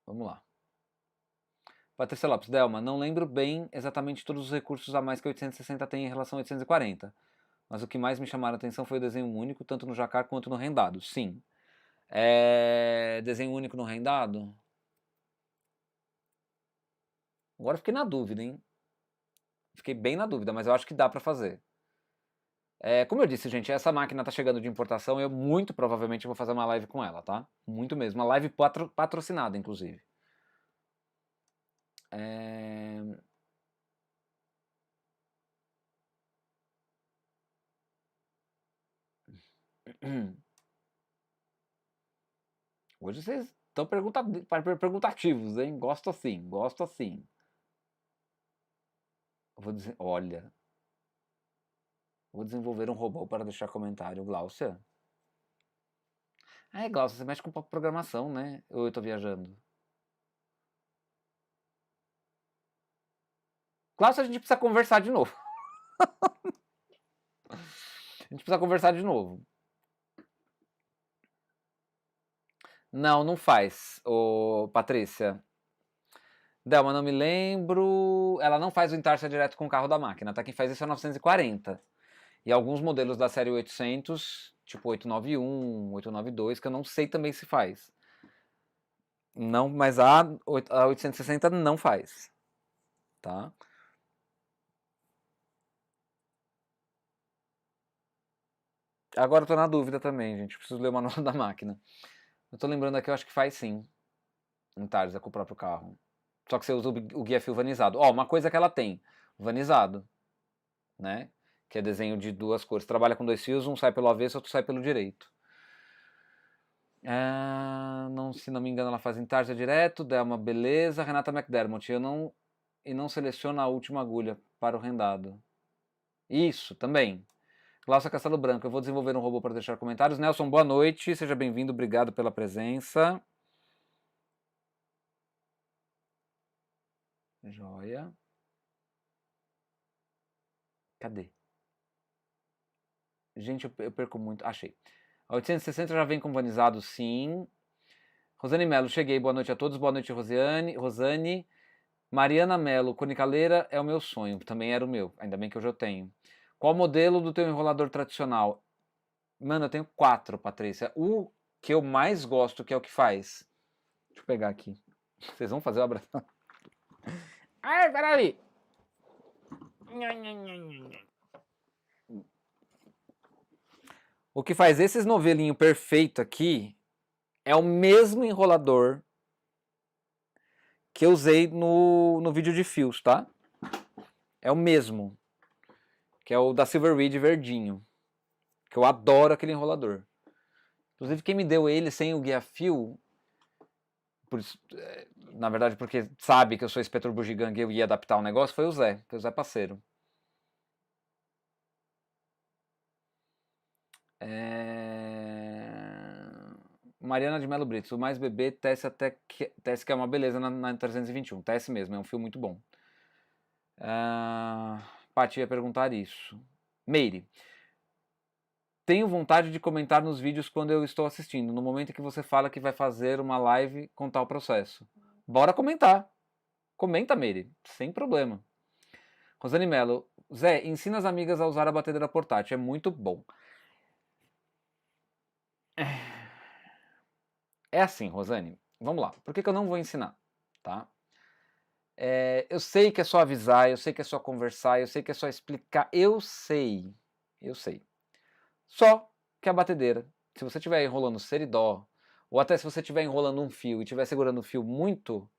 A: Vamos lá. Patrícia Lopes, Delma, não lembro bem exatamente todos os recursos a mais que 860 tem em relação a 840, mas o que mais me chamaram a atenção foi o desenho único, tanto no Jacquard quanto no rendado. Sim. Desenho único no rendado? Agora fiquei na dúvida, hein? Fiquei bem na dúvida, mas eu acho que dá para fazer. Como eu disse, gente, essa máquina tá chegando de importação, eu muito provavelmente vou fazer uma live com ela, tá? Muito mesmo. Uma live patrocinada, inclusive. Hoje vocês estão perguntativos, hein? Gosto assim, gosto assim. Vou dizer, olha. Vou desenvolver um robô para deixar comentário. Glaucia? Glaucia, você mexe com programação, né? Ou eu tô viajando? Glaucia, a gente precisa conversar de novo. A gente precisa conversar de novo. Não, não faz, ô Patrícia. Delma, não me lembro. Ela não faz o Intarsia direto com o carro da máquina, tá? Quem faz isso é a 940. E alguns modelos da série 800, tipo 891, 892, que eu não sei também se faz. Não, mas a 860 não faz, tá? Agora eu tô na dúvida também, gente. Preciso ler o manual da máquina. Eu tô lembrando aqui, eu acho que faz sim. Em Tarza com o próprio carro. Só que você usa o guia fio vanizado. Ó, uma coisa que ela tem, vanizado, né? Que é desenho de duas cores. Trabalha com dois fios, um sai pelo avesso, outro sai pelo direito. Não, se não me engano, ela faz em tarja direto, Delma, beleza. Renata McDermott, e não seleciona a última agulha para o rendado. Isso, também. Glaucia Castelo Branco, eu vou desenvolver um robô para deixar comentários. Nelson, boa noite, seja bem-vindo, obrigado pela presença. Joia. Cadê? Gente, eu perco muito. Achei. A 860 já vem com vanizado, sim. Rosane Melo, cheguei. Boa noite a todos. Boa noite, Rosane. Mariana Melo, conicaleira é o meu sonho. Também era o meu. Ainda bem que hoje eu tenho. Qual modelo do teu enrolador tradicional? Mano, eu tenho 4, Patrícia. O que eu mais gosto, que é o que faz. Deixa eu pegar aqui. Vocês vão fazer o abraço. Ai, peraí. O que faz esses novelinhos perfeito aqui é o mesmo enrolador que eu usei no vídeo de fios, tá? É o mesmo. Que é o da Silverweed verdinho. Que eu adoro aquele enrolador. Inclusive, quem me deu ele sem o guia-fio, na verdade, porque sabe que eu sou inspetor bugiganga e eu ia adaptar o negócio, foi o Zé, que é o Zé Parceiro. Mariana de Melo Brito, o Mais Bebê, Tess que é uma beleza na 321. Tess mesmo, é um filme muito bom. Paty ia perguntar isso. Meire, tenho vontade de comentar nos vídeos quando eu estou assistindo, no momento em que você fala que vai fazer uma live com tal processo. Bora comentar. Comenta, Meire, sem problema. Rosane Mello, Zé, ensina as amigas a usar a batedeira portátil, é muito bom. É assim, Rosane, vamos lá. Por que eu não vou ensinar, tá? Eu sei que é só avisar, eu sei que é só conversar, eu sei que é só explicar, eu sei. Só que a batedeira, se você estiver enrolando seridó, ou até se você estiver enrolando um fio e estiver segurando o fio muito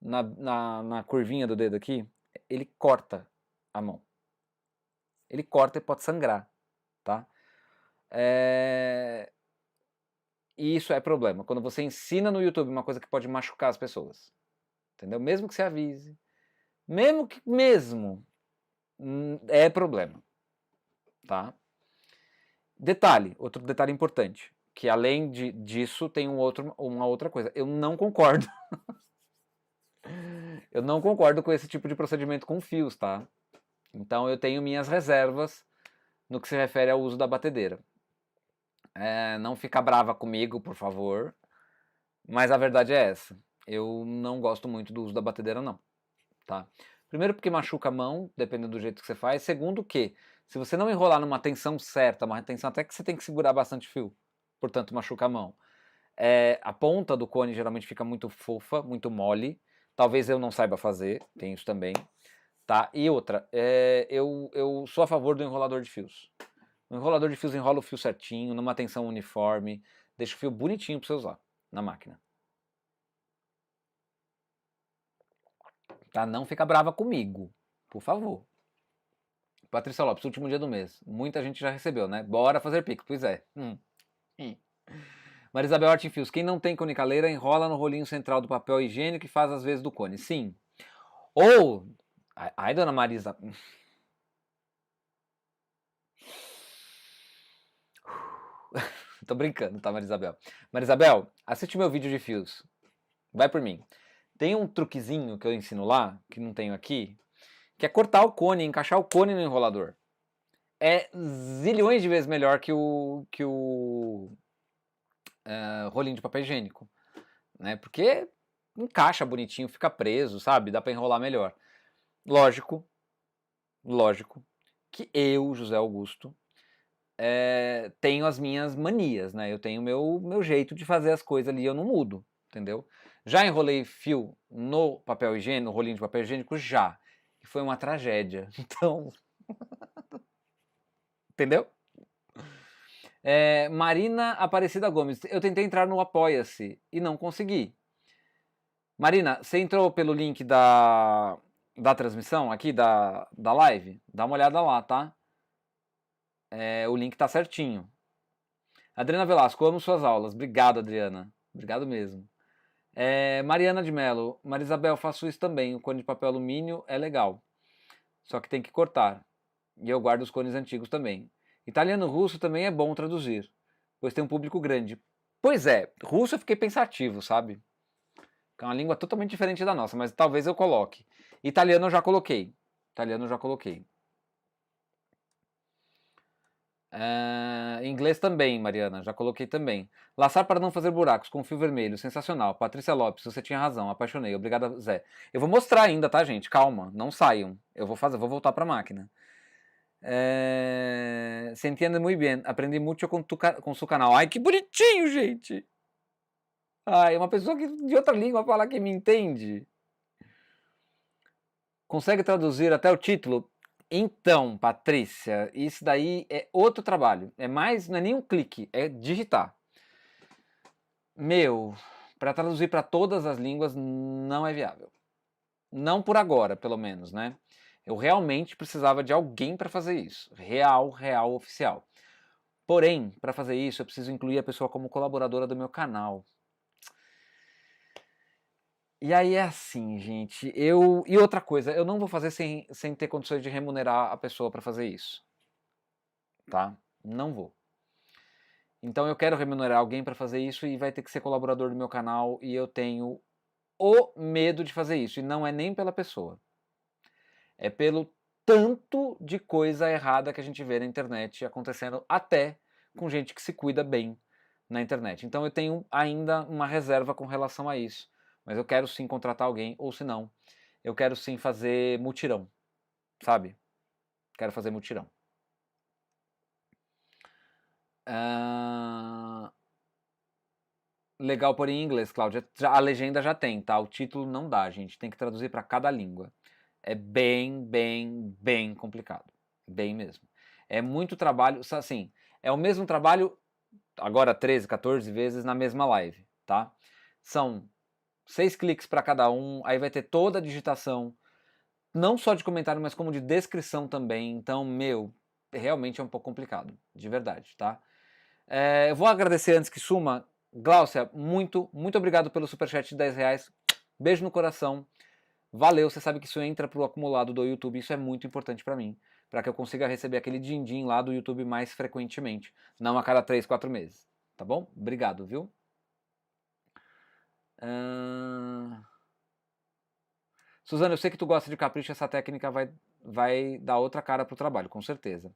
A: na curvinha do dedo aqui, ele corta a mão. Ele corta e pode sangrar, tá? E isso é problema. Quando você ensina no YouTube uma coisa que pode machucar as pessoas. Entendeu? Mesmo que você avise. Mesmo. É problema. Tá? Detalhe, outro detalhe importante. Que além disso tem uma outra coisa. Eu não concordo. Eu não concordo com esse tipo de procedimento com fios, tá? Então eu tenho minhas reservas no que se refere ao uso da batedeira. Não fica brava comigo, por favor. Mas a verdade é essa. Eu não gosto muito do uso da batedeira, não. Tá? Primeiro porque machuca a mão, dependendo do jeito que você faz. Segundo que, se você não enrolar numa tensão certa, uma tensão até que você tem que segurar bastante fio, portanto machuca a mão. A ponta do cone geralmente fica muito fofa, muito mole. Talvez eu não saiba fazer, tem isso também. Tá? E outra, eu sou a favor do enrolador de fios. O enrolador de fios enrola o fio certinho, numa tensão uniforme, deixa o fio bonitinho para você usar na máquina. Tá? Não fica brava comigo, por favor. Patrícia Lopes, último dia do mês. Muita gente já recebeu, né? Bora fazer pix, pois é. Marisabel Arte em Fios. Quem não tem conicaleira, enrola no rolinho central do papel higiênico e faz as vezes do cone. Sim. Ou... Ai, dona Marisa... Tô brincando, tá, Marisabel? Marisabel, assiste meu vídeo de fios. Vai por mim. Tem um truquezinho que eu ensino lá, que não tenho aqui, que é cortar o cone, encaixar o cone no enrolador. É zilhões de vezes melhor que o rolinho de papel higiênico. Né? Porque encaixa bonitinho, fica preso, sabe? Dá pra enrolar melhor. Lógico que eu, José Augusto, tenho as minhas manias, né? Eu tenho meu jeito de fazer as coisas ali, eu não mudo, entendeu? Já enrolei fio no papel higiênico, no rolinho de papel higiênico? Já. E foi uma tragédia. Então, entendeu? Marina Aparecida Gomes, eu tentei entrar no Apoia-se e não consegui. Marina, você entrou pelo link da transmissão aqui, da live? Dá uma olhada lá, tá? O link tá certinho. Adriana Velasco, amo suas aulas. Obrigado, Adriana. Obrigado mesmo. Mariana de Mello, Marisabel, faço isso também. O cone de papel alumínio é legal. Só que tem que cortar. E eu guardo os cones antigos também. Italiano-russo também é bom traduzir, pois tem um público grande. Pois é, russo eu fiquei pensativo, sabe? É uma língua totalmente diferente da nossa, mas talvez eu coloque. Italiano eu já coloquei. Inglês também, Mariana, já coloquei também. Laçar para não fazer buracos com fio vermelho, sensacional. Patrícia Lopes, você tinha razão, apaixonei. Obrigada, Zé. Eu vou mostrar ainda, tá, gente? Calma, não saiam. Eu vou voltar para a máquina. Se entiende muito bem. Aprendi muito com seu canal. Ai, que bonitinho, gente! Ai, uma pessoa de outra língua falar que me entende. Consegue traduzir até o título? Então, Patrícia, isso daí é outro trabalho. Não é nem um clique, é digitar. Para traduzir para todas as línguas não é viável. Não por agora, pelo menos, né? Eu realmente precisava de alguém para fazer isso. Real, oficial. Porém, para fazer isso, eu preciso incluir a pessoa como colaboradora do meu canal. E aí é assim, gente. E outra coisa, eu não vou fazer sem ter condições de remunerar a pessoa para fazer isso. Tá? Não vou. Então eu quero remunerar alguém para fazer isso e vai ter que ser colaborador do meu canal e eu tenho o medo de fazer isso. E não é nem pela pessoa. É pelo tanto de coisa errada que a gente vê na internet acontecendo até com gente que se cuida bem na internet. Então eu tenho ainda uma reserva com relação a isso. Mas eu quero sim contratar alguém, ou se não, eu quero sim fazer mutirão, sabe? Quero fazer mutirão. Legal por em inglês, Cláudia. A legenda já tem, tá? O título não dá, gente. Tem que traduzir para cada língua. É bem complicado. Bem mesmo. É muito trabalho, assim, é o mesmo trabalho, agora 13, 14 vezes na mesma live, tá? São 6 cliques para cada um, aí vai ter toda a digitação, não só de comentário, mas como de descrição também. Então, realmente é um pouco complicado, de verdade, tá? Eu vou agradecer antes que suma. Gláucia, muito obrigado pelo superchat de 10 reais. Beijo no coração. Valeu, você sabe que isso entra pro acumulado do YouTube, isso é muito importante para mim, para que eu consiga receber aquele din-din lá do YouTube mais frequentemente, não a cada 3, 4 meses, tá bom? Obrigado, viu? Suzana, eu sei que tu gosta de capricho, essa técnica vai dar outra cara pro trabalho, com certeza.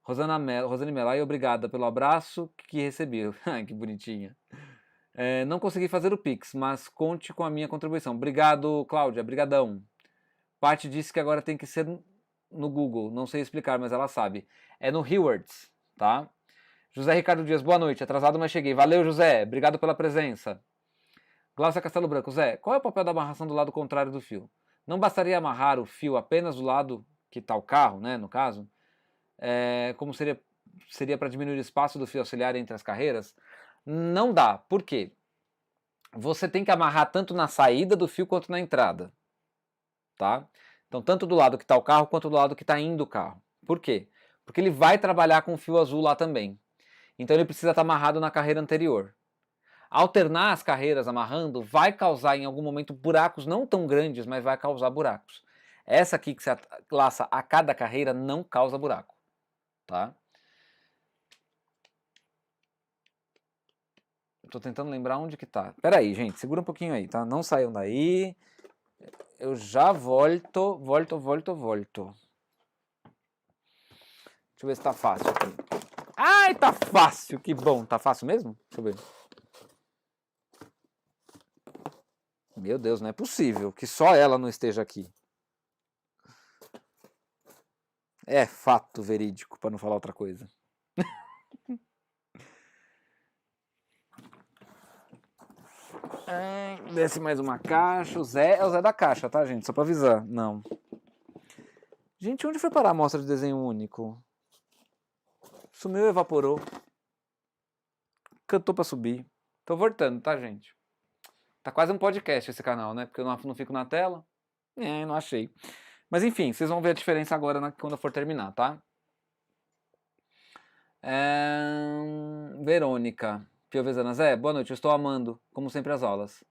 A: Rosane Melai, obrigada pelo abraço que recebi. Ai, que bonitinha. Não consegui fazer o Pix, mas conte com a minha contribuição. Obrigado, Cláudia, brigadão. Paty disse que agora tem que ser no Google, não sei explicar, mas ela sabe. É no Rewards, tá? José Ricardo Dias, boa noite, atrasado, mas cheguei. Valeu, José, obrigado pela presença. Glaucia Castelo Branco, Zé, qual é o papel da amarração do lado contrário do fio? Não bastaria amarrar o fio apenas do lado que está o carro, né, no caso? Como seria para diminuir o espaço do fio auxiliar entre as carreiras? Não dá, por quê? Você tem que amarrar tanto na saída do fio quanto na entrada, tá? Então, tanto do lado que está o carro quanto do lado que está indo o carro. Por quê? Porque ele vai trabalhar com o fio azul lá também. Então, ele precisa estar amarrado na carreira anterior. Alternar as carreiras amarrando vai causar em algum momento buracos não tão grandes, mas vai causar buracos. Essa aqui que você laça a cada carreira não causa buraco, tá? Tô tentando lembrar onde que tá. Pera aí, gente, segura um pouquinho aí, tá? Não saiam daí. Eu já volto. Deixa eu ver se tá fácil aqui. Ai, tá fácil, que bom. Tá fácil mesmo? Deixa eu ver. Meu Deus, não é possível que só ela não esteja aqui. É fato verídico, para não falar outra coisa. Desce mais uma caixa. O Zé é o Zé da caixa, tá, gente? Só pra avisar. Não. Gente, onde foi parar a amostra de desenho único? Sumiu e evaporou. Cantou pra subir. Tô voltando, tá, gente? Tá quase um podcast esse canal, né? Porque eu não fico na tela. Não achei. Mas enfim, vocês vão ver a diferença agora quando eu for terminar, tá? Verônica. Piovesana. Zé, boa noite. Eu estou amando, como sempre, as aulas.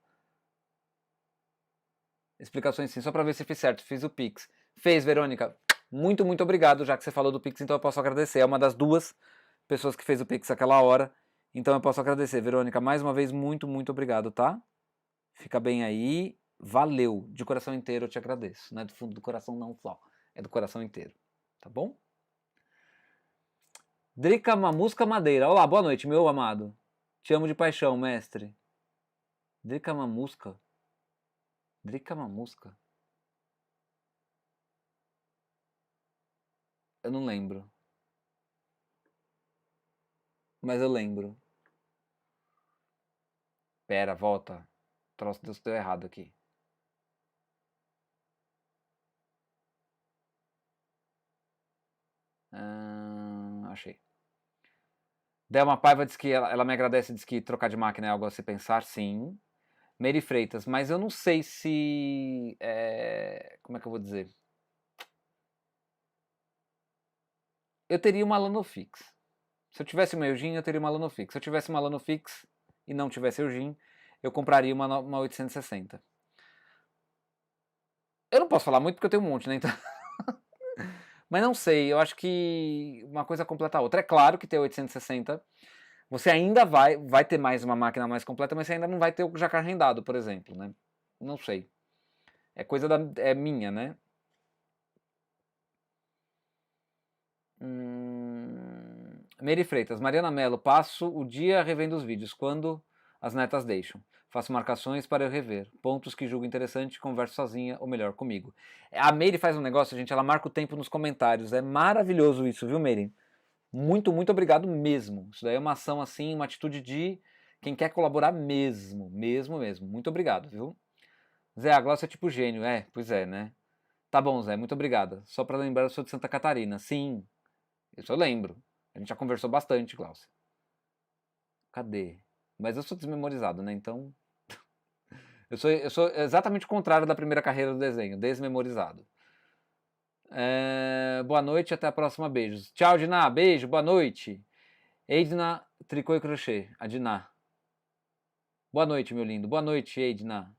A: Explicações sim, só pra ver se fiz certo. Fiz o Pix. Fez, Verônica. Muito, muito obrigado, já que você falou do Pix, então eu posso agradecer. É uma das 2 pessoas que fez o Pix aquela hora, então eu posso agradecer. Verônica, mais uma vez, muito, muito obrigado, tá? Fica bem aí. Valeu. De coração inteiro eu te agradeço. Não é do fundo do coração não só, é do coração inteiro. Tá bom? Drica Mamusca Madeira. Olá, boa noite, meu amado. Te amo de paixão, mestre. Drica Mamusca. Drica Mamusca. Eu não lembro. Mas eu lembro. Pera, volta. O troço deu errado aqui. Achei. Delma Paiva diz que ela me agradece, diz que trocar de máquina é algo a se pensar, sim. Mary Freitas, mas eu não sei se... como é que eu vou dizer? Eu teria uma Lanofix. Se eu tivesse uma Eugene, eu teria uma Lanofix. Se eu tivesse uma Lanofix e não tivesse Eugene, eu compraria uma 860. Eu não posso falar muito porque eu tenho um monte, né? Então... Mas não sei, eu acho que uma coisa completa a outra. É claro que ter 860, você ainda vai ter mais uma máquina mais completa, mas você ainda não vai ter o jacar rendado, por exemplo, né? Não sei. É coisa é minha, né? Mary Freitas, Mariana Mello, passo o dia revendo os vídeos, quando as netas deixam. Faço marcações para eu rever. Pontos que julgo interessante, converso sozinha, ou melhor, comigo. A Mary faz um negócio, gente, ela marca o tempo nos comentários. É maravilhoso isso, viu, Mary? Muito, muito obrigado mesmo. Isso daí é uma ação, assim, uma atitude de quem quer colaborar mesmo. Mesmo, mesmo. Muito obrigado, viu? Zé, a Glaucia é tipo gênio. Pois é, né? Tá bom, Zé, muito obrigada. Só pra lembrar, eu sou de Santa Catarina. Sim, isso eu lembro. A gente já conversou bastante, Glaucia. Cadê? Mas eu sou desmemorizado, né? Então. Eu sou exatamente o contrário da primeira carreira do desenho, desmemorizado. Boa noite, até a próxima. Beijos. Tchau, Diná. Beijo, boa noite. Edna Tricô e Crochê, a Diná. Boa noite, meu lindo. Boa noite, Edna.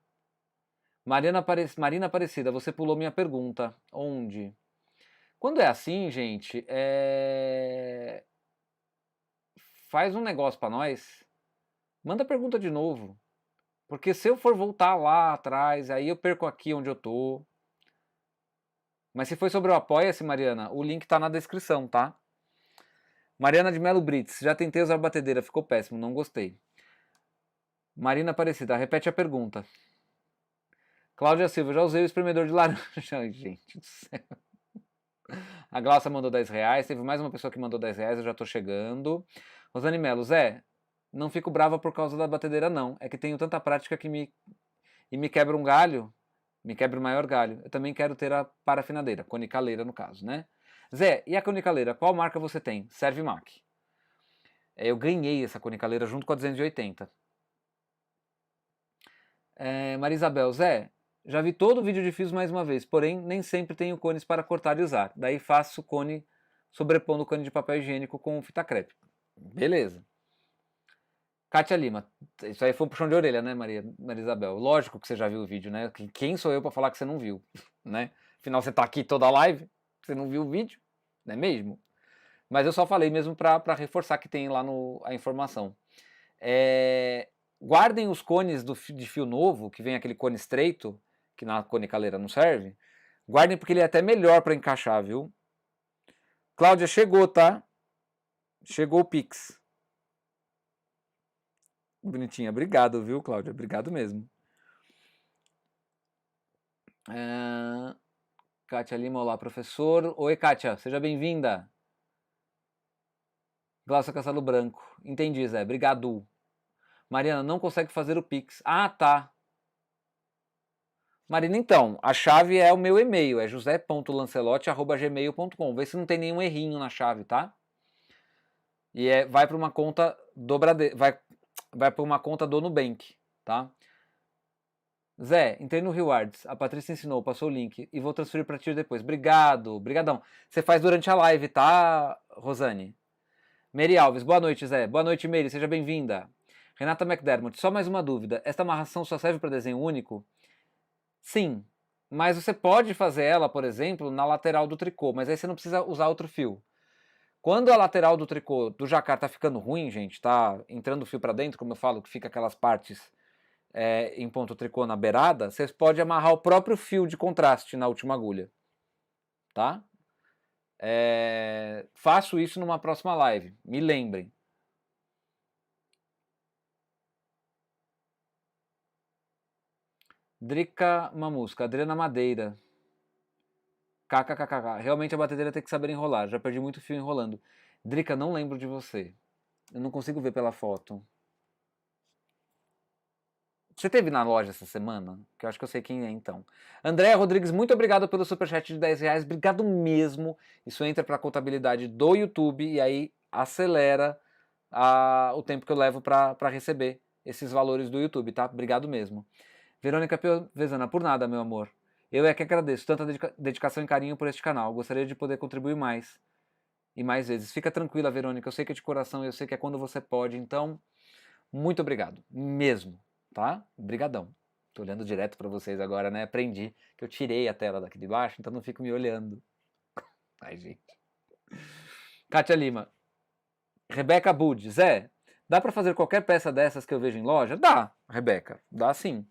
A: Marina Aparecida, você pulou minha pergunta. Onde? Quando é assim, gente, faz um negócio pra nós. Manda a pergunta de novo. Porque se eu for voltar lá atrás, aí eu perco aqui onde eu tô. Mas se foi sobre o Apoia-se, Mariana, o link tá na descrição, tá? Mariana de Melo Brits, já tentei usar batedeira, ficou péssimo, não gostei. Marina Aparecida, repete a pergunta. Cláudia Silva, já usei o espremedor de laranja. Ai, gente do céu. A Glaucia mandou R$10. Teve mais uma pessoa que mandou R$10, eu já tô chegando. Rosane Melo, Zé, não fico brava por causa da batedeira, não. É que tenho tanta prática que me quebra um galho, me quebra o maior galho. Eu também quero ter a parafinadeira, conicaleira no caso, né? Zé, e a conicaleira, qual marca você tem? Servimac. Eu ganhei essa conicaleira junto com a 280. Marisabel, Zé, já vi todo o vídeo de fios mais uma vez, porém nem sempre tenho cones para cortar e usar. Daí faço cone sobrepondo o cone de papel higiênico com fita crepe. Beleza. Kátia Lima, isso aí foi um puxão de orelha, né, Maria Isabel? Lógico que você já viu o vídeo, né? Quem sou eu para falar que você não viu, né? Afinal, você tá aqui toda a live, você não viu o vídeo, não é mesmo? Mas eu só falei mesmo para reforçar que tem lá a informação. Guardem os cones de fio novo, que vem aquele cone estreito, que na conicaleira não serve. Guardem porque ele é até melhor para encaixar, viu? Cláudia, chegou, tá? Chegou o Pix. Bonitinha. Obrigado, viu, Cláudia? Obrigado mesmo. Kátia Lima, olá, professor. Oi, Kátia, seja bem-vinda. Glaucia Castelo Branco. Entendi, Zé. Obrigado. Mariana, não consegue fazer o Pix. Ah, tá. Marina, então, a chave é o meu e-mail, é josé.lancelote@gmail.com. Vê se não tem nenhum errinho na chave, tá? E vai para uma conta do vai para uma conta do Nubank, tá? Zé, entrei no Rewards, a Patrícia ensinou, passou o link e vou transferir para ti depois. Obrigado, brigadão. Você faz durante a live, tá, Rosane? Mary Alves, boa noite, Zé. Boa noite, Mary, seja bem-vinda. Renata McDermott, só mais uma dúvida. Esta amarração só serve para desenho único? Sim, mas você pode fazer ela, por exemplo, na lateral do tricô, mas aí você não precisa usar outro fio. Quando a lateral do tricô do jacquard tá ficando ruim, gente, tá entrando o fio para dentro, como eu falo, que fica aquelas partes em ponto tricô na beirada, vocês podem amarrar o próprio fio de contraste na última agulha, tá? Faço isso numa próxima live, me lembrem. Drica Mamusca, Adriana Madeira. KKKK. Realmente a batedeira tem que saber enrolar. Já perdi muito fio enrolando. Drica, não lembro de você. Eu não consigo ver pela foto. Você teve na loja essa semana? Que eu acho que eu sei quem é, então. Andréa Rodrigues, muito obrigado pelo superchat de R$10. Obrigado mesmo. Isso entra para a contabilidade do YouTube e aí acelera o tempo que eu levo para receber esses valores do YouTube, tá? Obrigado mesmo. Verônica Vezana, por nada, meu amor. Eu é que agradeço tanta dedicação e carinho por este canal. Gostaria de poder contribuir mais e mais vezes. Fica tranquila, Verônica. Eu sei que é de coração, eu sei que é quando você pode. Então, muito obrigado. Mesmo, tá? Obrigadão. Tô olhando direto para vocês agora, né? Aprendi que eu tirei a tela daqui de baixo, então não fico me olhando. Ai, gente. Kátia Lima. Rebeca Bud. Zé, dá para fazer qualquer peça dessas que eu vejo em loja? Dá, Rebeca. Dá sim.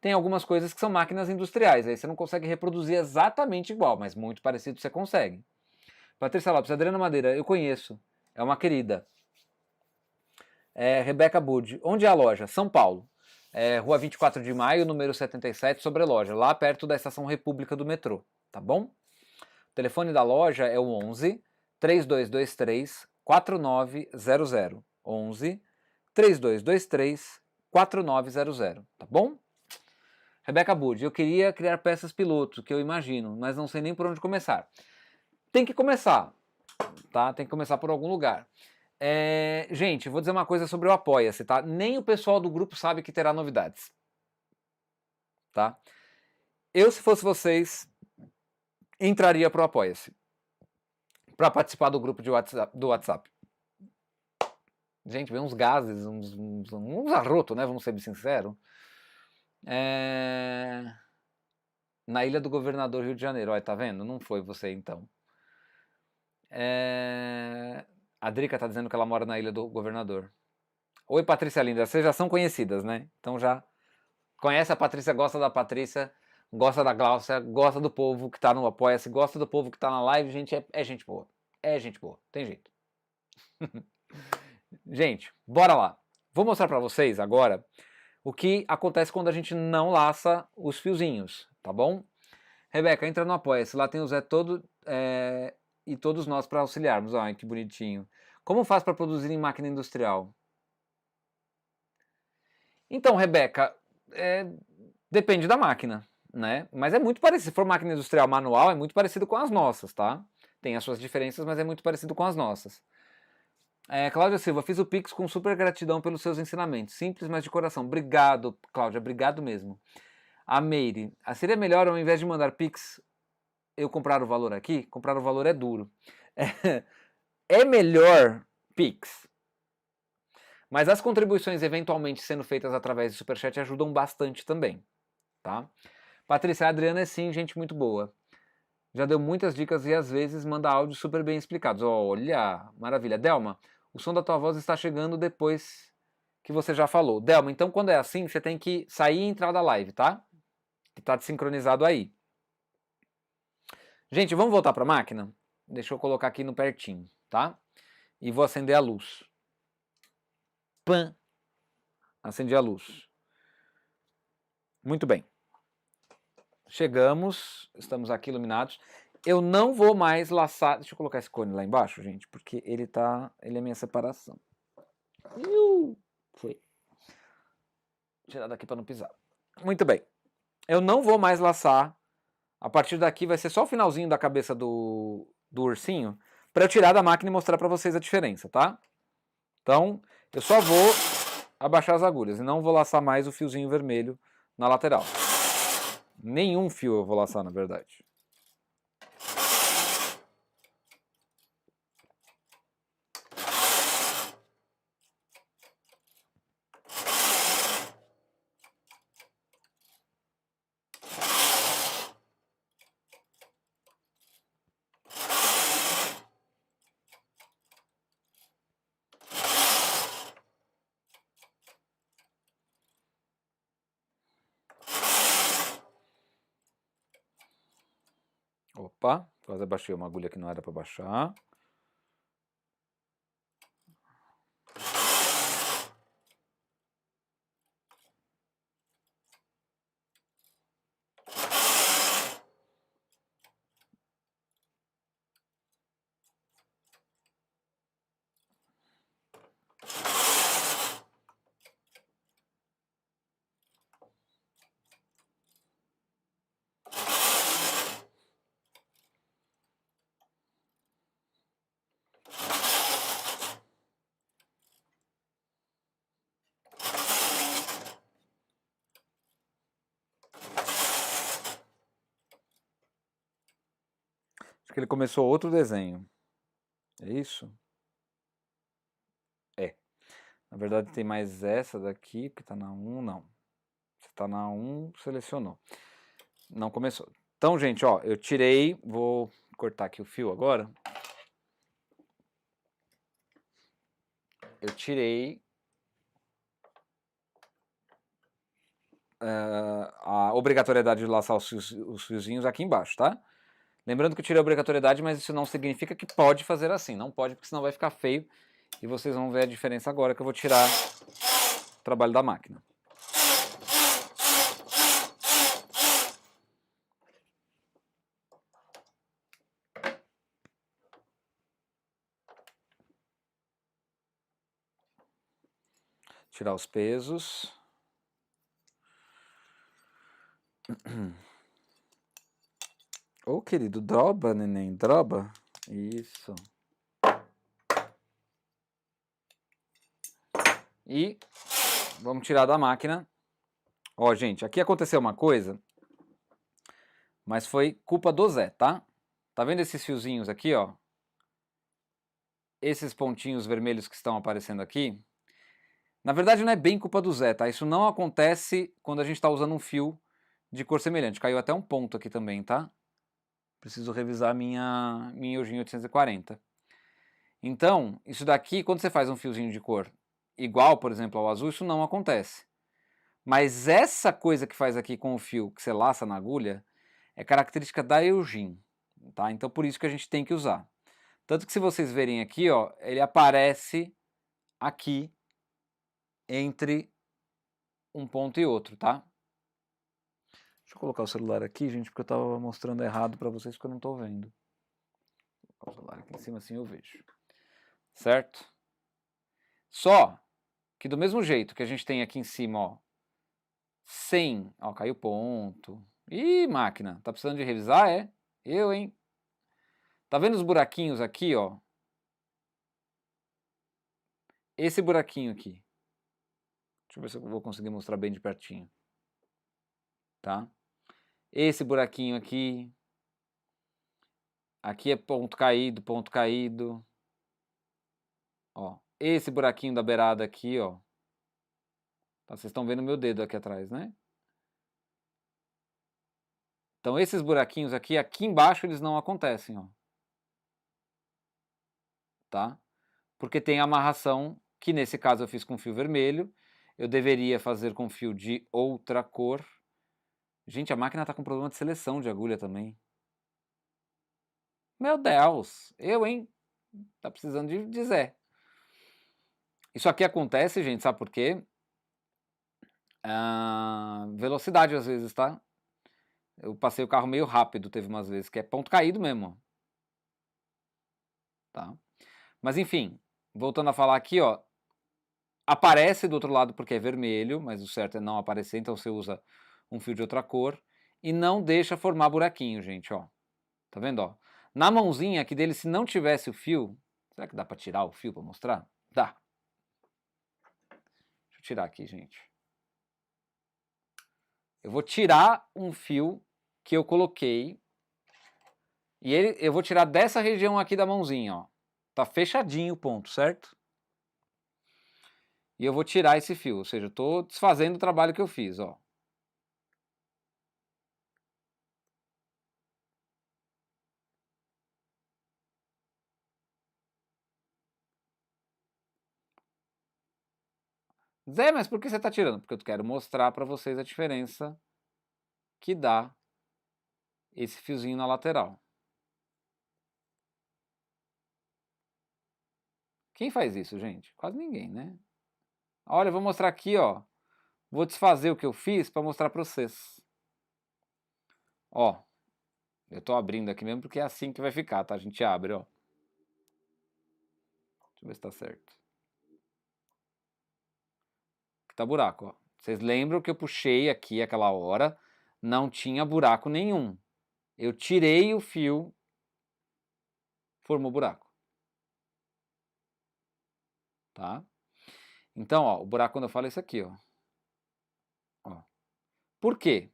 A: Tem algumas coisas que são máquinas industriais, aí você não consegue reproduzir exatamente igual, mas muito parecido você consegue. Patrícia Lopes, Adriana Madeira, eu conheço, é uma querida. Rebeca Bud, onde é a loja? São Paulo. Rua 24 de Maio, número 77, sobre a loja, lá perto da Estação República do metrô, tá bom? O telefone da loja é o 11 3223 4900. 11 3223 4900, tá bom? Rebeca Bud, eu queria criar peças piloto, que eu imagino, mas não sei nem por onde começar. Tem que começar, tá? Tem que começar por algum lugar. Gente, vou dizer uma coisa sobre o Apoia-se, tá? Nem o pessoal do grupo sabe que terá novidades, tá? Eu, se fosse vocês, entraria pro Apoia-se para participar do grupo do WhatsApp. Gente, vem uns gases, uns arrotos, né? Vamos ser bem sinceros. Na Ilha do Governador, Rio de Janeiro. Olha, tá vendo? Não foi você, então. A Drica tá dizendo que ela mora na Ilha do Governador. Oi, Patrícia Linda. Vocês já são conhecidas, né? Então já conhece a Patrícia, gosta da Patrícia, gosta da Glaucia, gosta do povo que tá no Apoia-se, gosta do povo que tá na live. Gente, é gente boa. É gente boa. Tem jeito. Gente, bora lá. Vou mostrar pra vocês agora o que acontece quando a gente não laça os fiozinhos, tá bom? Rebeca, entra no Apoia-se, lá tem o Zé todo e todos nós para auxiliarmos. Olha que bonitinho. Como faz para produzir em máquina industrial? Então, Rebeca, depende da máquina, né? Mas é muito parecido. Se for máquina industrial manual, é muito parecido com as nossas, tá? Tem as suas diferenças, mas é muito parecido com as nossas. Cláudia Silva, fiz o Pix com super gratidão pelos seus ensinamentos. Simples, mas de coração. Obrigado, Cláudia, obrigado mesmo. A Meire, seria melhor ao invés de mandar Pix, eu comprar o valor aqui? Comprar o valor é duro. É melhor Pix. Mas as contribuições eventualmente sendo feitas através do Superchat ajudam bastante também, tá? Patrícia, a Adriana é sim gente muito boa. Já deu muitas dicas e às vezes manda áudios super bem explicados. Olha, maravilha. Delma, o som da tua voz está chegando depois que você já falou. Delma, então quando é assim, você tem que sair e entrar da live, tá? Que tá desincronizado aí. Gente, vamos voltar para a máquina? Deixa eu colocar aqui no pertinho, tá? E vou acender a luz. Pã! Acendi a luz. Muito bem. chegamos, estamos aqui iluminados. Eu não vou mais laçar... Deixa eu colocar esse cone lá embaixo, gente, porque ele é minha separação. Foi. Vou tirar daqui para não pisar. Muito bem. Eu não vou mais laçar. A partir daqui vai ser só o finalzinho da cabeça do ursinho para eu tirar da máquina e mostrar para vocês a diferença, tá? Então, eu só vou abaixar as agulhas e não vou laçar mais o fiozinho vermelho na lateral. Nenhum fio eu vou laçar, na verdade. Opa, quase abaixei uma agulha que não era para baixar. Acho que ele começou outro desenho. É isso? É. Na verdade tem mais essa daqui, que tá na 1, não. Você tá na 1, selecionou. Não começou. Então, gente, ó, eu tirei, vou cortar aqui o fio agora. Eu tirei a obrigatoriedade de laçar os fiozinhos aqui embaixo, tá? Lembrando que eu tirei a obrigatoriedade, mas isso não significa que pode fazer assim. Não pode, porque senão vai ficar feio. E vocês vão ver a diferença agora que eu vou tirar o trabalho da máquina. Tirar os pesos. Ô, querido, droba, neném, droba. Isso. E vamos tirar da máquina. Ó, gente, aqui aconteceu uma coisa, mas foi culpa do Zé, tá? Tá vendo esses fiozinhos aqui, ó? Esses pontinhos vermelhos que estão aparecendo aqui? Na verdade, não é bem culpa do Zé, tá? Isso não acontece quando a gente está usando um fio de cor semelhante. Caiu até um ponto aqui também, tá? Preciso revisar minha Eugene 840. Então, isso daqui, quando você faz um fiozinho de cor igual, por exemplo, ao azul, isso não acontece. Mas essa coisa que faz aqui com o fio que você laça na agulha é característica da Eugene, tá? Então, por isso que a gente tem que usar. Tanto que se vocês verem aqui, ó, ele aparece aqui entre um ponto e outro, tá? Deixa eu colocar o celular aqui, gente, porque eu estava mostrando errado para vocês porque eu não estou vendo. Vou colocar o celular aqui em cima, assim eu vejo. Certo? Só que do mesmo jeito que a gente tem aqui em cima, ó, 100, ó, caiu ponto. Ih, máquina, tá precisando de revisar, é? Eu, hein? Tá vendo os buraquinhos aqui, ó? Esse buraquinho aqui. Deixa eu ver se eu vou conseguir mostrar bem de pertinho. Tá? Esse buraquinho aqui. Aqui é ponto caído, ponto caído. Ó, esse buraquinho da beirada aqui, ó. Tá, vocês estão vendo meu dedo aqui atrás, né? Então esses buraquinhos aqui embaixo eles não acontecem, ó. Tá? Porque tem amarração, que nesse caso eu fiz com fio vermelho. Eu deveria fazer com fio de outra cor. Gente, a máquina tá com problema de seleção de agulha também. Meu Deus, eu, hein? Tá precisando de Zé. Isso aqui acontece, gente, sabe por quê? Velocidade às vezes, tá? Eu passei o carro meio rápido, teve umas vezes, que é ponto caído mesmo, ó. Tá? Mas enfim, voltando a falar aqui, ó, aparece do outro lado porque é vermelho, mas o certo é não aparecer, então você usa um fio de outra cor e não deixa formar buraquinho, gente, ó. Tá vendo, ó? Na mãozinha aqui dele, se não tivesse o fio, será que dá pra tirar o fio pra mostrar? Dá. Deixa eu tirar aqui, gente. Eu vou tirar um fio que eu coloquei e eu vou tirar dessa região aqui da mãozinha, ó. Tá fechadinho o ponto, certo? E eu vou tirar esse fio, ou seja, eu tô desfazendo o trabalho que eu fiz, ó. Zé, mas por que você tá tirando? Porque eu quero mostrar pra vocês a diferença que dá esse fiozinho na lateral. Quem faz isso, gente? Quase ninguém, né? Olha, eu vou mostrar aqui, ó. Vou desfazer o que eu fiz para mostrar para vocês. Ó, eu tô abrindo aqui mesmo porque é assim que vai ficar, tá? A gente abre, ó. Deixa eu ver se tá certo. Aqui tá buraco, ó. Vocês lembram que eu puxei aqui aquela hora? Não tinha buraco nenhum. Eu tirei o fio, formou buraco. Tá? Então, ó, o buraco quando eu falo é isso aqui, ó. Por quê?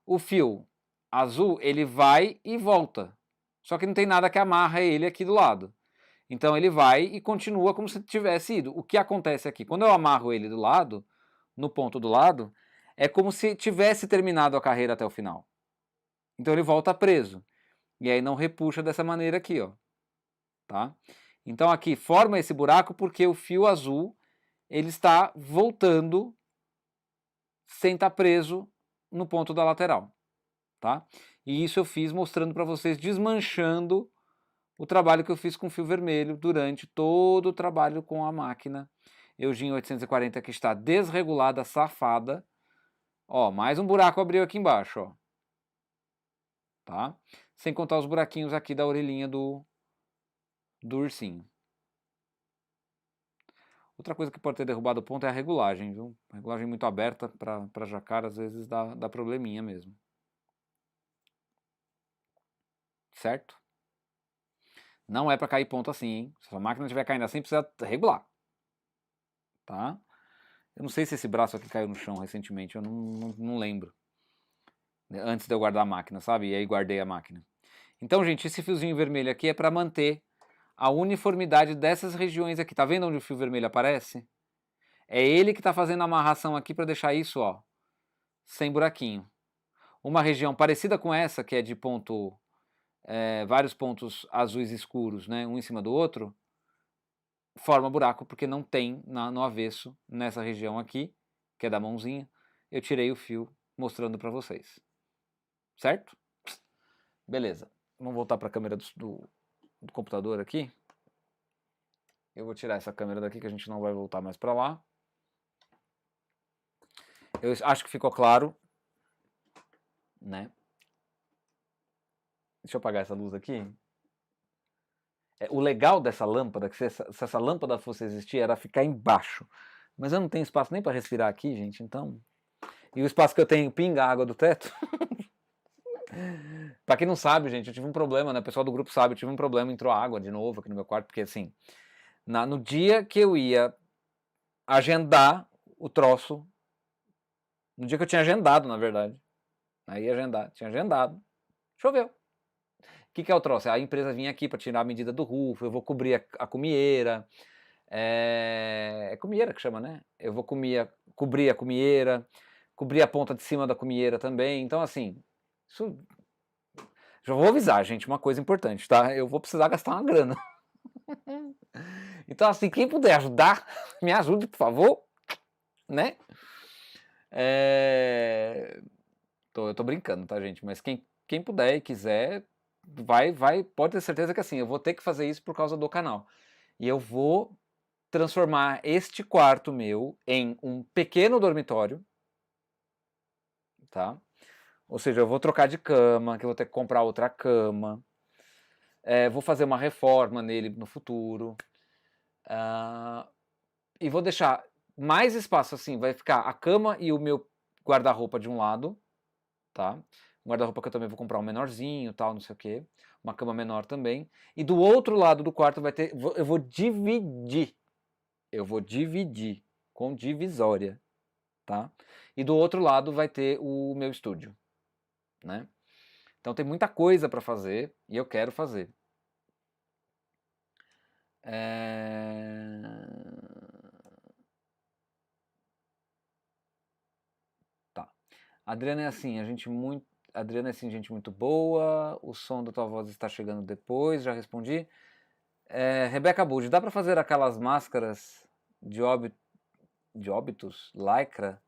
A: O fio azul, ele vai e volta. Só que não tem nada que amarra ele aqui do lado. Então ele vai e continua como se tivesse ido. O que acontece aqui? Quando eu amarro ele do lado, no ponto do lado, é como se tivesse terminado a carreira até o final. Então ele volta preso. E aí não repuxa dessa maneira aqui, ó. Tá? Então aqui forma esse buraco porque o fio azul ele está voltando sem estar preso no ponto da lateral. Tá? E isso eu fiz mostrando para vocês desmanchando o trabalho que eu fiz com fio vermelho durante todo o trabalho com a máquina Eugene 840 que está desregulada, safada. Ó, mais um buraco abriu aqui embaixo, ó. Tá? Sem contar os buraquinhos aqui da orelhinha do ursinho. Outra coisa que pode ter derrubado o ponto é a regulagem, viu? A regulagem muito aberta para jacara às vezes dá probleminha mesmo. Certo? Não é para cair ponto assim, hein? Se a máquina estiver caindo assim, precisa regular. Tá? Eu não sei se esse braço aqui caiu no chão recentemente, eu não lembro. Antes de eu guardar a máquina, sabe? E aí guardei a máquina. Então, gente, esse fiozinho vermelho aqui é para manter a uniformidade dessas regiões aqui. Tá vendo onde o fio vermelho aparece? É ele que está fazendo a amarração aqui para deixar isso, ó, sem buraquinho. Uma região parecida com essa, que é de ponto, vários pontos azuis escuros, né, um em cima do outro, forma buraco porque não tem no avesso, nessa região aqui, que é da mãozinha, eu tirei o fio mostrando para vocês. Certo? Beleza. Vamos voltar para a câmera do computador aqui. Eu vou tirar essa câmera daqui que a gente não vai voltar mais para lá. Eu acho que ficou claro, né? Deixa eu apagar essa luz aqui. O legal dessa lâmpada, que se essa lâmpada fosse existir, era ficar embaixo. Mas eu não tenho espaço nem para respirar aqui, gente, então... E o espaço que eu tenho pinga a água do teto. Pra quem não sabe, gente, eu tive um problema, né? O pessoal do grupo sabe, eu tive um problema, entrou água de novo aqui no meu quarto, porque assim, no dia que eu ia agendar o troço, no dia que eu tinha agendado, na verdade, aí ia agendar, tinha agendado, choveu. O que é o troço? A empresa vinha aqui para tirar a medida do roof, eu vou cobrir a cumieira, é cumieira que chama, né? Eu vou cobrir a cumieira, cobrir a ponta de cima da cumieira também, então assim, isso... Já vou avisar, gente, uma coisa importante, tá? Eu vou precisar gastar uma grana. Então, assim, quem puder ajudar, me ajude, por favor, né? Eu tô brincando, tá, gente? Mas quem puder e quiser, pode ter certeza que assim, eu vou ter que fazer isso por causa do canal. E eu vou transformar este quarto meu em um pequeno dormitório, tá? Ou seja, eu vou trocar de cama, que eu vou ter que comprar outra cama. Vou fazer uma reforma nele no futuro. E vou deixar mais espaço assim, vai ficar a cama e o meu guarda-roupa de um lado, tá? Um guarda-roupa que eu também vou comprar um menorzinho, tal, não sei o quê. Uma cama menor também. E do outro lado do quarto vai ter, eu vou dividir. Eu vou dividir com divisória, tá? E do outro lado vai ter o meu estúdio, né? Então tem muita coisa para fazer e eu quero fazer. Tá. Adriana é assim, Adriana é assim, gente muito boa. O som da tua voz está chegando depois, já respondi. Rebeca Bud, dá para fazer aquelas máscaras de óbitos, lycra,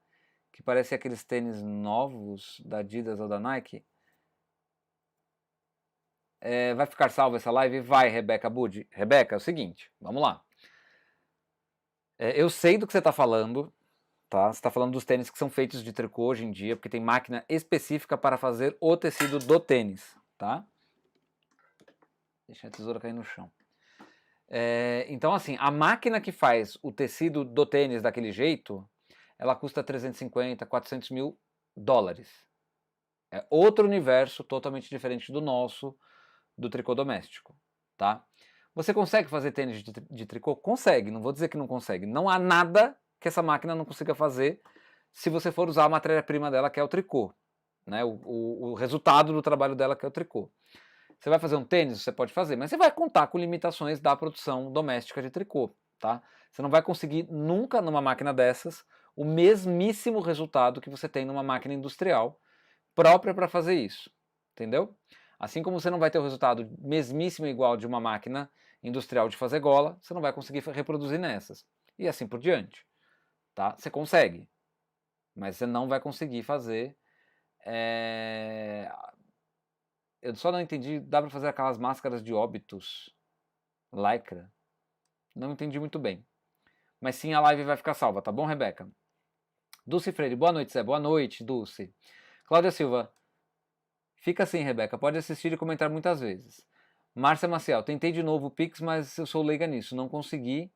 A: que parecem aqueles tênis novos da Adidas ou da Nike? Vai ficar salva essa live? Vai, Rebeca Bud. Rebeca, é o seguinte, vamos lá. Eu sei do que você está falando, tá? Você está falando dos tênis que são feitos de tricô hoje em dia, porque tem máquina específica para fazer o tecido do tênis, tá? Deixa a tesoura cair no chão. Então, assim, a máquina que faz o tecido do tênis daquele jeito, ela custa 350, 400 mil dólares. É outro universo totalmente diferente do nosso, do tricô doméstico, tá? Você consegue fazer tênis de tricô? Consegue, não vou dizer que não consegue. Não há nada que essa máquina não consiga fazer se você for usar a matéria-prima dela, que é o tricô, né? O resultado do trabalho dela, que é o tricô. Você vai fazer um tênis? Você pode fazer, mas você vai contar com limitações da produção doméstica de tricô, tá? Você não vai conseguir nunca numa máquina dessas o mesmíssimo resultado que você tem numa máquina industrial própria para fazer isso, entendeu? Assim como você não vai ter o resultado mesmíssimo igual de uma máquina industrial de fazer gola, você não vai conseguir reproduzir nessas. E assim por diante, tá? Você consegue, mas você não vai conseguir fazer. Eu só não entendi, dá para fazer aquelas máscaras de óbitos, lycra? Não entendi muito bem. Mas sim, a live vai ficar salva, tá bom, Rebeca? Dulce Freire, boa noite, Zé. Boa noite, Dulce. Cláudia Silva, fica assim, Rebeca, pode assistir e comentar muitas vezes. Márcia Maciel, tentei de novo o Pix, mas eu sou leiga nisso, não consegui.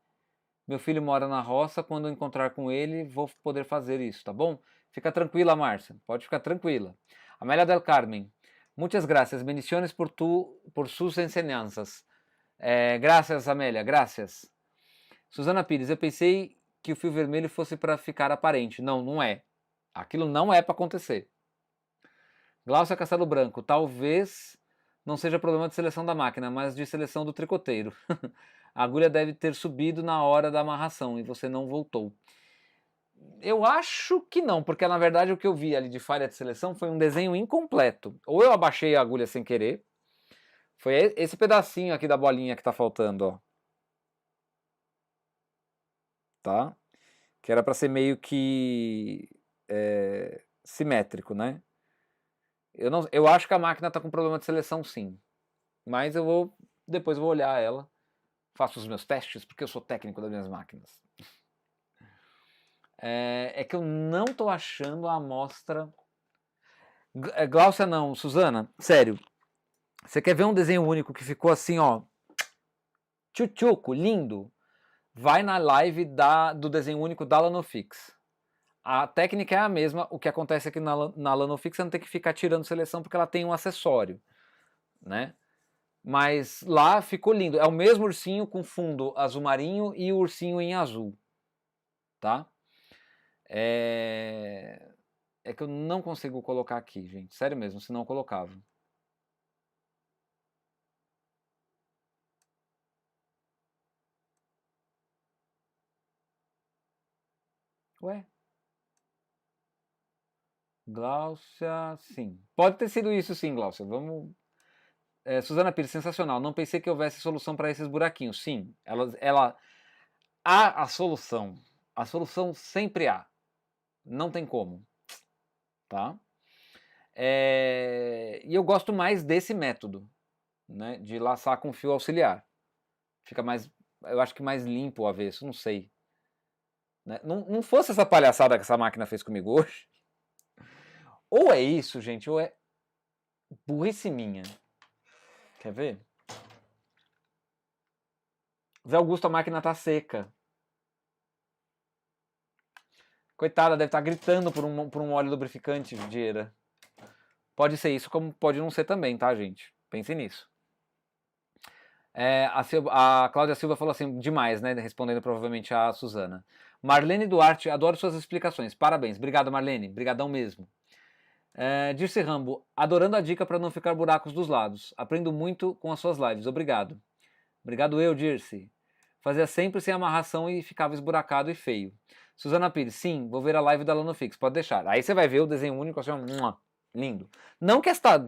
A: Meu filho mora na roça, quando eu encontrar com ele, vou poder fazer isso, tá bom? Fica tranquila, Márcia, pode ficar tranquila. Amélia del Carmen, muitas gracias, bendiciones por sus enseñanzas. Graças, Amélia, graças. Suzana Pires, eu pensei que o fio vermelho fosse para ficar aparente. Não, não é. Aquilo não é para acontecer. Glaucia Castelo Branco, talvez não seja problema de seleção da máquina, mas de seleção do tricoteiro. A agulha deve ter subido na hora da amarração e você não voltou. Eu acho que não, porque na verdade o que eu vi ali de falha de seleção foi um desenho incompleto. Ou eu abaixei a agulha sem querer. Foi esse pedacinho aqui da bolinha que tá faltando, ó. Tá? Que era para ser meio que simétrico, né? Eu acho que a máquina tá com problema de seleção, sim. Mas depois eu vou olhar ela, faço os meus testes, porque eu sou técnico das minhas máquinas. É que eu não tô achando a amostra. Glaucia não, Suzana, sério. Você quer ver um desenho único que ficou assim, ó, tchutchuco, lindo? Vai na live do desenho único da Lanofix. A técnica é a mesma, o que acontece aqui na Lanofix você não tem que ficar tirando seleção porque ela tem um acessório, né? Mas lá ficou lindo. É o mesmo ursinho com fundo azul marinho e o ursinho em azul, tá? É que eu não consigo colocar aqui, gente. Sério mesmo, senão eu colocava. Ué? Glaucia, sim. Pode ter sido isso sim, Glaucia. Vamos. Suzana Pires, sensacional. Não pensei que houvesse solução para esses buraquinhos. Sim, ela há a solução. A solução sempre há. Não tem como. Tá? E eu gosto mais desse método, né? De laçar com fio auxiliar. Fica mais. Eu acho que mais limpo o avesso, não sei. Né? Não fosse essa palhaçada que essa máquina fez comigo hoje. Ou é isso, gente, ou é burrice minha. Quer ver? Zé Augusto, a máquina tá seca. Coitada, deve estar gritando por um óleo lubrificante, Dieira. Pode ser isso, como pode não ser também, tá, gente? Pense nisso. A Cláudia Silva falou assim, demais, né? Respondendo provavelmente a Suzana. Marlene Duarte, adoro suas explicações. Parabéns. Obrigado, Marlene. Brigadão mesmo. Dirce Rambo, adorando a dica para não ficar buracos dos lados. Aprendo muito com as suas lives. Obrigado. Obrigado eu, Dirce. Fazia sempre sem amarração e ficava esburacado e feio. Suzana Pires, sim, vou ver a live da Lanofix, pode deixar. Aí você vai ver o desenho único assim, lindo. Não que esta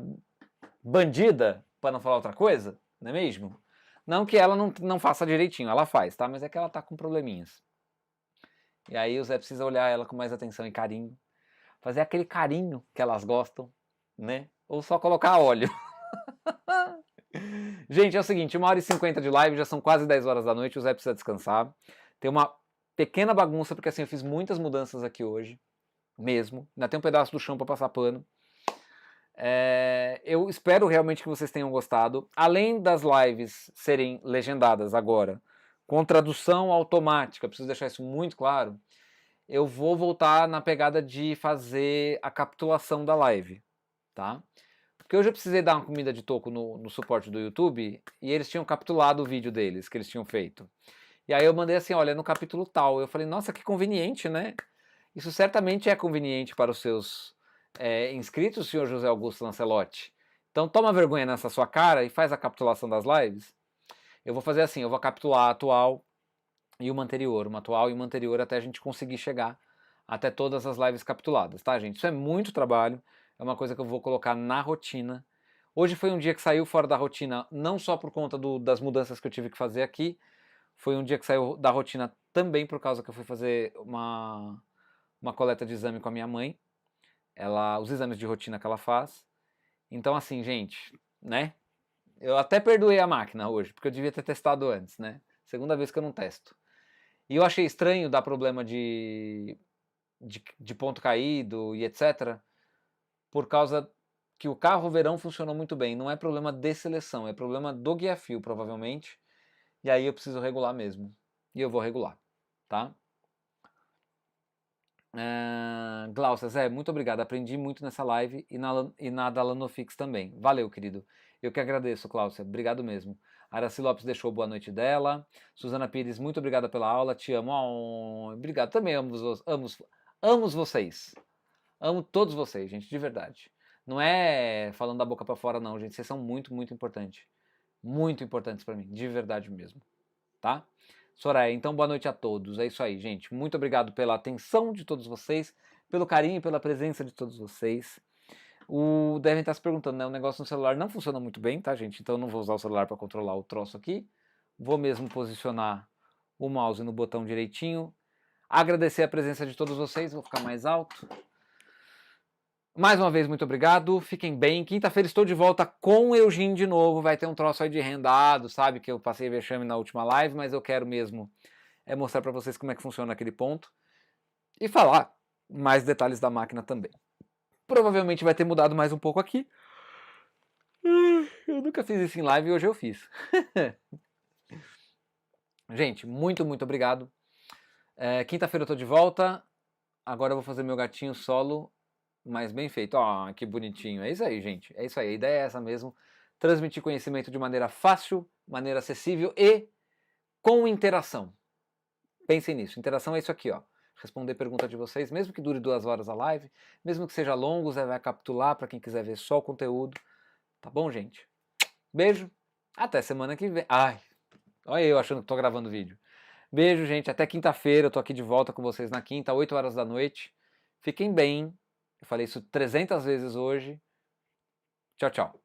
A: bandida, para não falar outra coisa, não é mesmo? Não que ela não faça direitinho, ela faz, tá? Mas é que ela tá com probleminhas. E aí o Zé precisa olhar ela com mais atenção e carinho. Fazer aquele carinho que elas gostam, né? Ou só colocar óleo. Gente, é o seguinte, 1h50 de live, já são quase 10 horas da noite, o Zé precisa descansar. Tem uma pequena bagunça, porque assim, eu fiz muitas mudanças aqui hoje, mesmo. Ainda tem um pedaço do chão para passar pano. Eu espero realmente que vocês tenham gostado. Além das lives serem legendadas agora, com tradução automática, preciso deixar isso muito claro, eu vou voltar na pegada de fazer a capitulação da live, tá? Porque hoje eu precisei dar uma comida de toco no suporte do YouTube e eles tinham capitulado o vídeo deles, que eles tinham feito. E aí eu mandei assim, olha, no capítulo tal. Eu falei, nossa, que conveniente, né? Isso certamente é conveniente para os seus inscritos, senhor José Augusto Lancelotti. Então toma vergonha nessa sua cara e faz a capitulação das lives. Eu vou fazer assim, eu vou capitular a atual e uma anterior, uma atual e uma anterior, até a gente conseguir chegar até todas as lives capituladas, tá, gente? Isso é muito trabalho, é uma coisa que eu vou colocar na rotina. Hoje foi um dia que saiu fora da rotina, não só por conta das mudanças que eu tive que fazer aqui, foi um dia que saiu da rotina também por causa que eu fui fazer uma coleta de exame com a minha mãe, os exames de rotina que ela faz. Então, assim, gente, né? Eu até perdoei a máquina hoje, porque eu devia ter testado antes, né? Segunda vez que eu não testo. E eu achei estranho dar problema de ponto caído e etc. Por causa que o carro verão funcionou muito bem. Não é problema de seleção, é problema do guia-fio, provavelmente. E aí eu preciso regular mesmo. E eu vou regular, tá? Glaucia, Zé, muito obrigado. Aprendi muito nessa live e na da Lanofix também. Valeu, querido. Eu que agradeço, Glaucia. Obrigado mesmo. Araci Lopes deixou boa noite dela. Suzana Pires, muito obrigada pela aula. Te amo. Oh, obrigado. Também amo vocês. Amo todos vocês, gente, de verdade. Não é falando da boca pra fora, não, gente. Vocês são muito, muito importantes. Muito importantes pra mim, de verdade mesmo. Tá? Soraya, então boa noite a todos. É isso aí, gente. Muito obrigado pela atenção de todos vocês, pelo carinho e pela presença de todos vocês. Devem estar se perguntando, né? O negócio no celular não funciona muito bem, tá, gente? Então eu não vou usar o celular para controlar o troço aqui. Vou mesmo posicionar o mouse no botão direitinho. Agradecer a presença de todos vocês. Vou ficar mais alto. Mais uma vez, muito obrigado. Fiquem bem. Quinta-feira estou de volta com o Eugene de novo. Vai ter um troço aí de rendado, sabe? Que eu passei vexame na última live, mas eu quero mesmo mostrar para vocês como é que funciona aquele ponto. E falar mais detalhes da máquina também. Provavelmente vai ter mudado mais um pouco aqui. Eu nunca fiz isso em live e hoje eu fiz. Gente, muito, muito obrigado. Quinta-feira eu tô de volta. Agora eu vou fazer meu gatinho solo, mas bem feito. Ó, que bonitinho. É isso aí, gente. É isso aí. A ideia é essa mesmo. Transmitir conhecimento de maneira fácil, maneira acessível e com interação. Pensem nisso. Interação é isso aqui, ó. Responder pergunta de vocês, mesmo que dure 2 horas a live, mesmo que seja longo, Zé vai capitular para quem quiser ver só o conteúdo. Tá bom, gente? Beijo. Até semana que vem. Ai, olha eu achando que tô gravando vídeo. Beijo, gente. Até quinta-feira. Eu tô aqui de volta com vocês na quinta, 8 horas da noite. Fiquem bem. Eu falei isso 300 vezes hoje. Tchau, tchau.